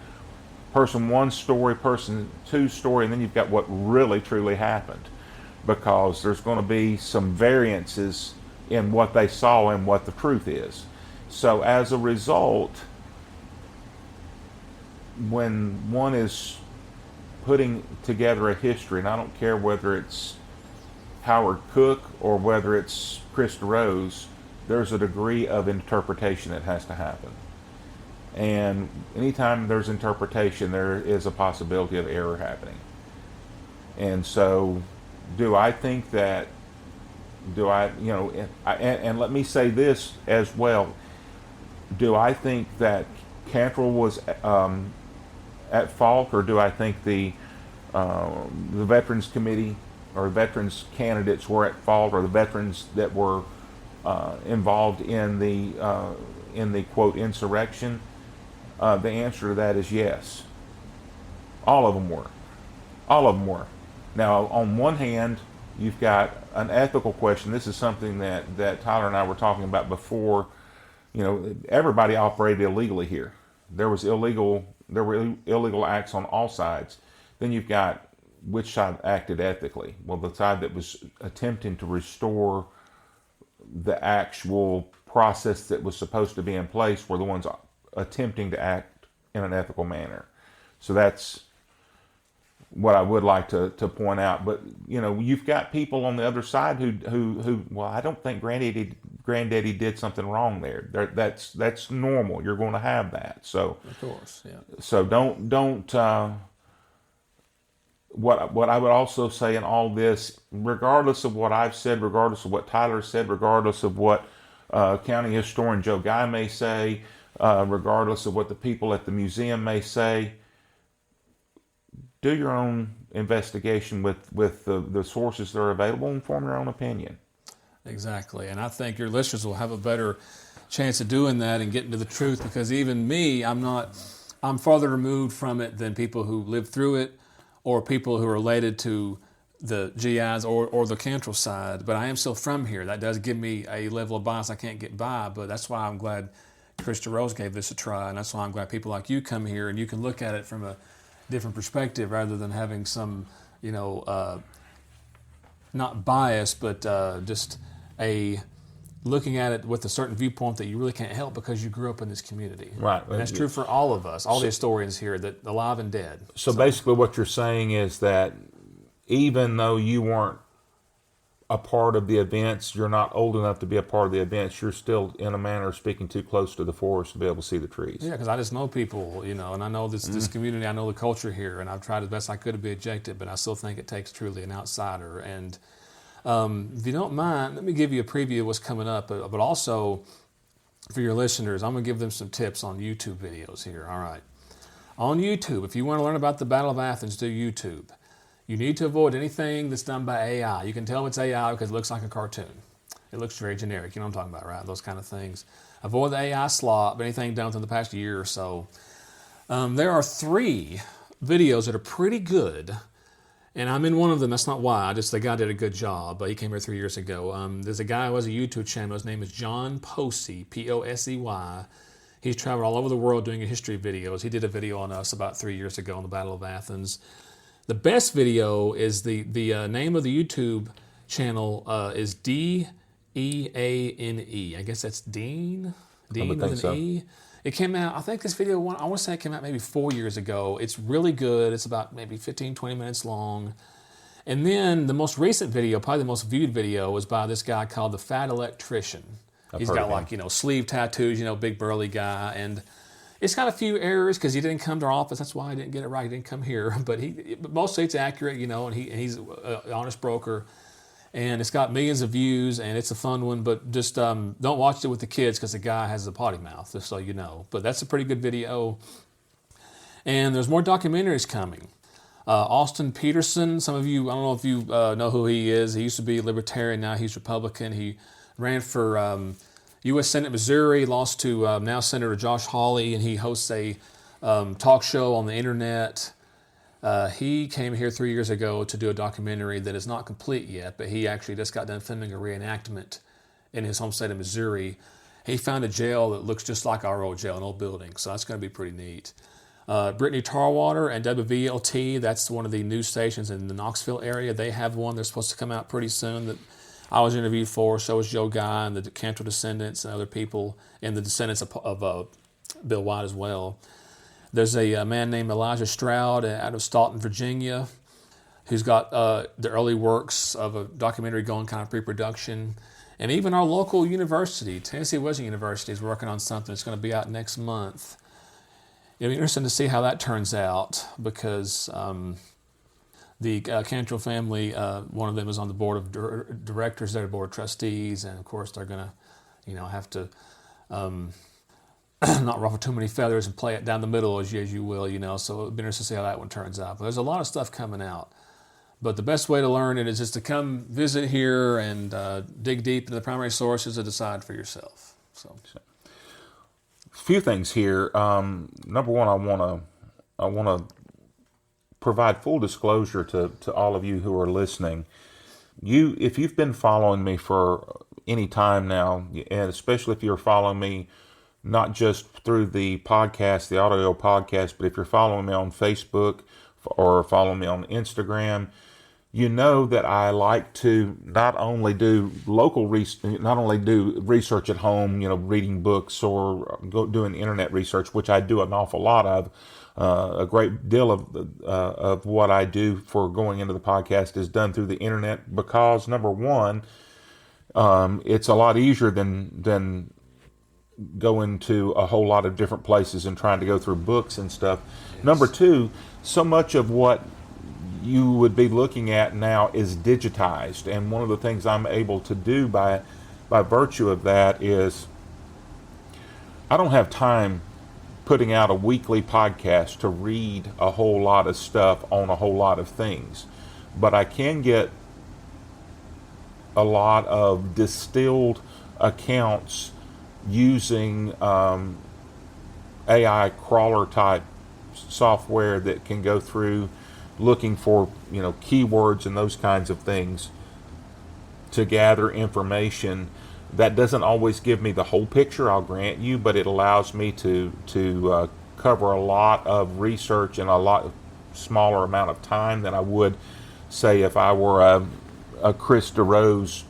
A: person one story, person two story, and then you've got what really truly happened, because there's going to be some variances in what they saw and what the truth is. So as a result, when one is putting together a history, and I don't care whether it's Howard Cook or whether it's Christa Rose, there's a degree of interpretation that has to happen. And anytime there's interpretation, there is a possibility of error happening. And so, do I think that, and let me say this as well, do I think that Cantrell was at fault, or do I think the Veterans Committee or veterans candidates were at fault, or the veterans that were involved in the quote insurrection? The answer to that is yes. All of them were. All of them were. Now, on one hand, you've got an ethical question. This is something that Tyler and I were talking about before. Everybody operated illegally here. There were illegal acts on all sides. Then you've got which side acted ethically. Well, the side that was attempting to restore the actual process that was supposed to be in place were the ones attempting to act in an ethical manner. So that's what I would like to point out. But you've got people on the other side who well, I don't think Granddaddy did something wrong there. That's normal. You're going to have that. So
B: of course, yeah.
A: So don't. What I would also say in all this, regardless of what I've said, regardless of what Tyler said, regardless of what County Historian Joe Guy may say, regardless of what the people at the museum may say, do your own investigation with the sources that are available and form your own opinion.
B: Exactly. And I think your listeners will have a better chance of doing that and getting to the truth, because even me, I'm farther removed from it than people who lived through it or people who are related to the GIs or the Cantrell side, but I am still from here. That does give me a level of bias I can't get by, but that's why I'm glad Krista Rose gave this a try, and that's why I'm glad people like you come here and you can look at it from a different perspective rather than having some, not bias, but just a looking at it with a certain viewpoint that you really can't help because you grew up in this community.
A: Right.
B: And that's true for all of us, all the historians here, that alive and dead.
A: So basically what you're saying is that even though you weren't a part of the events, you're not old enough to be a part of the events, you're still, in a manner of speaking, too close to the forest to be able to see the trees.
B: Yeah, because I just know people, and I know this community, I know the culture here, and I've tried as best I could to be objective, but I still think it takes truly an outsider. And if you don't mind, let me give you a preview of what's coming up, but also for your listeners, I'm going to give them some tips on YouTube videos here. All right. On YouTube, if you want to learn about the Battle of Athens, do YouTube. You need to avoid anything that's done by AI. You can tell it's AI because it looks like a cartoon. It looks very generic. You know what I'm talking about, right? Those kind of things. Avoid the AI slop, anything done within the past year or so. There are 3 videos that are pretty good, and I'm in one of them. That's not why. The guy did a good job. He came here 3 years ago. There's a guy who has a YouTube channel. His name is John Posey, Posey. He's traveled all over the world doing history videos. He did a video on us about 3 years ago on the Battle of Athens. The best video is the name of the YouTube channel is Deane. I guess that's Dean with an
A: so.
B: E. It came out, I think this video, I want to say it came out maybe 4 years ago. It's really good. It's about maybe 15, 20 minutes long. And then the most recent video, probably the most viewed video, was by this guy called the Fat Electrician. He's got sleeve tattoos, big burly guy. And it's got a few errors because he didn't come to our office. That's why I didn't get it right. He didn't come here. But mostly it's accurate, and he's an honest broker. And it's got millions of views, and it's a fun one. But just don't watch it with the kids because the guy has a potty mouth, just so you know. But that's a pretty good video. And there's more documentaries coming. Austin Peterson, some of you, I don't know if you know who he is. He used to be libertarian. Now he's Republican. He ran for U.S. Senate Missouri, lost to now Senator Josh Hawley, and he hosts a talk show on the internet. He came here 3 years ago to do a documentary that is not complete yet, but he actually just got done filming a reenactment in his home state of Missouri. He found a jail that looks just like our old jail, an old building, so that's going to be pretty neat. Brittany Tarwater and WVLT, that's one of the news stations in the Knoxville area. They have one. They're supposed to come out pretty soon that I was interviewed for. So was Joe Guy and the Cantrell descendants and other people, and the descendants of Bill White as well. There's a man named Elijah Stroud out of Staunton, Virginia, who's got the early works of a documentary going, kind of pre-production. And even our local university, Tennessee Wesleyan University, is working on something that's going to be out next month. It'll be interesting to see how that turns out because the Cantrell family, one of them is on the board of directors, they're the board of trustees, and of course they're going to, have to not ruffle too many feathers and play it down the middle as you will, so it'll be interesting to see how that one turns out. But there's a lot of stuff coming out. But the best way to learn it is just to come visit here and dig deep into the primary sources and decide for yourself. So.
A: A few things here. Number one, I want to provide full disclosure to all of you who are listening. If you've been following me for any time now, and especially if you're following me not just through the podcast, the audio podcast, but if you're following me on Facebook or following me on Instagram, you know that I like to not only do research at home, reading books or doing internet research, which I do an awful lot of. A great deal of what I do for going into the podcast is done through the internet because, number one, it's a lot easier than going to a whole lot of different places and trying to go through books and stuff. Yes. Number two, so much of what you would be looking at now is digitized, and one of the things I'm able to do by virtue of that is I don't have time putting out a weekly podcast to read a whole lot of stuff on a whole lot of things, but I can get a lot of distilled accounts using AI crawler type software that can go through looking for keywords and those kinds of things to gather information That doesn't always give me the whole picture, I'll grant you, but it allows me to cover a lot of research in a lot smaller amount of time than I would, say, if I were a Chris DeRose,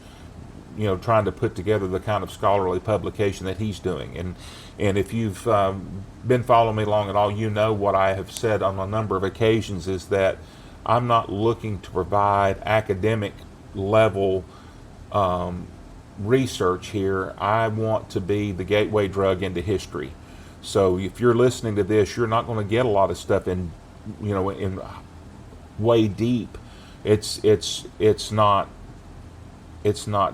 A: trying to put together the kind of scholarly publication that he's doing. And if you've been following me long at all, what I have said on a number of occasions is that I'm not looking to provide academic level research here. I want to be the gateway drug into history. So if you're listening to this, you're not going to get a lot of stuff in way deep. It's not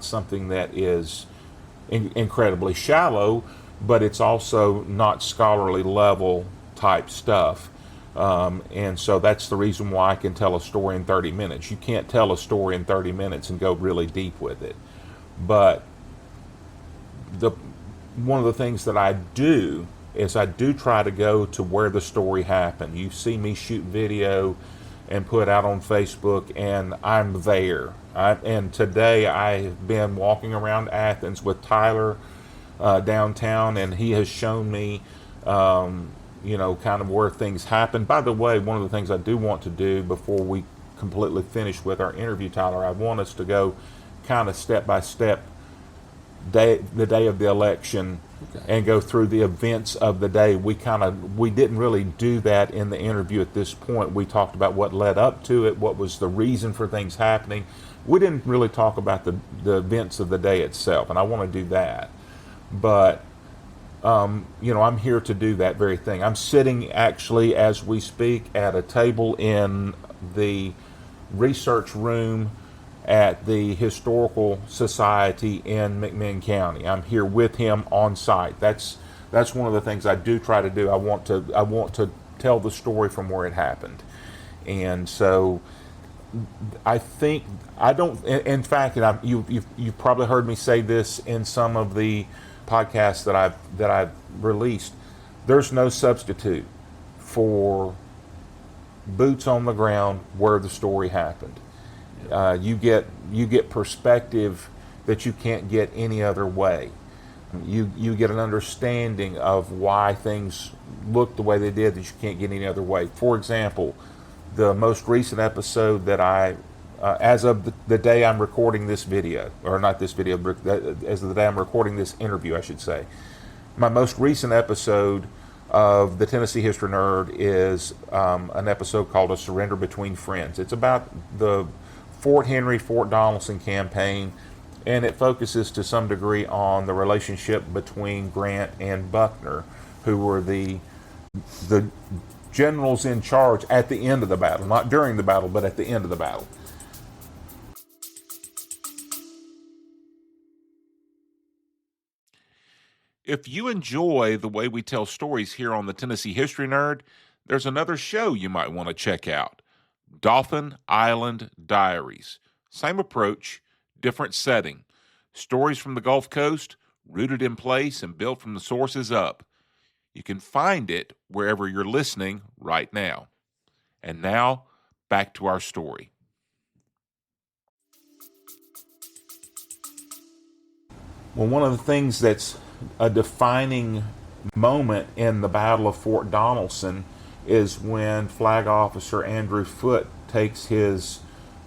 A: something that is incredibly shallow, but it's also not scholarly level type stuff. And so that's the reason why I can tell a story in 30 minutes. You can't tell a story in 30 minutes and go really deep with it. But one of the things that I do is I do try to go to where the story happened. You see me shoot video and put out on Facebook, and I'm there. And today I have been walking around Athens with Tyler downtown, and he has shown me, kind of where things happen. By the way, one of the things I do want to do before we completely finish with our interview, Tyler, I want us to go kind of step by step, the day of the election, and go through the events of the day. We didn't really do that in the interview at this point. We talked about what led up to it, what was the reason for things happening. We didn't really talk about the events of the day itself, and I want to do that. But I'm here to do that very thing. I'm sitting actually as we speak at a table in the research room at the Historical Society in McMinn County. I'm here with him on site. That's one of the things I do try to do. I want to tell the story from where it happened. And so I think I don't. In fact, you've probably heard me say this in some of the podcasts that I've released. There's no substitute for boots on the ground where the story happened. You get perspective that you can't get any other way. You get an understanding of why things look the way they did that you can't get any other way. For example, the most recent episode that as of the day I'm recording this video, or not this video, but as of the day I'm recording this interview, I should say, my most recent episode of the Tennessee History Nerd is an episode called A Surrender Between Friends. It's about the Fort Henry, Fort Donelson campaign, and it focuses to some degree on the relationship between Grant and Buckner, who were the generals in charge at the end of the battle, not during the battle, but at the end of the battle. If you enjoy the way we tell stories here on the Tennessee History Nerd, there's another show you might want to check out. Dauphin Island Diaries. Same approach, different setting. Stories from the Gulf Coast, rooted in place and built from the sources up. You can find it wherever you're listening right now. And now, back to our story. Well, one of the things that's a defining moment in the Battle of Fort Donelson is when Flag Officer Andrew Foote takes his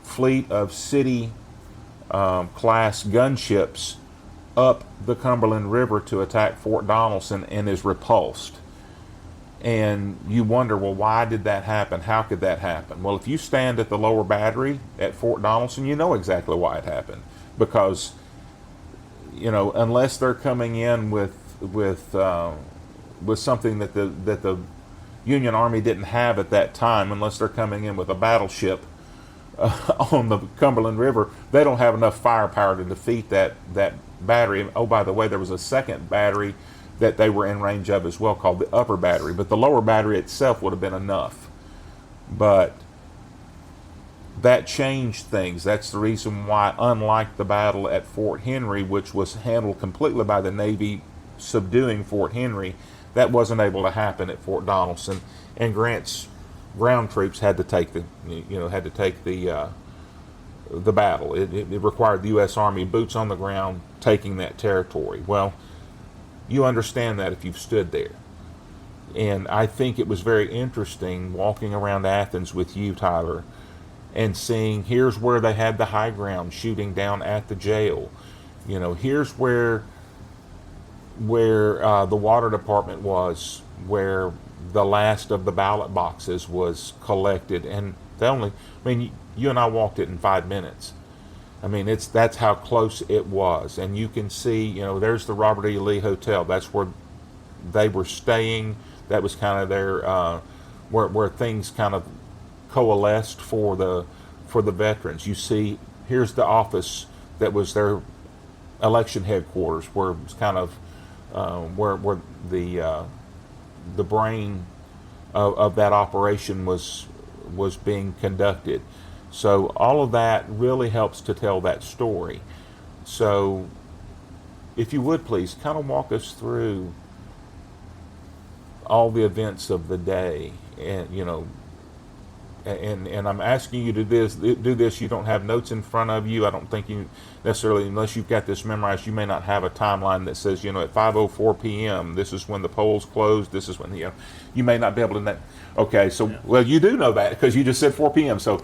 A: fleet of city class gunships up the Cumberland River to attack Fort Donelson and is repulsed. And you wonder, well, why did that happen? How could that happen? Well, if you stand at the lower battery at Fort Donelson, you know exactly why it happened. Because, unless they're coming in with something that the Union Army didn't have at that time, unless they're coming in with a battleship on the Cumberland River, they don't have enough firepower to defeat that battery. Oh, by the way, there was a second battery that they were in range of as well, called the upper battery. But the lower battery itself would have been enough. But that changed things. That's the reason why, unlike the battle at Fort Henry, which was handled completely by the Navy subduing Fort Henry, that wasn't able to happen at Fort Donelson, and Grant's ground troops had to take the the battle. It required the U.S. Army boots on the ground taking that territory. Well, you understand that if you've stood there. And I think it was very interesting walking around Athens with you, Tyler, and seeing here's where they had the high ground shooting down at the jail. You know, here's where the water department was, where the last of the ballot boxes was collected, and you and I walked it in 5 minutes. I mean, that's how close it was, and you can see, you know, there's the Robert E. Lee Hotel. That's where they were staying. That was kind of their where things kind of coalesced for the veterans. You see, here's the office that was their election headquarters, where it was kind of where the brain of that operation was being conducted. So all of that really helps to tell that story. So if you would please kind of walk us through all the events of the day, and you know, and I'm asking you to do this. You don't have notes in front of you. I don't think you necessarily, unless you've got this memorized, you may not have a timeline that says, you know, at 5:04 p.m. this is when the polls closed. This is when you may not be able to. Okay, so yeah. Well, you do know that because you just said 4 p.m. So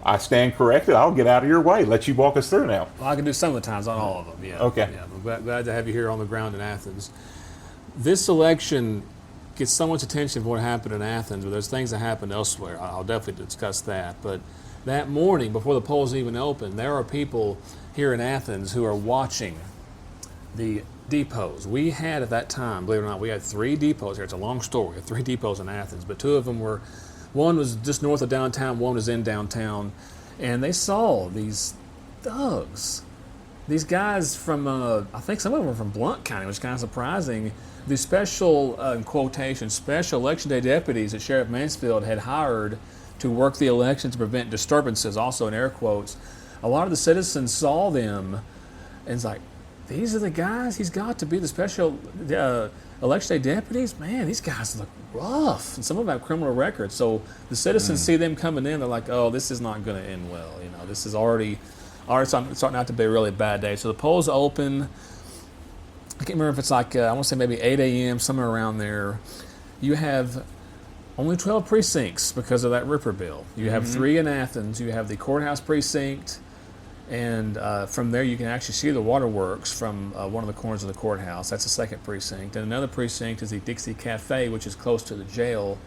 A: I stand corrected. I'll get out of your way. Let you walk us through now.
B: Well, I can do some of the times, not all of them. Yeah.
A: Okay.
B: Yeah, I'm glad to have you here on the ground in Athens. This election gets so much attention for what happened in Athens, but there's things that happened elsewhere. I'll definitely discuss that. But that morning, before the polls even open, there are people here in Athens who are watching the depots. We had at that time, believe it or not, we had 3 depots here. It's a long story. We had 3 depots in Athens, but 2 of them were, one was just north of downtown, one was in downtown, and they saw these thugs. These guys from, I think some of them were from Blount County, which is kind of surprising. The special, in quotation, special election day deputies that Sheriff Mansfield had hired to work the election to prevent disturbances, also in air quotes. A lot of the citizens saw them and it's like, these are the guys, he's got to be the special election day deputies? Man, these guys look rough. And some of them have criminal records. So the citizens see them coming in, they're like, oh, this is not going to end well. You know, this is already starting out to be a really bad day. So the polls open. I can't remember if it's like, I want to say maybe 8 a.m., somewhere around there. You have only 12 precincts because of that Ripper bill. You have 3 in Athens. You have the courthouse precinct, and from there you can actually see the waterworks from one of the corners of the courthouse. That's the 2nd precinct. And another precinct is the Dixie Cafe, which is close to the jail,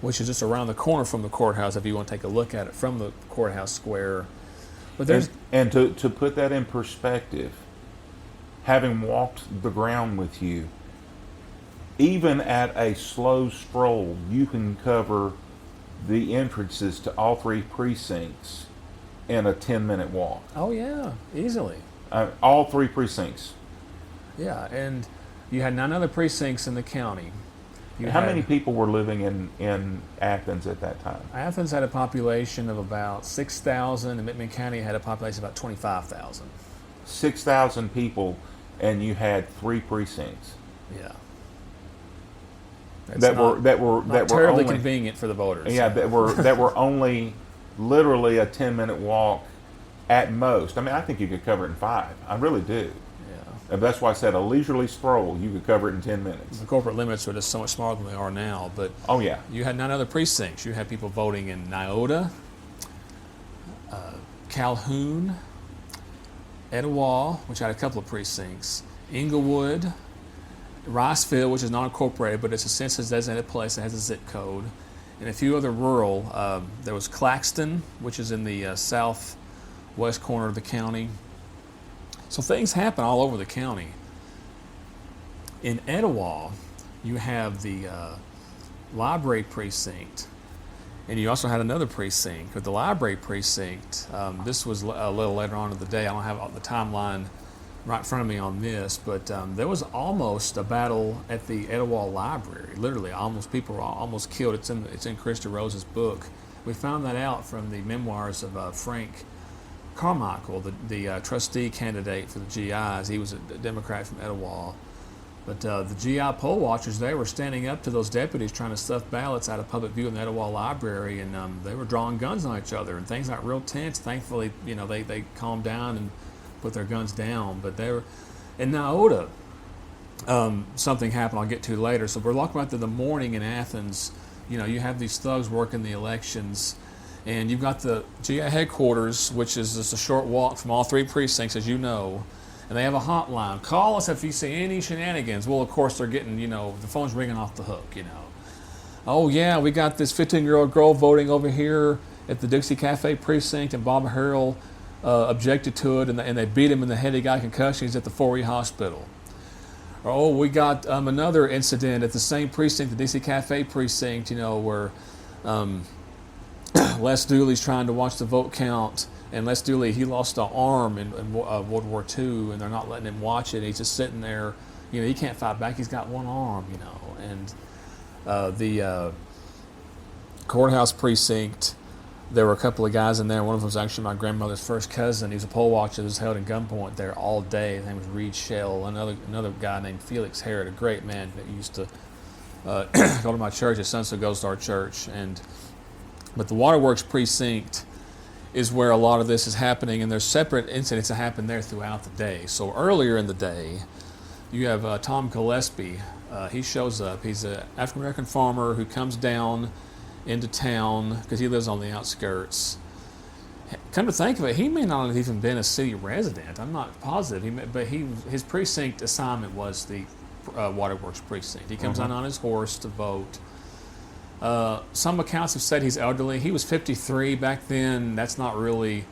B: which is just around the corner from the courthouse if you want to take a look at it from the courthouse square. But there's
A: and to put that in perspective, having walked the ground with you, even at a slow stroll, you can cover the entrances to all 3 precincts in a 10-minute walk.
B: Oh, yeah, easily.
A: All 3 precincts.
B: Yeah, and you had 9 other precincts in the county.
A: How many people were living in Athens at that time?
B: Athens had a population of about 6,000, and McMinn County had a population of about 25,000.
A: 6,000 people, and you had 3 precincts.
B: Yeah.
A: That were
B: terribly
A: only
B: convenient for the voters.
A: Yeah, that were only literally a 10-minute walk at most. I mean, I think you could cover it in 5. I really do.
B: Yeah.
A: And that's why I said a leisurely stroll, you could cover it in 10 minutes.
B: The corporate limits are just so much smaller than they are now. But
A: oh yeah,
B: you had 9 other precincts. You had people voting in Nyota, Calhoun, Etowah, which had a couple of precincts, Inglewood, Riceville, which is not incorporated, but it's a census-designated place that has a zip code, and a few other rural. There was Claxton, which is in the southwest corner of the county. So things happen all over the county. In Etowah, you have the library precinct, and you also had another precinct. With the library precinct, this was a little later on in the day. I don't have the timeline right in front of me on this, but there was almost a battle at the Etowah Library. Literally, people were almost killed. It's in Krista Rose's book. We found that out from the memoirs of Frank Carmichael, the trustee candidate for the GIs. He was a Democrat from Etowah. But the GI poll watchers, they were standing up to those deputies trying to stuff ballots out of public view in the Etowah Library, and they were drawing guns on each other, and things got real tense. Thankfully, they calmed down and put their guns down. But they were in Naota. Something happened I'll get to later. So we're talking about the morning in Athens. You have these thugs working the elections, and you've got the GI headquarters, which is just a short walk from all three precincts, as you know. And they have a hotline. Call us if you see any shenanigans. Well, of course, they're getting, the phone's ringing off the hook, Oh, yeah, we got this 15-year-old girl voting over here at the Dixie Cafe precinct, and Bob Harrell objected to it, and they beat him in the head. He got concussion. He's at the 4E hospital. Oh, we got another incident at the same precinct, the Dixie Cafe precinct, where Les Dooley's trying to watch the vote count. And Les Dooley, he lost an arm in World War II, and they're not letting him watch it. He's just sitting there. He can't fight back. He's got one arm, And the courthouse precinct, there were a couple of guys in there. One of them was actually my grandmother's first cousin. He was a poll watcher that was held in gunpoint there all day. His name was Reed Shell. Another guy named Felix Harrod, a great man that used to go to my church. His son still goes to our church. But the Waterworks precinct is where a lot of this is happening, and there's separate incidents that happen there throughout the day. So earlier in the day, you have Tom Gillespie. He shows up. He's an African-American farmer who comes down into town because he lives on the outskirts. Come to think of it, he may not have even been a city resident. I'm not positive, but his precinct assignment was the Waterworks precinct. He comes down on his horse to vote. Some accounts have said he's elderly. He was 53 back then. It's not elderly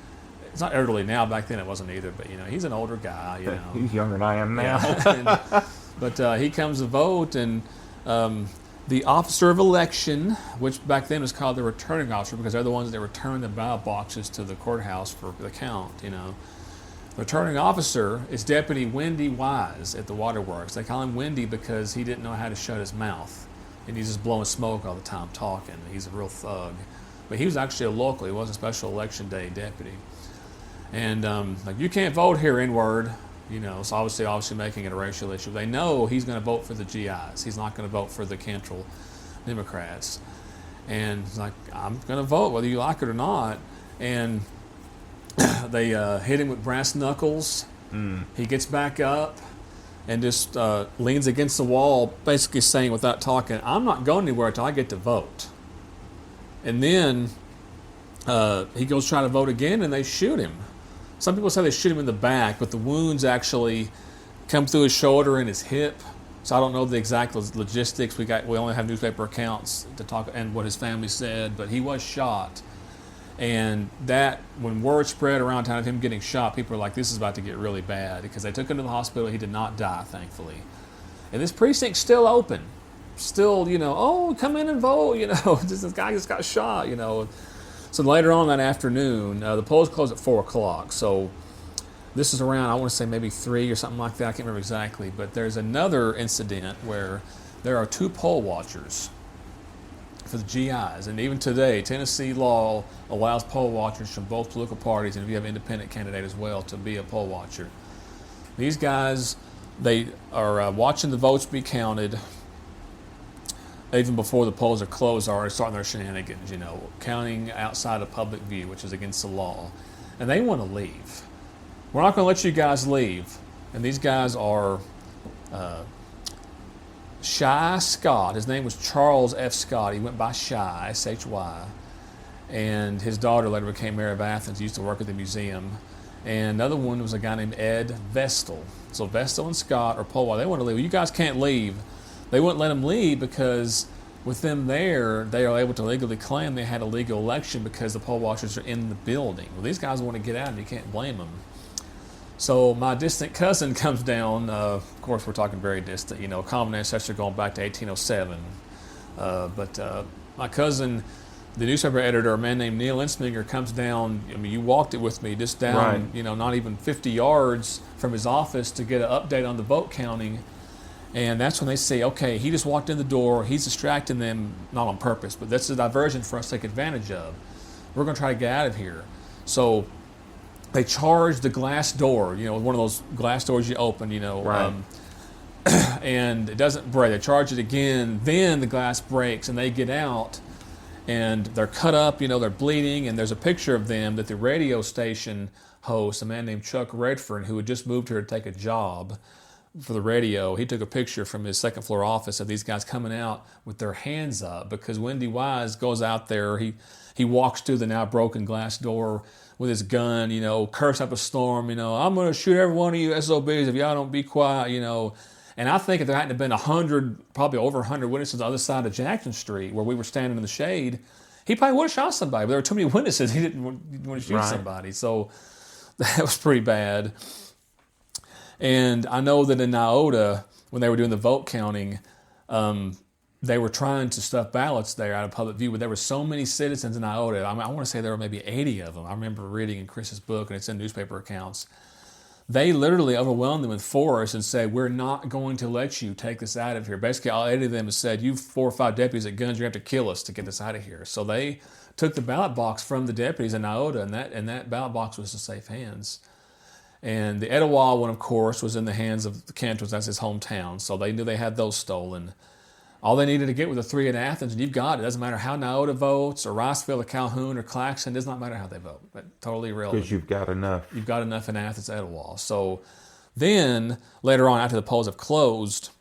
B: now. Back then it wasn't either. But he's an older guy.
A: He's younger than I am now.
B: Yeah. But he comes to vote, and the officer of election, which back then was called the returning officer because they're the ones that return the ballot boxes to the courthouse for the count. The returning officer is Deputy Wendy Wise at the Waterworks. They call him Wendy because he didn't know how to shut his mouth. And he's just blowing smoke all the time talking. He's a real thug. But he was actually a local. He wasn't a special election day deputy. And you can't vote here, N-word. So obviously making it a racial issue. They know he's going to vote for the GIs. He's not going to vote for the Cantrell Democrats. And he's like, I'm going to vote whether you like it or not. And they hit him with brass knuckles. He gets back up and just leans against the wall, basically saying without talking, I'm not going anywhere until I get to vote. And then he goes try to vote again, and they shoot him. Some people say they shoot him in the back, but the wounds actually come through his shoulder and his hip. So I don't know the exact logistics. We only have newspaper accounts to talk and what his family said, but he was shot. And that, when word spread around town of him getting shot, people were like, this is about to get really bad, because they took him to the hospital. He did not die, thankfully. And this precinct's still open. Still, oh, come in and vote, this guy just got shot, So later on that afternoon, the polls closed at 4 o'clock. So this is around, I want to say maybe 3 or something like that. I can't remember exactly. But there's another incident where there are 2 poll watchers for the GIs. And even today, Tennessee law allows poll watchers from both political parties, and if you have an independent candidate as well, to be a poll watcher. These guys, they are watching the votes be counted even before the polls are closed, are already starting their shenanigans, counting outside of public view, which is against the law. And they want to leave. We're not going to let you guys leave. And these guys are Shy Scott. His name was Charles F. Scott. He went by Shy, S-H-Y. And his daughter later became mayor of Athens. He used to work at the museum. And another one was a guy named Ed Vestal. So Vestal and Scott are poll watchers. They want to leave. Well, you guys can't leave. They wouldn't let them leave because with them there, they are able to legally claim they had a legal election because the poll watchers are in the building. Well, these guys want to get out, and you can't blame them. So my distant cousin comes down. Of course, we're talking very distant. Common ancestor going back to 1807. But my cousin, the newspaper editor, a man named Neil Ensminger, comes down. You walked it with me, just down,
A: right.
B: Not even 50 yards from his office to get an update on the vote counting. And that's when they say, okay, he just walked in the door. He's distracting them, not on purpose, but that's a diversion for us to take advantage of. We're going to try to get out of here. So they charge the glass door, one of those glass doors you open,
A: Right.
B: and it doesn't break. They charge it again. Then the glass breaks, and they get out, and they're cut up. They're bleeding. And there's a picture of them that the radio station host, a man named Chuck Redfern, who had just moved here to take a job for the radio. He took a picture from his second floor office of these guys coming out with their hands up, because Wendy Wise goes out there. He walks through the now broken glass door with his gun, curse up a storm, I'm going to shoot every one of you SOBs if y'all don't be quiet, And I think if there hadn't been 100, probably over 100 witnesses on the other side of Jackson Street where we were standing in the shade, he probably would have shot somebody. But there were too many witnesses. He didn't want to shoot somebody. So that was pretty bad. And I know that in Iota, when they were doing the vote counting, they were trying to stuff ballots there out of public view, but there were so many citizens in Iota. I want to say there were maybe 80 of them. I remember reading in Chris's book, and it's in newspaper accounts. They literally overwhelmed them with force and said, we're not going to let you take this out of here. Basically, all 80 of them said, you 4 or 5 deputies at guns, you have to kill us to get this out of here. So they took the ballot box from the deputies in Iota, and that ballot box was in safe hands. And the Etowah one, of course, was in the hands of the Cantrells. That's his hometown. So they knew they had those stolen. All they needed to get was a 3 in Athens, and you've got it. It doesn't matter how Iota votes, or Riceville, or Calhoun, or Claxton. It does not matter how they vote. But totally irrelevant.
A: Because you've got enough.
B: You've got enough in Athens, Etowah. So then, later on, after the polls have closed,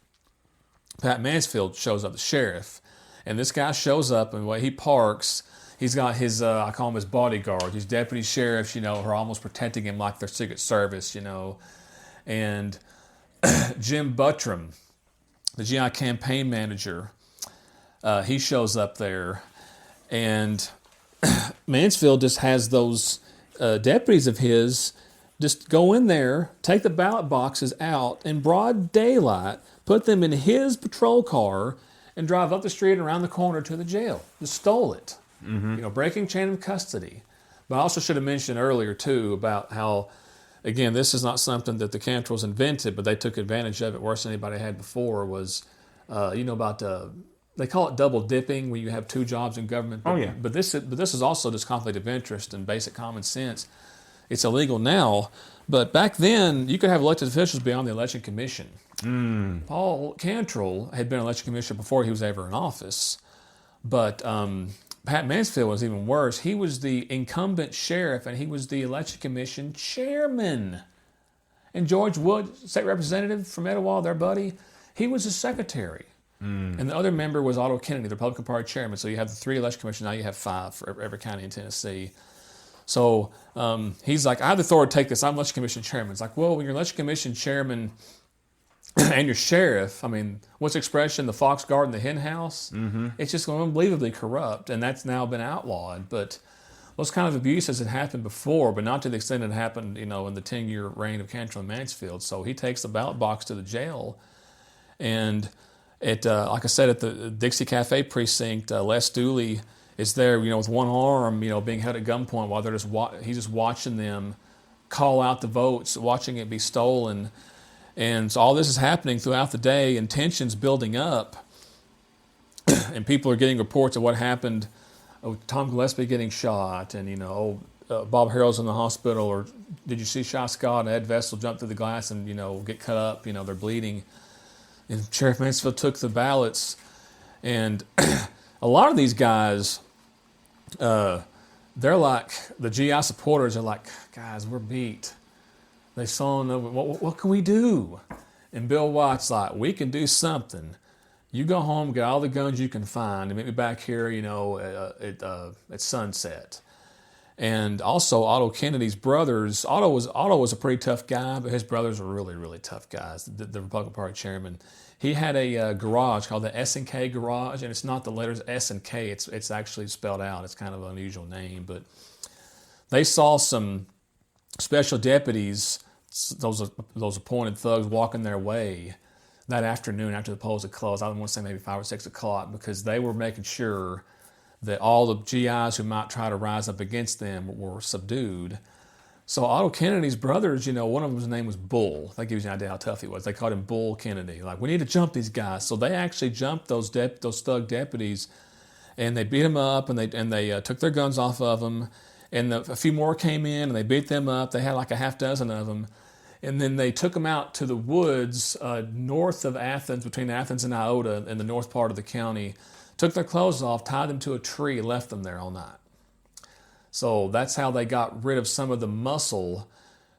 B: Pat Mansfield shows up, the sheriff. And this guy shows up, and he parks. He's got his, I call him his bodyguard. These deputy sheriffs, who are almost protecting him like their Secret Service, And Jim Buttram, the GI campaign manager, he shows up there, and Mansfield just has those deputies of his just go in there, take the ballot boxes out in broad daylight, put them in his patrol car, and drive up the street and around the corner to the jail. Just stole it. Mm-hmm. Breaking chain of custody. But I also should have mentioned earlier, too, about how, again, this is not something that the Cantrells invented, but they took advantage of it worse than anybody had before, was, about, they call it double dipping, where you have 2 jobs in government. But, But this is also just conflict of interest and basic common sense. It's illegal now, but back then, you could have elected officials be on the election commission. Paul Cantrell had been election commissioner before he was ever in office, but Pat Mansfield was even worse. He was the incumbent sheriff, and he was the election commission chairman. And George Wood, state representative from Etowah, their buddy, he was his secretary. And the other member was Otto Kennedy, the Republican Party chairman. So you have the 3 election commissioners, now you have 5 for every county in Tennessee. So he's like, I have the authority to take this. I'm election commission chairman. It's like, well, when you're election commission chairman and your sheriff, what's the expression? The fox guard in the hen house? Mm-hmm. It's just unbelievably corrupt, and that's now been outlawed. But those kind of abuses had happened before, but not to the extent it happened, in the 10-year reign of Cantrell and Mansfield. So he takes the ballot box to the jail, and like I said, at the Dixie Cafe precinct, Les Dooley is there, with one arm, being held at gunpoint while they're he's just watching them call out the votes, watching it be stolen. And so all this is happening throughout the day, and tensions building up, and people are getting reports of what happened. Tom Gillespie getting shot, and Bob Harrell's in the hospital, or did you see Shy Scott and Ed Vessel jump through the glass and get cut up? They're bleeding. And Sheriff Mansfield took the ballots, and a lot of these guys, they're like, the GI supporters are like, guys, we're beat. They saw, what can we do? And Bill White's like, we can do something. You go home, get all the guns you can find, and meet me back here, at sunset. And also Otto Kennedy's brothers. Otto was a pretty tough guy, but his brothers were really, really tough guys. The Republican Party chairman. He had a garage called the S&K Garage, and it's not the letters S and K. It's actually spelled out. It's kind of an unusual name, but they saw some special deputies, those appointed thugs, walking their way that afternoon after the polls had closed. I want to say maybe 5 or 6 o'clock, because they were making sure that all the GIs who might try to rise up against them were subdued. So Otto Kennedy's brothers, one of them's name was Bull. That gives you an idea how tough he was. They called him Bull Kennedy. Like, we need to jump these guys. So they actually jumped those thug deputies, and they beat them up, and they took their guns off of them. And a few more came in, and they beat them up. They had like a half dozen of them. And then they took them out to the woods north of Athens, between Athens and Iota, in the north part of the county, took their clothes off, tied them to a tree, and left them there all night. So that's how they got rid of some of the muscle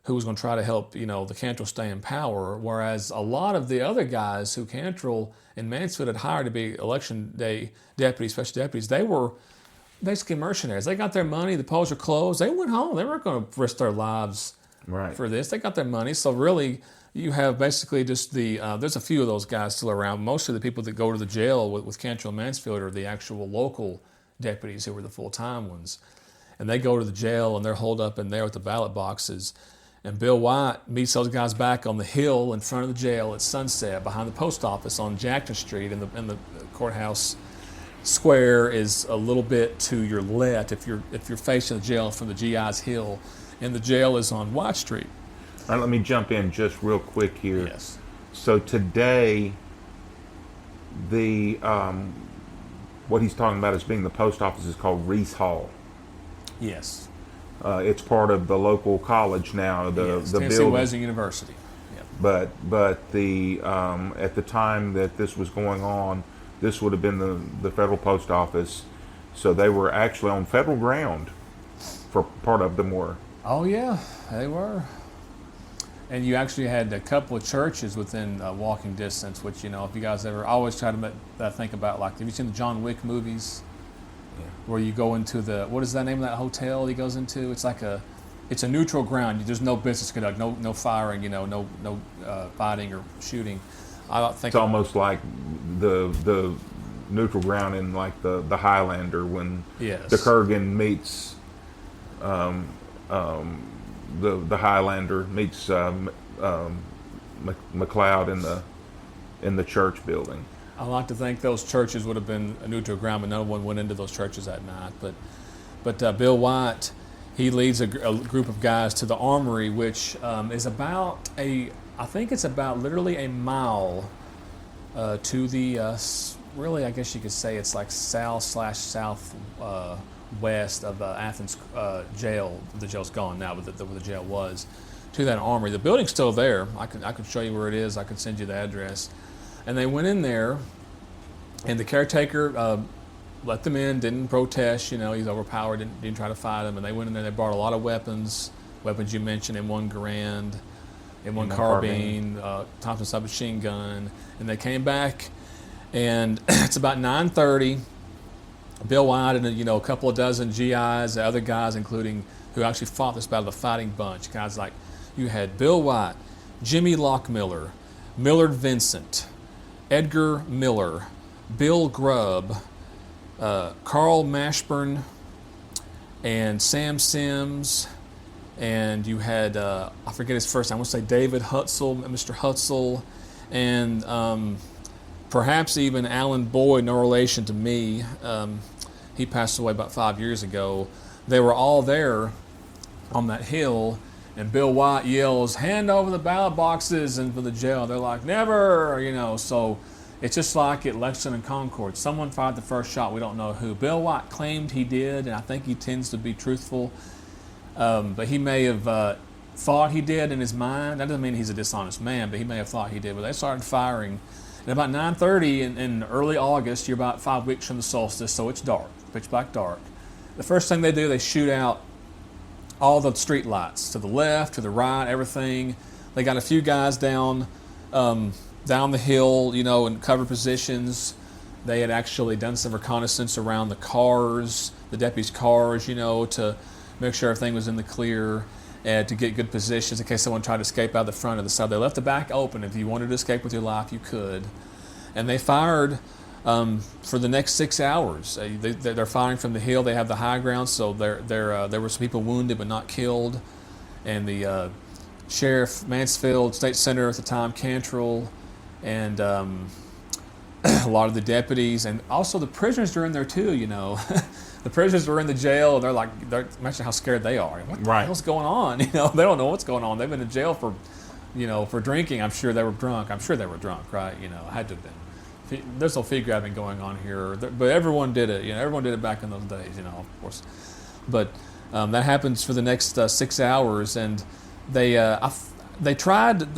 B: who was going to try to help, the Cantrell stay in power, whereas a lot of the other guys who Cantrell and Mansfield had hired to be election day deputies, special deputies, they were basically mercenaries. They got their money, the polls were closed, they went home. They weren't going to risk their lives for this. They got their money. So really, you have basically just there's a few of those guys still around. Most of the people that go to the jail with Cantrell and Mansfield are the actual local deputies who were the full-time ones. And they go to the jail and they're holed up in there with the ballot boxes. And Bill White meets those guys back on the hill in front of the jail at sunset behind the post office on Jackson Street, and the courthouse square is a little bit to your left if you're facing the jail from the GI's hill, and the jail is on White Street.
A: All right, let me jump in just real quick here.
B: Yes.
A: So today, the what he's talking about as being the post office is called Reese Hall.
B: Yes.
A: It's part of the local college now. The
B: Tennessee
A: building.
B: Wesleyan University. Yep.
A: But the at the time that this was going on, this would have been the federal post office. So they were actually on federal ground for part of them were.
B: Oh yeah, they were. And you actually had a couple of churches within walking distance, which, if you guys ever, I always try to think about, like, have you seen the John Wick movies? Yeah. Where you go into what is that name of that hotel he goes into? It's like it's a neutral ground. There's no business conduct, no firing, no fighting or shooting. I don't think
A: it's almost like the neutral ground in like the Highlander when the Kurgan meets the Highlander meets McLeod in the church building.
B: I like to think those churches would have been a neutral ground, but no one went into those churches that night. But Bill White, he leads a group of guys to the armory, which is about I think it's about literally a mile to the really, I guess you could say it's like south/southwest of Athens jail. The jail's gone now, but where the jail was, to that armory. The building's still there. I could show you where it is. I could send you the address. And they went in there, and the caretaker let them in, didn't protest. He's overpowered, didn't try to fight them. And they went in there. They brought a lot of weapons you mentioned, M1 Garand, M1 carbine, Thompson submachine gun. And they came back, and it's about 9:30. Bill White and a couple of dozen GIs, the other guys, including who actually fought this battle, the Fighting Bunch. Guys like you had Bill White, Jimmy Lockmiller, Millard Vincent, Edgar Miller, Bill Grubb, Carl Mashburn, and Sam Sims, and you had I forget his first name. I want to say David Hutzel, Mr. Hutzel, and perhaps even Alan Boyd, no relation to me. He passed away about 5 years ago. They were all there on that hill, and Bill White yells, "Hand over the ballot boxes!" And for the jail, they're like, "Never!" So it's just like at Lexington and Concord. Someone fired the first shot. We don't know who. Bill White claimed he did, and I think he tends to be truthful. But he may have thought he did in his mind. That doesn't mean he's a dishonest man, but he may have thought he did. But they started firing. And about 9:30 in early August, you're about 5 weeks from the solstice, so it's dark, pitch black dark. The first thing they do, they shoot out all the street lights to the left, to the right, everything. They got a few guys down the hill, in cover positions. They had actually done some reconnaissance around the cars, the deputies' cars, to make sure everything was in the clear and to get good positions in case someone tried to escape out the front or the side. They left the back open. If you wanted to escape with your life, you could. And they fired for the next 6 hours. They're firing from the hill. They have the high ground, so there were some people wounded but not killed. And the Sheriff Mansfield, State Senator at the time, Cantrell, and a lot of the deputies, and also the prisoners are in there too, The prisoners were in the jail, and imagine how scared they are. What the hell's going on? They don't know what's going on. They've been in jail for drinking. I'm sure they were drunk. Right? Had to have been. There's no fee grabbing going on here, but everyone did it. Everyone did it back in those days, of course. But that happens for the next 6 hours, and they They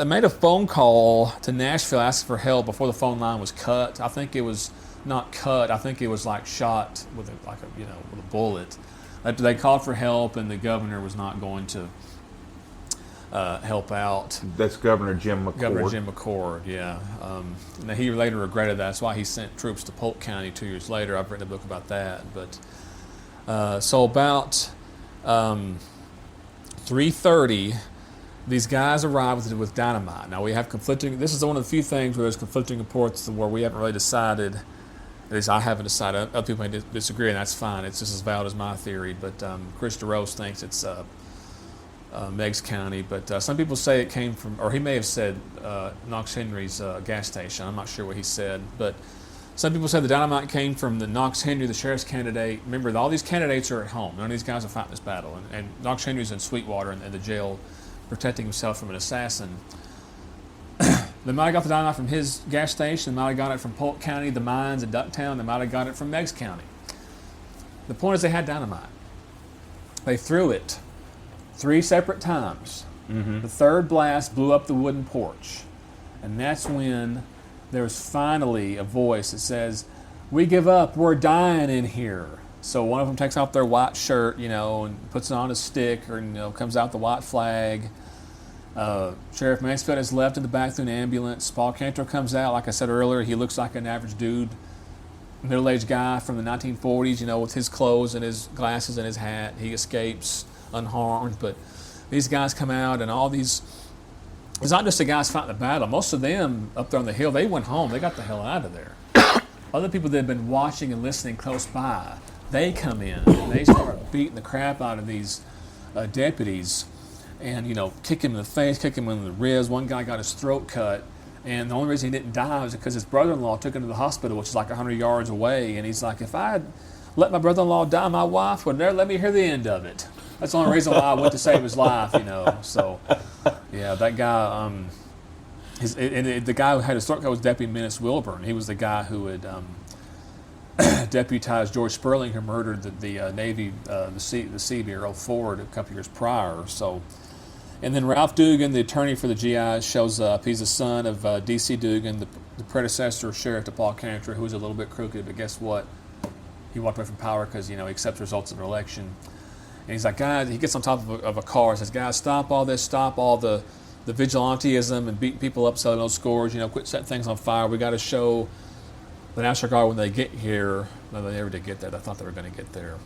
B: made a phone call to Nashville asking for help before the phone line was cut. I think it was not cut. I think it was like shot with with a bullet. They called for help, and the governor was not going to help out.
A: That's Governor Jim McCord.
B: Governor Jim McCord, yeah. Now he later regretted that. That's why he sent troops to Polk County 2 years later. I've written a book about that. But so about 3:30. These guys arrived with dynamite. Now we have conflicting. This is one of the few things where there's conflicting reports where we haven't really decided. At least I haven't decided. Other people may disagree, and that's fine. It's just as valid as my theory. But Chris DeRose thinks it's Meigs County. But some people say it came from, or he may have said Knox Henry's gas station. I'm not sure what he said, but some people say the dynamite came from the Knox Henry, the sheriff's candidate. Remember, all these candidates are at home. None of these guys are fighting this battle, and Knox Henry's in Sweetwater in the jail, protecting himself from an assassin. They might have got the dynamite from his gas station. They might have got it from Polk County, the mines in Ducktown. They might have got it from Meigs County. The point is they had dynamite. They threw it 3 separate times. Mm-hmm. The third blast blew up the wooden porch. And that's when there was finally a voice that says, "We give up, we're dying in here." So one of them takes off their white shirt, and puts it on a stick, or comes out the white flag. Sheriff Mansfield is left in the back through an ambulance. Paul Cantrell comes out. Like I said earlier, he looks like an average dude, middle-aged guy from the 1940s, with his clothes and his glasses and his hat. He escapes unharmed, but these guys come out, and all these, it's not just the guys fighting the battle. Most of them up there on the hill, they went home. They got the hell out of there. Other people that had been watching and listening close by, they come in and they start beating the crap out of these deputies, and kick him in the face, kick him in the ribs. One guy got his throat cut, and the only reason he didn't die was because his brother-in-law took him to the hospital, which is like 100 yards away. And he's like, "If I had let my brother-in-law die, my wife would never let me hear the end of it." That's the only reason why I went to save his life, So, yeah, that guy. The guy who had his throat cut was Deputy Menace Wilburn. He was the guy who had deputized George Sperling, who murdered the Navy, the Seabee, Earl Ford, a couple years prior. So, and then Ralph Dugan, the attorney for the GIs, shows up. He's the son of D.C. Dugan, the predecessor sheriff to Paul Cantrell, who was a little bit crooked, but guess what? He walked away from power because he accepts the results of an election. And he's like, "Guys," he gets on top of a car and says, "Guys, stop all this, stop all the vigilantism and beating people up, selling those scores, quit setting things on fire. We got to show the National Guard when they get here." No, they never did get there. I thought they were going to get there.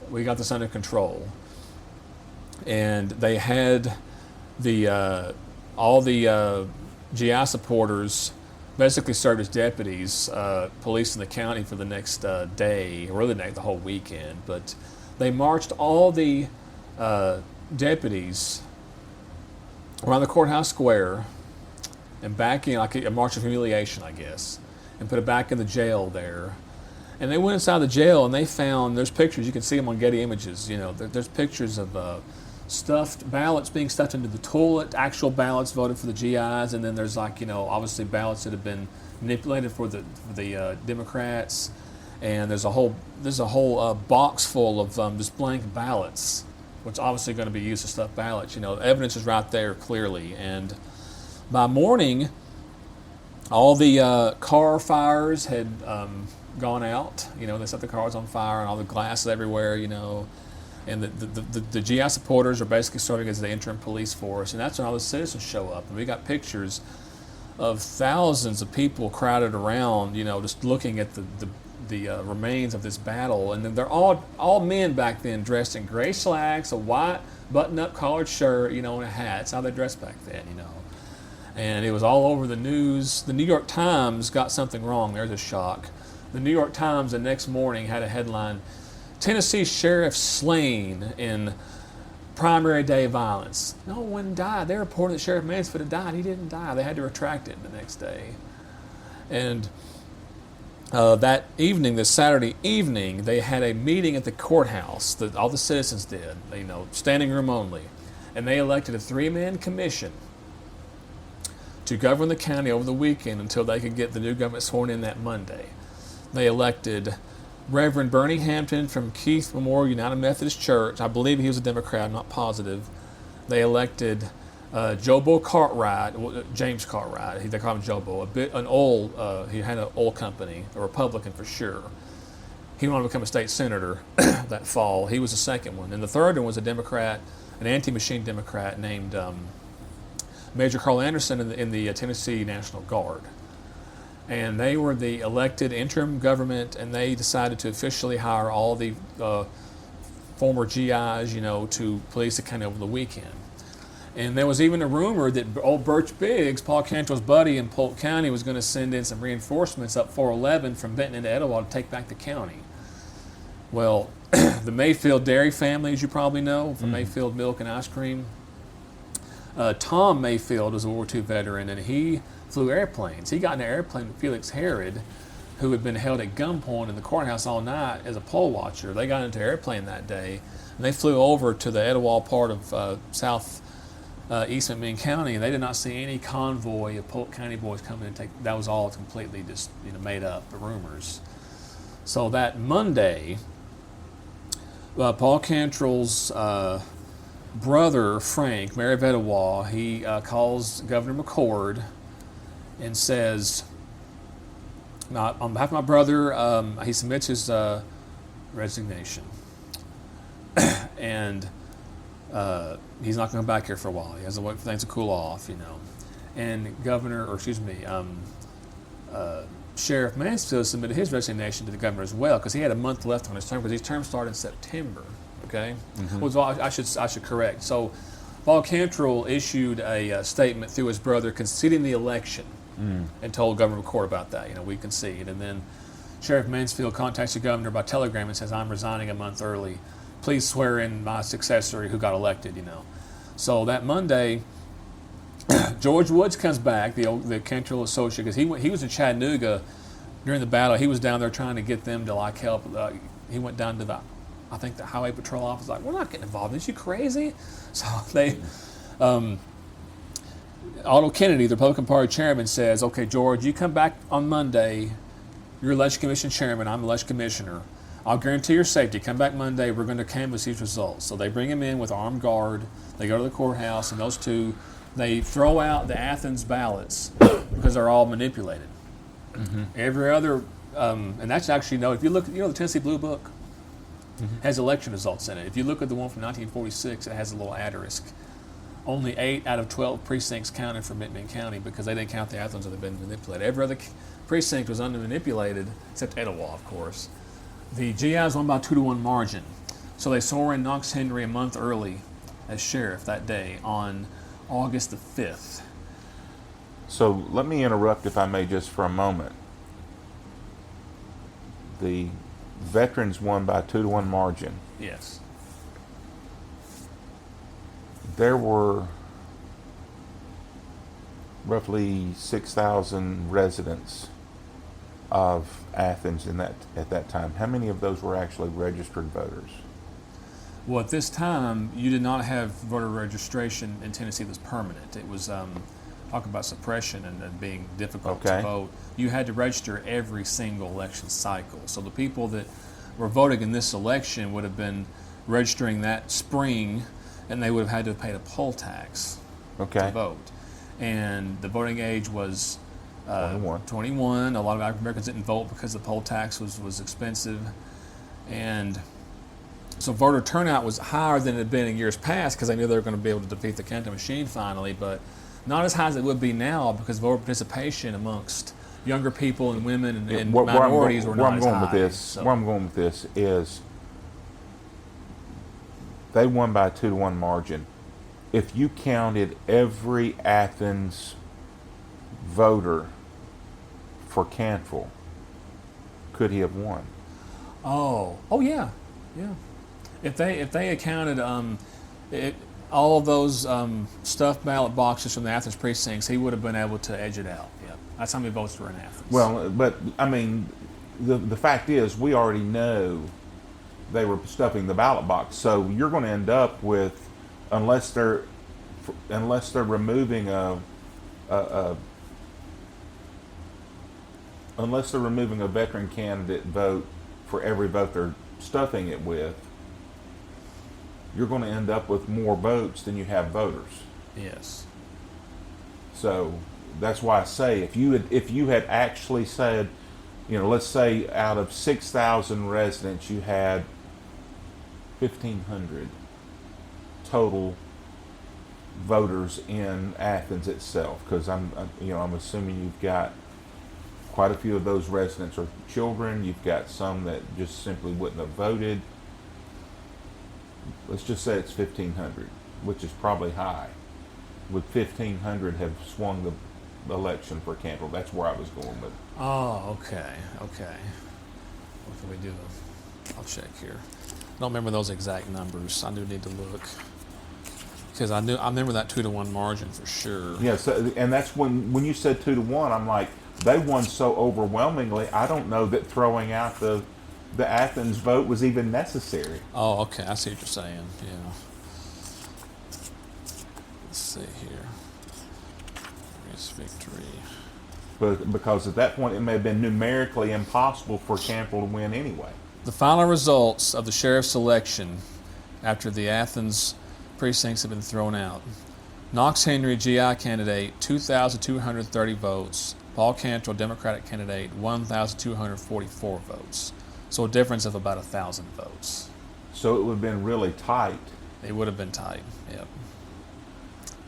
B: We got this under control. And they had all the GI supporters basically served as deputies, policing the county for the next day, or really the whole weekend. But they marched all the deputies around the courthouse square and back in, like a march of humiliation, I guess, and put it back in the jail there. And they went inside the jail and they found, there's pictures, you can see them on Getty Images, there's pictures of stuffed ballots being stuffed into the toilet, actual ballots voted for the GIs, and then there's obviously ballots that have been manipulated for the Democrats, and there's a whole box full of just blank ballots, which obviously going to be used to stuff ballots. The evidence is right there clearly, and by morning, all the car fires had gone out. They set the cars on fire and all the glasses everywhere. And the GI supporters are basically serving as the interim police force, and that's when all the citizens show up. And we got pictures of thousands of people crowded around, just looking at the remains of this battle. And then they're all men back then, dressed in gray slacks, a white button-up collared shirt, and a hat. That's how they dressed back then, And it was all over the news. The New York Times got something wrong. There's a shock. The New York Times the next morning had a headline, "Tennessee sheriff slain in primary day violence." No one died. They reported that Sheriff Mansfield had died. He didn't die. They had to retract it the next day. And that evening, this Saturday evening, they had a meeting at the courthouse that all the citizens did, standing room only. And they elected a 3-man commission to govern the county over the weekend until they could get the new government sworn in that Monday. They elected Reverend Bernie Hampton from Keith Memorial United Methodist Church. I believe he was a Democrat, I'm not positive. They elected Jobo Cartwright, James Cartwright, they call him Jobo, he had an oil company, a Republican for sure. He wanted to become a state senator that fall. He was the second one. And the third one was a Democrat, an anti-machine Democrat named Major Carl Anderson in the Tennessee National Guard. And they were the elected interim government, and they decided to officially hire all the former GIs, to police the county over the weekend. And there was even a rumor that old Birch Biggs, Paul Cantrell's buddy in Polk County, was going to send in some reinforcements up 411 from Benton into Etowah to take back the county. Well, the Mayfield dairy family, as you probably know, from Mayfield Milk and Ice Cream, Tom Mayfield was a World War II veteran, and he flew airplanes. He got in an airplane with Felix Herod, who had been held at gunpoint in the courthouse all night as a poll watcher. They got into an airplane that day, and they flew over to the Etowah part of South East McMinn County, and they did not see any convoy of Polk County boys coming and take. That was all completely just made up, the rumors. So that Monday, Paul Cantrell's brother Frank, mayor of Etowah, he calls Governor McCord and says, on behalf of my brother, he submits his resignation, and he's not going to come back here for a while. He has to wait for things to cool off, And Sheriff Mansfield submitted his resignation to the governor as well, because he had a month left on his term, because his term started in September. Okay, well, I should correct. So, Paul Cantrell issued a statement through his brother conceding the election, and told Governor McCord about that. We concede, and then Sheriff Mansfield contacts the governor by telegram and says, "I'm resigning a month early. Please swear in my successor who got elected." So that Monday, George Woods comes back, the Cantrell associate, because he was in Chattanooga during the battle. He was down there trying to get them to help. He went down to the highway patrol office. We're not getting involved in this. You crazy? So they, Otto Kennedy, the Republican Party chairman, says, "Okay, George, you come back on Monday. You're election commission chairman. I'm election commissioner. I'll guarantee your safety. Come back Monday. We're going to canvass these results." So they bring him in with armed guard. They go to the courthouse, and those two, they throw out the Athens ballots because they're all manipulated. Every other, and that's actually, if you look, the Tennessee Blue Book has election results in it. If you look at the one from 1946, it has a little asterisk. Only 8 out of 12 precincts counted for McMinn County because they didn't count the Athens that had been manipulated. Every other precinct was under-manipulated, except Etowah, of course. The GIs won by 2-1 margin. So they swore in Knox Henry a month early as sheriff that day on August the 5th.
A: So let me interrupt, if I may, just for a moment. The veterans won by 2-1 margin.
B: Yes.
A: There were roughly 6,000 residents of Athens at that time. How many of those were actually registered voters?
B: Well, at this time, you did not have voter registration in Tennessee that was permanent. It was, talk about suppression and being difficult to vote. You had to register every single election cycle. So the people that were voting in this election would have been registering that spring, and they would have had to have paid a poll tax to vote. And the voting age was 21. A lot of African Americans didn't vote because the poll tax was expensive. And so voter turnout was higher than it had been in years past because they knew they were going to be able to defeat the counting machine finally, but not as high as it would be now because voter participation amongst younger people and women and minorities were not as high.
A: Where I'm going with this is they won by a 2-1 margin. If you counted every Athens voter for Cantrell, could he have won?
B: Oh yeah. If they had counted all of those stuffed ballot boxes from the Athens precincts, he would have been able to edge it out. Yeah, that's how many votes were in Athens.
A: Well, but I mean, the fact is, we already know they were stuffing the ballot box. So you're going to end up with, unless they're removing a veteran candidate vote for every vote they're stuffing it with, you're going to end up with more votes than you have voters.
B: Yes.
A: So that's why I say if you had actually said, let's say out of 6,000 residents, you had 1,500 total voters in Athens itself, because I'm assuming you've got quite a few of those residents are children. You've got some that just simply wouldn't have voted. Let's just say it's 1,500, which is probably high. Would 1,500 have swung the election for Cantrell? That's where I was going with it.
B: Oh, okay. Okay. What can we do? I'll check here. I don't remember those exact numbers. I do need to look. Because I remember that 2-to-1 margin for sure.
A: Yeah, so, and that's when you said 2-to-1, I'm like, they won so overwhelmingly. I don't know that throwing out the Athens vote was even necessary.
B: Oh, okay. I see what you're saying. Yeah. Let's see here. Race victory.
A: But because at that point it may have been numerically impossible for Cantrell to win anyway.
B: The final results of the sheriff's election after the Athens precincts have been thrown out. Knox Henry, GI candidate, 2,230 votes. Paul Cantrell, Democratic candidate, 1,244 votes. So a difference of about 1,000 votes.
A: So it would have been really tight.
B: It would have been tight, yep.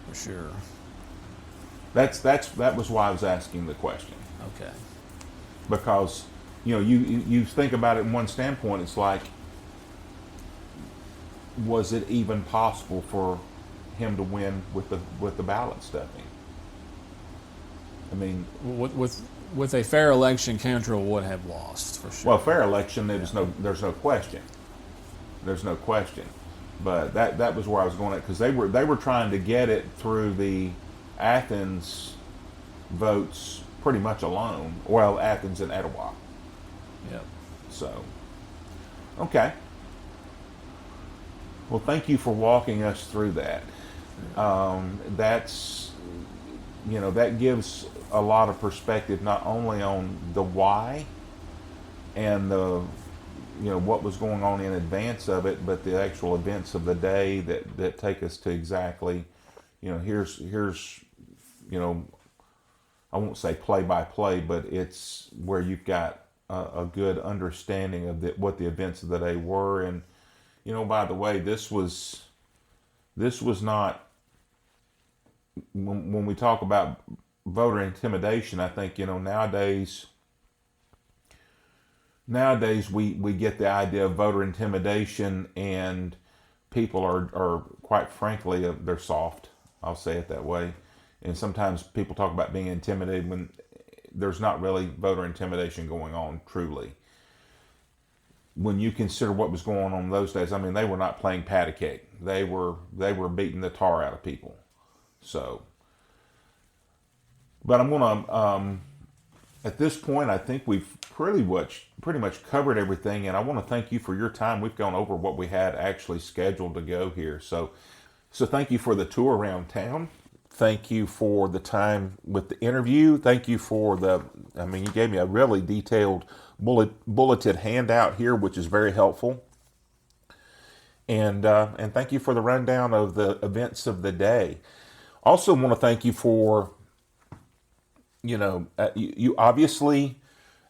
B: For sure.
A: That was why I was asking the question.
B: Okay.
A: Because, you think about it in one standpoint, it's like, was it even possible for him to win with the ballot stuffing? I mean,
B: with a fair election, Cantrell would have lost for sure.
A: Well, fair election, there's no question. There's no question. But that was where I was going at, because they were trying to get it through the Athens votes pretty much alone. Well, Athens and Etowah.
B: Yep.
A: So, okay. Well, thank you for walking us through that. That gives a lot of perspective, not only on the why and the what was going on in advance of it, but the actual events of the day that take us to exactly, here's I won't say play by play, but it's where you've got a good understanding of what the events of the day were. And by the way, this was not, when we talk about voter intimidation, I think nowadays we get the idea of voter intimidation, and people are quite frankly, they're soft. I'll say it that way. And sometimes people talk about being intimidated when there's not really voter intimidation going on, truly. When you consider what was going on those days, I mean, they were not playing patty cake. They were beating the tar out of people. So, but I'm gonna at this point, I think we've pretty much covered everything, and I want to thank you for your time. We've gone over what we had actually scheduled to go here. So thank you for the tour around town. Thank you for the time with the interview. Thank you for you gave me a really detailed bulleted handout here, which is very helpful. And thank you for the rundown of the events of the day. Also want to thank you for, you obviously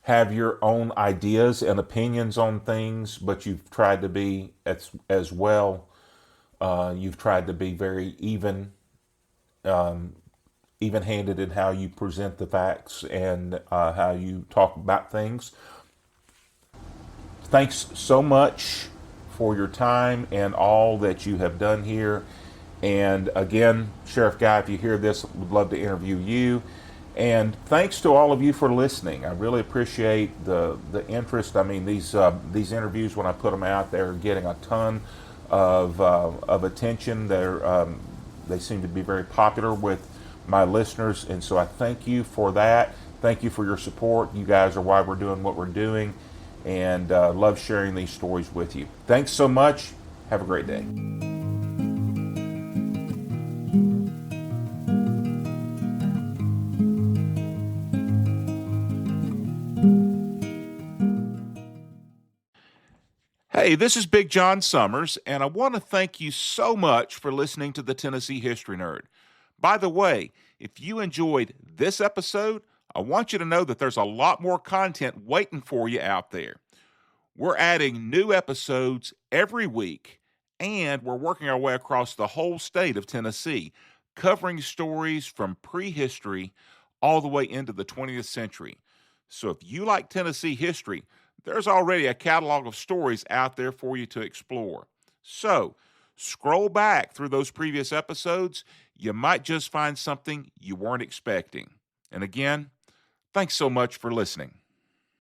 A: have your own ideas and opinions on things, but you've tried to be as well. You've tried to be very even-handed in how you present the facts and how you talk about things. Thanks so much for your time and all that you have done here. And again, Sheriff Guy, if you hear this, would love to interview you. And thanks to all of you for listening. I really appreciate the interest. I mean, these interviews, when I put them out, they're getting a ton of attention. They seem to be very popular with my listeners, and so I thank you for that. Thank you for your support. You guys are why we're doing what we're doing, and love sharing these stories with you. Thanks so much. Have a great day. Hey, this is Big John Summers, and I want to thank you so much for listening to the Tennessee History Nerd. By the way, if you enjoyed this episode, I want you to know that there's a lot more content waiting for you out there. We're adding new episodes every week, and we're working our way across the whole state of Tennessee, covering stories from prehistory all the way into the 20th century. So if you like Tennessee history, there's already a catalog of stories out there for you to explore. So scroll back through those previous episodes. You might just find something you weren't expecting. And again, thanks so much for listening.